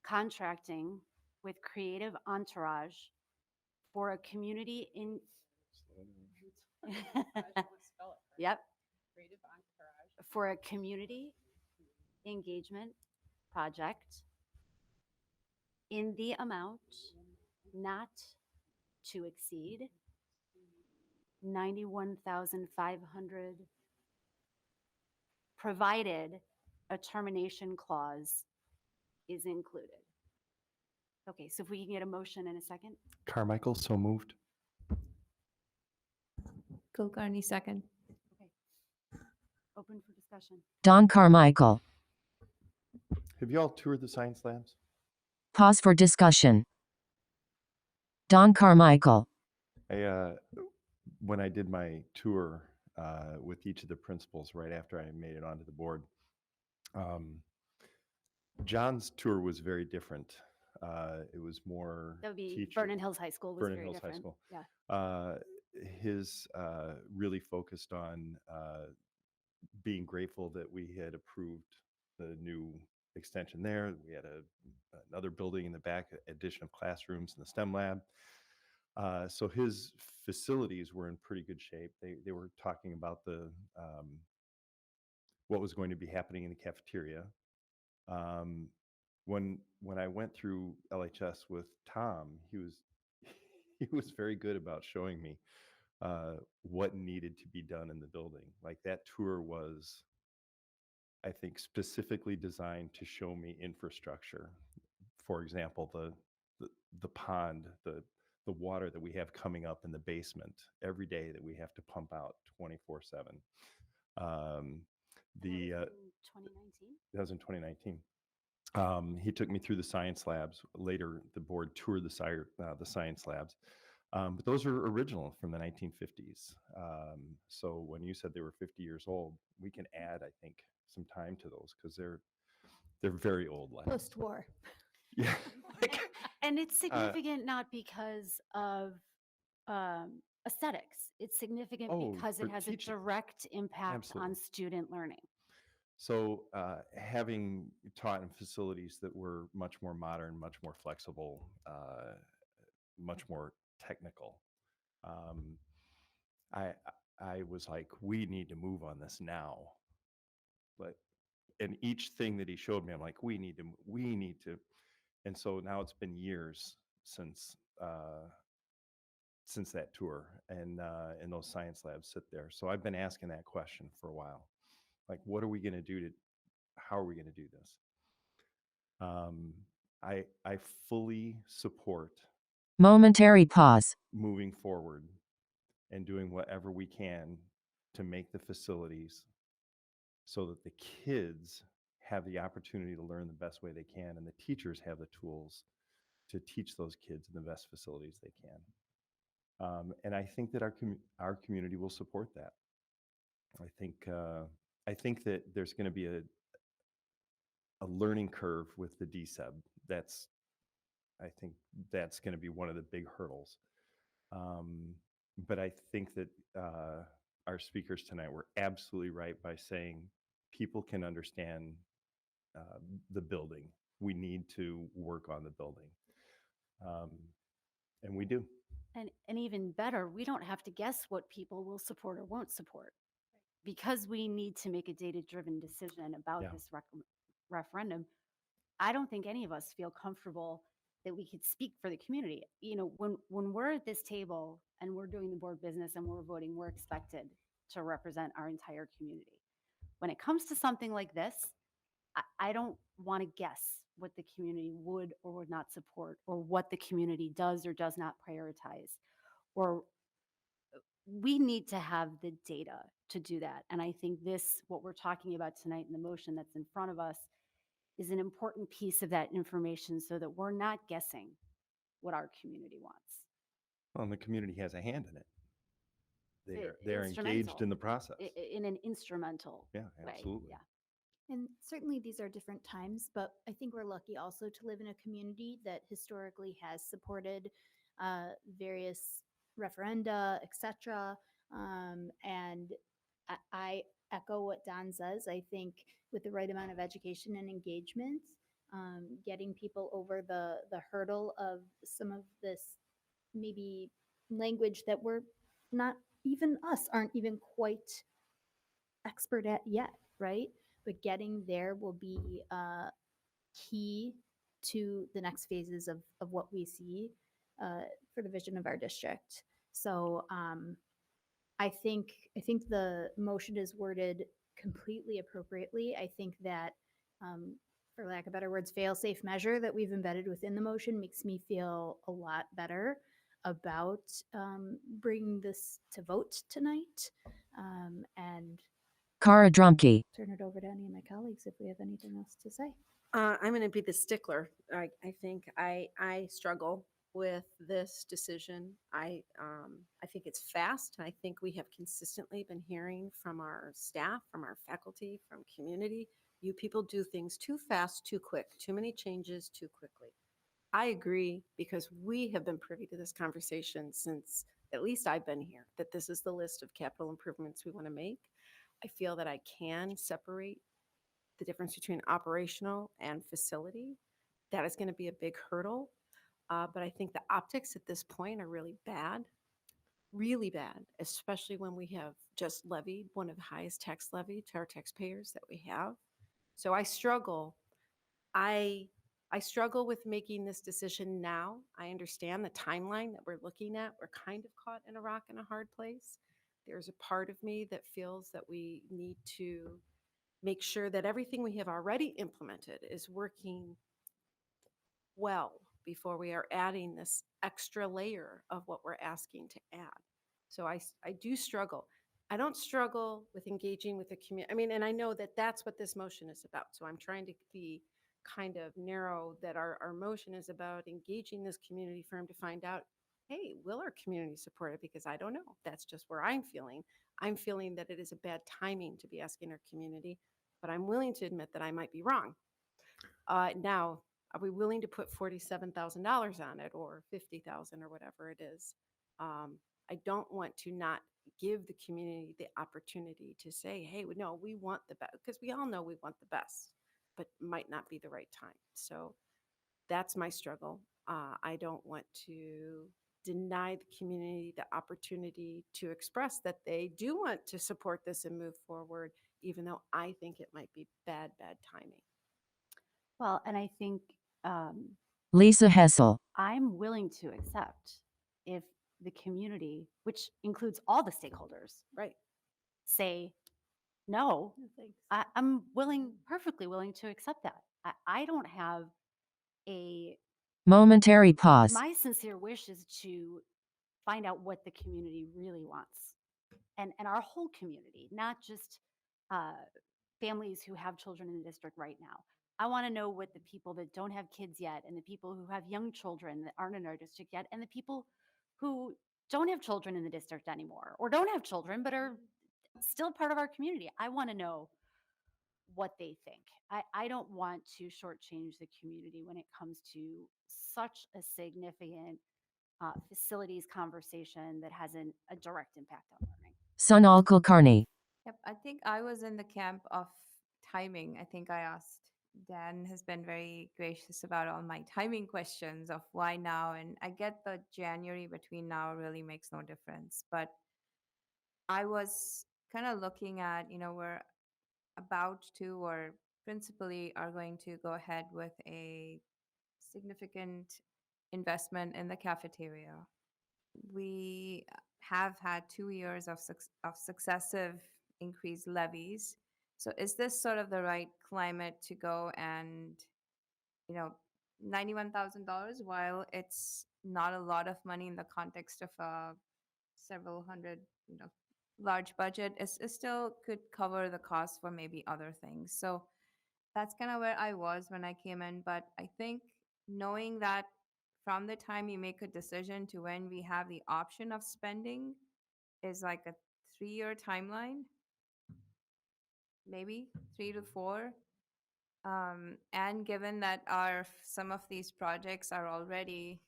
contracting with Creative Entourage for a community in. Yep. For a community engagement project in the amount not to exceed 91,500, provided a termination clause is included. Okay, so if we can get a motion in a second. Carmichael, so moved. Kulkarni, second. Okay. Open for discussion. Don Carmichael. Have you all toured the science labs? Pause for discussion. Don Carmichael. When I did my tour with each of the principals right after I made it onto the board, John's tour was very different. It was more That would be teacher- Vernon Hills High School was Vernon very Hills High different. School. Yeah. His really focused on being grateful that we had approved the new extension there. We had another building in the back, addition of classrooms in the STEM lab. So his facilities were in pretty good shape. They were talking about the what was going to be happening in the cafeteria. When I went through LHS with Tom, he was very good about showing me what needed to be done in the building. Like that tour was, I think, specifically designed to show me infrastructure. For example, the pond, the water that we have coming up in the basement every day that we have to pump out 24/7. That was in 2019. That was in 2019. He took me through the science labs. Later, the board toured the science labs. But those are original from the 1950s. So when you said they were 50 years old, we can add, I think, some time to those because they're very old lights. Post-war. Yeah. And it's significant not because of aesthetics. It's significant Oh, because it for has teaching. a direct impact Absolutely. on student learning. So having taught in facilities that were much more modern, much more flexible, much more technical, um, I I was like, we need to move on this now. But and each thing that he showed me, I'm like, we need to. And so now it's been years since that tour, and those science labs sit there. So I've been asking that question for a while, like, what are we going to do how are we going to do this? I fully support Momentary pause. moving forward and doing whatever we can to make the facilities so that the kids have the opportunity to learn the best way they can, and the teachers have the tools to teach those kids in the best facilities they can. And I think that our community will support that. I think that there's going to be a learning curve with the DSEB. I think that's going to be one of the big hurdles. But I think that our speakers tonight were absolutely right by saying people can understand the building. We need to work on the building. And we do. And even better, we don't have to guess what people will support or won't support because we need to make a data-driven decision about Yeah. this referendum. I don't think any of us feel comfortable that we could speak for the community. You know, when we're at this table and we're doing the board business and we're voting, we're expected to represent our entire community. When it comes to something like this, I don't want to guess what the community would or would not support, or what the community does or does not prioritize. Or we need to have the data to do that. And I think what we're talking about tonight in the motion that's in front of us, is an important piece of that information so that we're not guessing what our community wants. Well, and the community has a hand in it. They're engaged Instrumental. in the process. In an instrumental Yeah, way. absolutely. Yeah. And certainly these are different times, but I think we're lucky also to live in a community that historically has supported various referenda, etc. And I echo what Don says. I think with the right amount of education and engagement, getting people over the hurdle of some of this maybe language that we're not even us aren't even quite expert at yet, right? But getting there will be key to the next phases of what we see for the vision of our district. So I think the motion is worded completely appropriately. I think that, for lack of better words, fail-safe measure that we've embedded within the motion makes me feel a lot better about bringing this to vote tonight. And Kara Drumkey. turn it over to any of my colleagues if we have anything else to say. I'm going to be the stickler. I think I struggle with this decision. I think it's fast. I think we have consistently been hearing from our staff, from our faculty, from community. You people do things too fast, too quick, too many changes too quickly. I agree, because we have been privy to this conversation since at least I've been here, that this is the list of capital improvements we want to make. I feel that I can separate the difference between operational and facility. That is going to be a big hurdle. But I think the optics at this point are really bad, especially when we have just levied one of the highest tax levy to our taxpayers that we have. So I struggle. I struggle with making this decision now. I understand the timeline that we're looking at. We're kind of caught in a rock and a hard place. There's a part of me that feels that we need to make sure that everything we have already implemented is working well before we are adding this extra layer of what we're asking to add. So I do struggle. I don't struggle with engaging with the community. I mean, and I know that that's what this motion is about. So I'm trying to be kind of narrow, that our motion is about engaging this community firm to find out hey, will our community support it? Because I don't know. That's just where I'm feeling. I'm feeling that it is a bad timing to be asking our community, but I'm willing to admit that I might be wrong. Now, are we willing to put $47,000 on it or 50,000 or whatever it is? I don't want to not give the community the opportunity to say, hey, no, we want the best, because we all know we want the best, but might not be the right time. So that's my struggle. I don't want to deny the community the opportunity to express that they do want to support this and move forward, even though I think it might be bad timing. Well, and I think Lisa Hessel. I'm willing to accept if the community, which includes all the stakeholders, Right. say, no, I'm perfectly willing to accept that. I don't have a, Momentary pause. my sincere wish is to find out what the community really wants. And our whole community, not just families who have children in the district right now. I want to know what the people that don't have kids yet, and the people who have young children that aren't in our district yet, and the people who don't have children in the district anymore, or don't have children but are still part of our community. I want to know what they think. I don't want to shortchange the community when it comes to such a significant facilities conversation that has a direct impact on learning. Sunal Kulkarni. Yep, I think I was in the camp of timing. I think I asked. Dan has been very gracious about all my timing questions of why now. And I get the January between now really makes no difference. But I was kind of looking at, we're about to or principally are going to go ahead with a significant investment in the cafeteria. We have had 2 years of successive increased levies. So is this sort of the right climate to go and, $91,000, while it's not a lot of money in the context of a several hundred, large budget, it still could cover the cost for maybe other things. So that's kind of where I was when I came in. But I think knowing that from the time you make a decision to when we have the option of spending is like a 3-year timeline, maybe 3 to 4. And given that some of these projects are already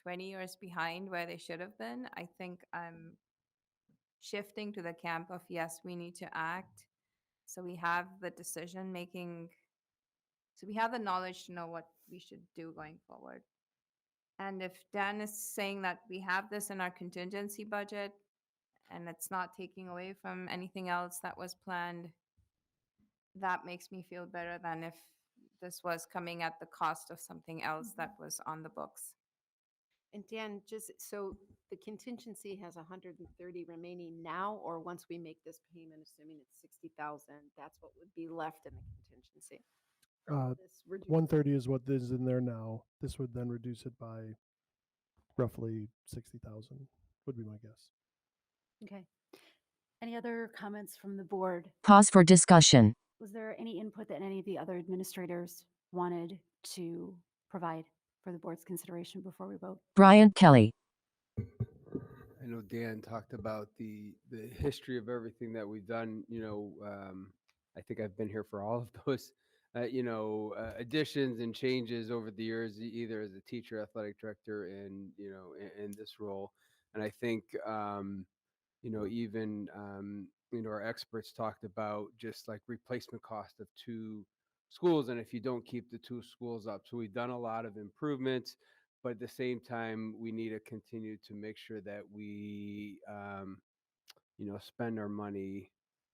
20 years behind where they should have been, I think I'm shifting to the camp of yes, we need to act. So we have the decision making. So we have the knowledge to know what we should do going forward. And if Dan is saying that we have this in our contingency budget and it's not taking away from anything else that was planned, that makes me feel better than if this was coming at the cost of something else that was on the books. And Dan, just so the contingency has 130 remaining now, or once we make this payment, assuming it's 60,000, that's what would be left in the contingency. 130 is what is in there now. This would then reduce it by roughly 60,000 would be my guess. Okay. Any other comments from the board? Pause for discussion. Was there any input that any of the other administrators wanted to provide for the board's consideration before we vote? Brian Kelly. I know Dan talked about the history of everything that we've done. I think I've been here for all of those, additions and changes over the years, either as a teacher, athletic director, and in this role. And I think even our experts talked about just like replacement cost of 2 schools, and if you don't keep the 2 schools up. So we've done a lot of improvements, but at the same time, we need to continue to make sure that we, spend our money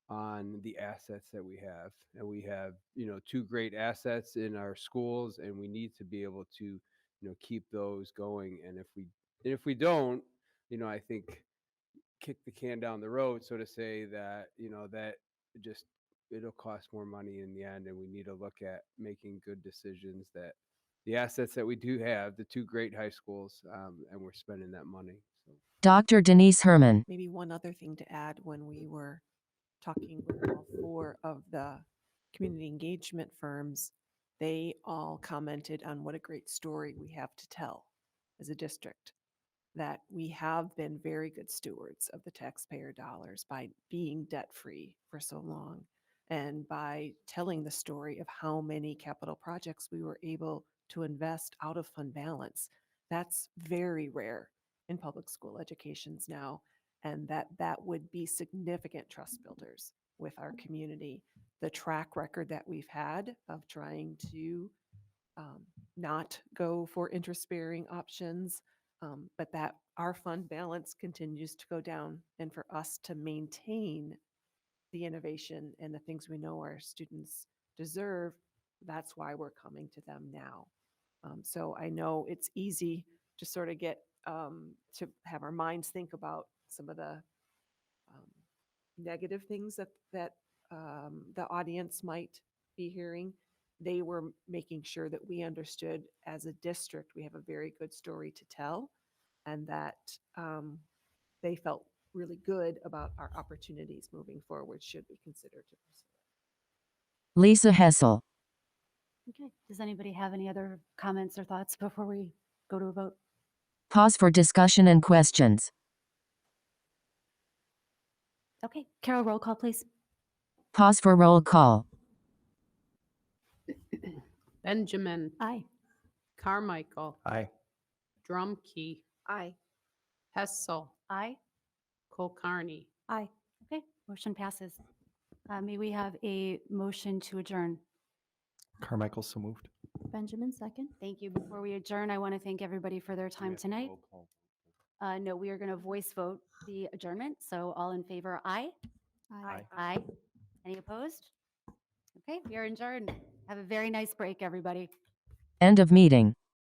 on the assets that we have. And we have, 2 great assets in our schools, and we need to be able to, keep those going. And if we don't, I think kick the can down the road, so to say, that, that just it'll cost more money in the end. And we need to look at making good decisions that the assets that we do have, the 2 great high schools, and we're spending that money. So. Dr. Denise Herman. Maybe one other thing to add: when we were talking with all 4 of the community engagement firms, they all commented on what a great story we have to tell as a district. that we have been very good stewards of the taxpayer dollars by being debt-free for so long and by telling the story of how many capital projects we were able to invest out of fund balance. That's very rare in public school educations now, and that would be significant trust builders with our community. The track record that we've had of trying to not go for interest-bearing options, but that our fund balance continues to go down, and for us to maintain the innovation and the things we know our students deserve, that's why we're coming to them now. So I know it's easy to sort of get to have our minds think about some of the negative things that the audience might be hearing. They were making sure that we understood as a district we have a very good story to tell, and that they felt really good about our opportunities moving forward should we consider to pursue it. Lisa Hessel. Okay. Does anybody have any other comments or thoughts before we go to a vote? Pause for discussion and questions. Okay. Carol, roll call, please. Pause for roll call. Benjamin, Aye. Carmichael, Aye. Drumkey, Aye. Hessel, Aye. Kulkarni. Aye. Okay. Motion passes. May we have a motion to adjourn? Carmichael, so moved. Benjamin, second. Thank you. Before we adjourn, I want to thank everybody for their time tonight. No, we are going to voice vote the adjournment. So all in favor, aye? Aye. Aye. Any opposed? Okay, we are adjourned. Have a very nice break, everybody. End of meeting.